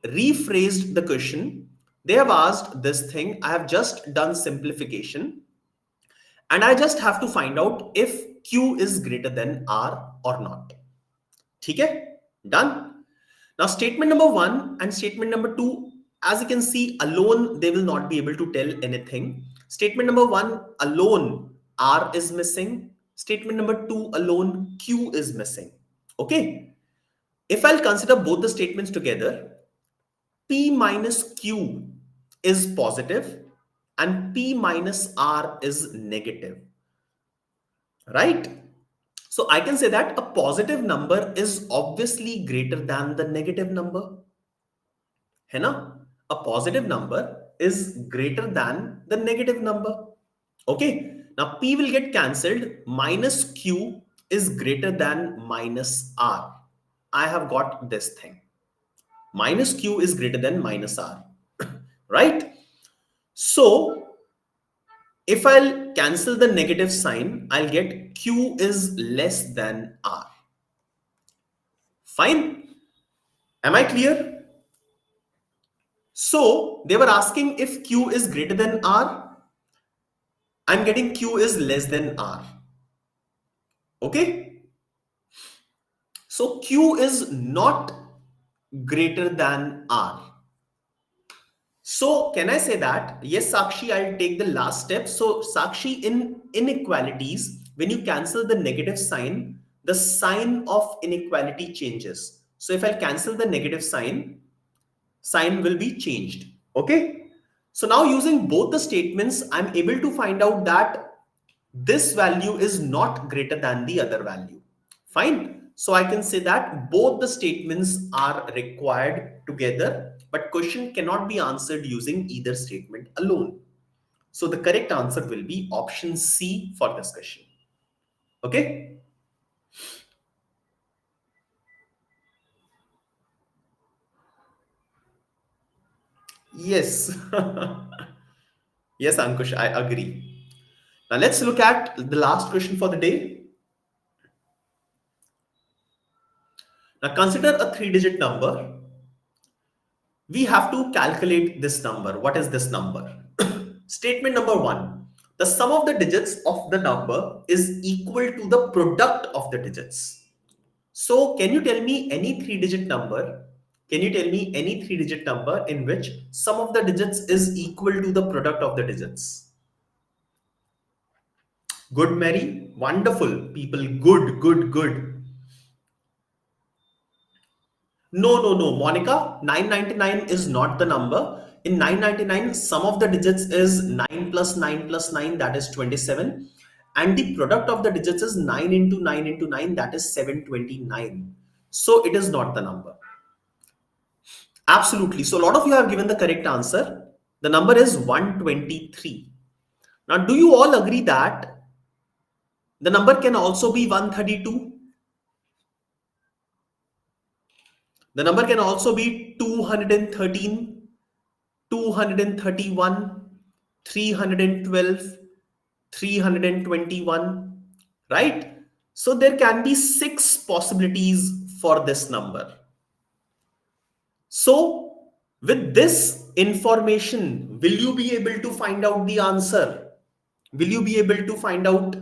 rephrased the question. They have asked this thing. I have just done simplification and I just have to find out if Q is greater than R or not. Okay? Done. Now, statement number one and statement number two, as you can see, alone, they will not be able to tell anything. Statement number one, alone, R is missing. Statement number two, alone, Q is missing. Okay. If I'll consider both the statements together, P minus Q is positive and P minus R is negative, right? So I can say that a positive number is obviously greater than the negative number. है ना? A positive number is greater than the negative number. Okay. Now P will get cancelled. Minus Q is greater than minus R. I have got this thing. Minus Q is greater than minus R. Right? So if I'll cancel the negative sign, I'll get Q is less than R. Fine. Am I clear? So they were asking if Q is greater than R. I'm getting Q is less than R. Okay. So Q is not greater than R. So can I say that? Yes, Sakshi, I'll take the last step. So Sakshi, in inequalities, when you cancel the negative sign, the sign of inequality changes. So if I cancel the negative sign will be changed. Okay. So now using both the statements, I'm able to find out that this value is not greater than the other value. Fine. So I can say that both the statements are required together, but question cannot be answered using either statement alone. So the correct answer will be option C for this question. Okay. Yes. Yes, Ankush, I agree. Now let's look at the last question for the day. Now consider a three-digit number. We have to calculate this number. What is this number? Statement number one. The sum of the digits of the number is equal to the product of the digits. So can you tell me any three-digit number? Can you tell me any three-digit number in which sum of the digits is equal to the product of the digits? Good, Mary. Wonderful. People, good, good, good. No, no, no, Monica, 999 is not the number. In 999, sum of the digits is 9 plus 9 plus 9, that is 27. And the product of the digits is 9 into 9 into 9, that is 729. So it is not the number. Absolutely. So a lot of you have given the correct answer. The number is 123. Now, do you all agree that the number can also be 132? The number can also be 213. 231, 312, 321, right? So there can be six possibilities for this number. So with this information, will you be able to find out the answer? Will you be able to find out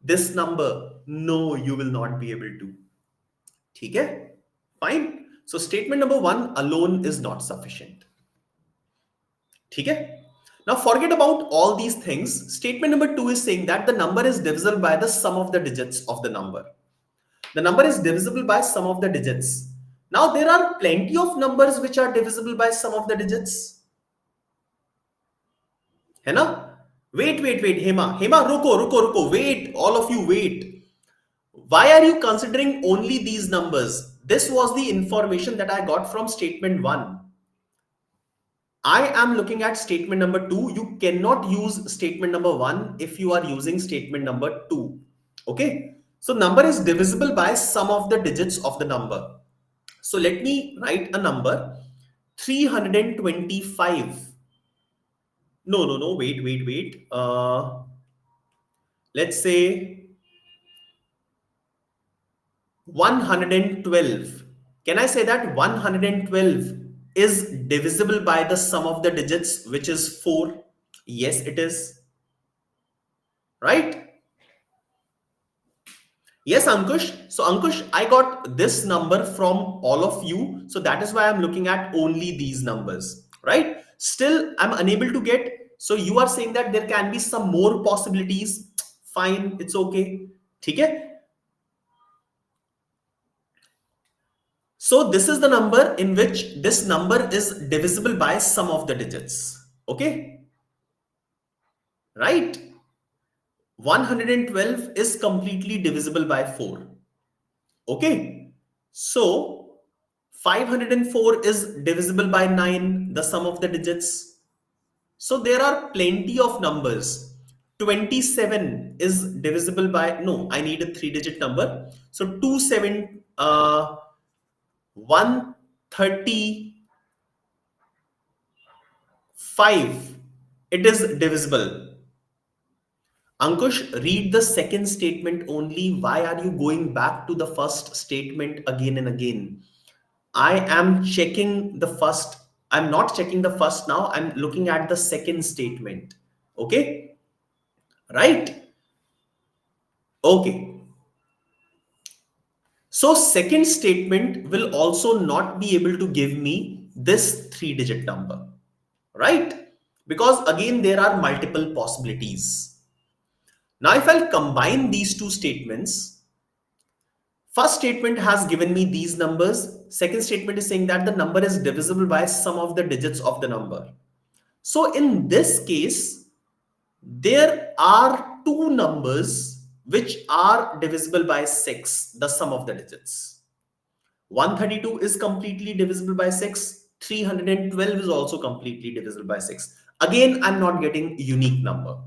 this number? No, you will not be able to. Okay? Fine. So statement number one alone is not sufficient. Okay? Now forget about all these things. Statement number two is saying that the number is divisible by the sum of the digits of the number. The number is divisible by sum of the digits. Now there are plenty of numbers which are divisible by sum of the digits. है ना? Wait, Hema, ruko, wait, all of you, wait. Why are you considering only these numbers? This was the information that I got from statement 1. I am looking at statement number 2. You cannot use statement number 1 if you are using statement number 2. Okay. So number is divisible by sum of the digits of the number. So let me write a number 325. No. Wait. Let's say 112. Can I say that 112 is divisible by the sum of the digits, which is 4? Yes, it is. Right? Yes, Ankush. So, Ankush, I got this number from all of you. So, that is why I'm looking at only these numbers. Right? Still, I'm unable to get. So, you are saying that there can be some more possibilities. Fine, it's okay. Okay? So this is the number in which this number is divisible by sum of the digits. Okay, right? 112 is completely divisible by 4. Okay, so 504 is divisible by 9, the sum of the digits. So there are plenty of numbers. 27 is divisible by, no, I need a 3-digit number. So 135, it is divisible. Ankush, read the second statement only. Why are you going back to the first statement again and again? I am checking the first. I'm not checking the first now. I'm looking at the second statement. Okay? Right? Okay. So, second statement will also not be able to give me this 3-digit number. Right? Because again, there are multiple possibilities. Now, if I'll combine these two statements, first statement has given me these numbers. Second statement is saying that the number is divisible by sum of the digits of the number. So in this case, there are two numbers which are divisible by 6, the sum of the digits. 132 is completely divisible by 6. 312 is also completely divisible by 6. Again, I'm not getting unique number.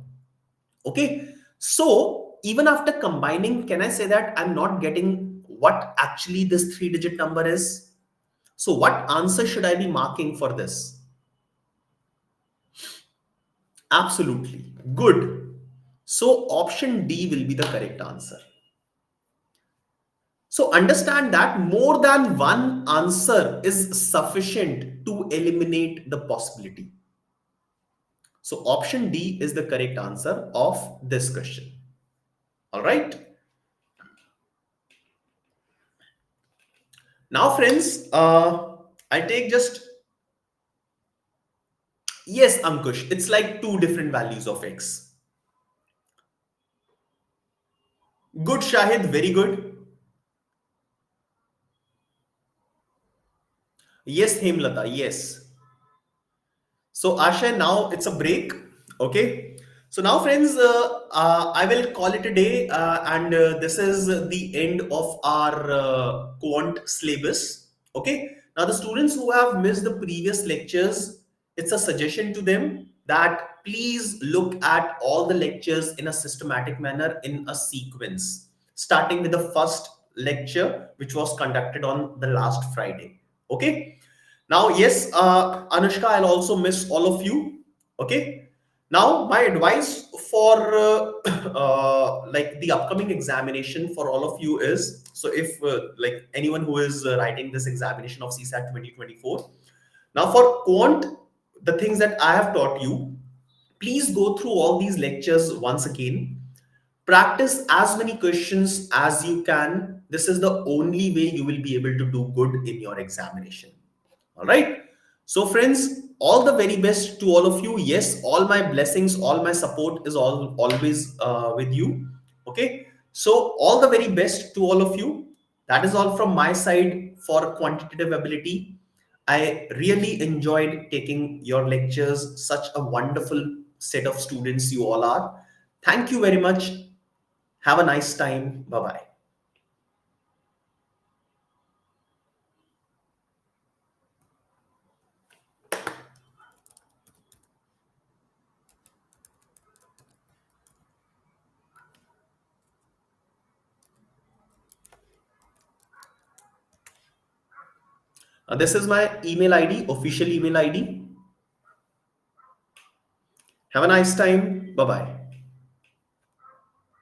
Okay, so even after combining, can I say that I'm not getting what actually this 3-digit number is? So what answer should I be marking for this? Absolutely. Good. So option D will be the correct answer. So understand that more than one answer is sufficient to eliminate the possibility. So option D is the correct answer of this question. All right. Now, friends, I take just, yes, Ankush, it's like two different values of x. Good, Shahid, very good. Yes, Hemlata, yes. So, Asha, now it's a break. Okay. So, now, friends, I will call it a day. And this is the end of our quant syllabus. Okay. Now, the students who have missed the previous lectures, it's a suggestion to them that please look at all the lectures in a systematic manner in a sequence, starting with the first lecture, which was conducted on the last Friday. Okay. Now, yes, Anushka, I'll also miss all of you. Okay. Now, my advice for like the upcoming examination for all of you is, so if like anyone who is writing this examination of CSAT 2024, now for quant, the things that I have taught you, please go through all these lectures once again. Practice as many questions as you can. This is the only way you will be able to do good in your examination. All right. So, friends, all the very best to all of you. Yes, all my blessings, all my support is always with you. Okay. So, all the very best to all of you. That is all from my side for quantitative ability. I really enjoyed taking your lectures. Such a wonderful set of students you all are. Thank you very much. Have a nice time. Bye bye. This is my email ID, official email ID. Have a nice time. Bye bye.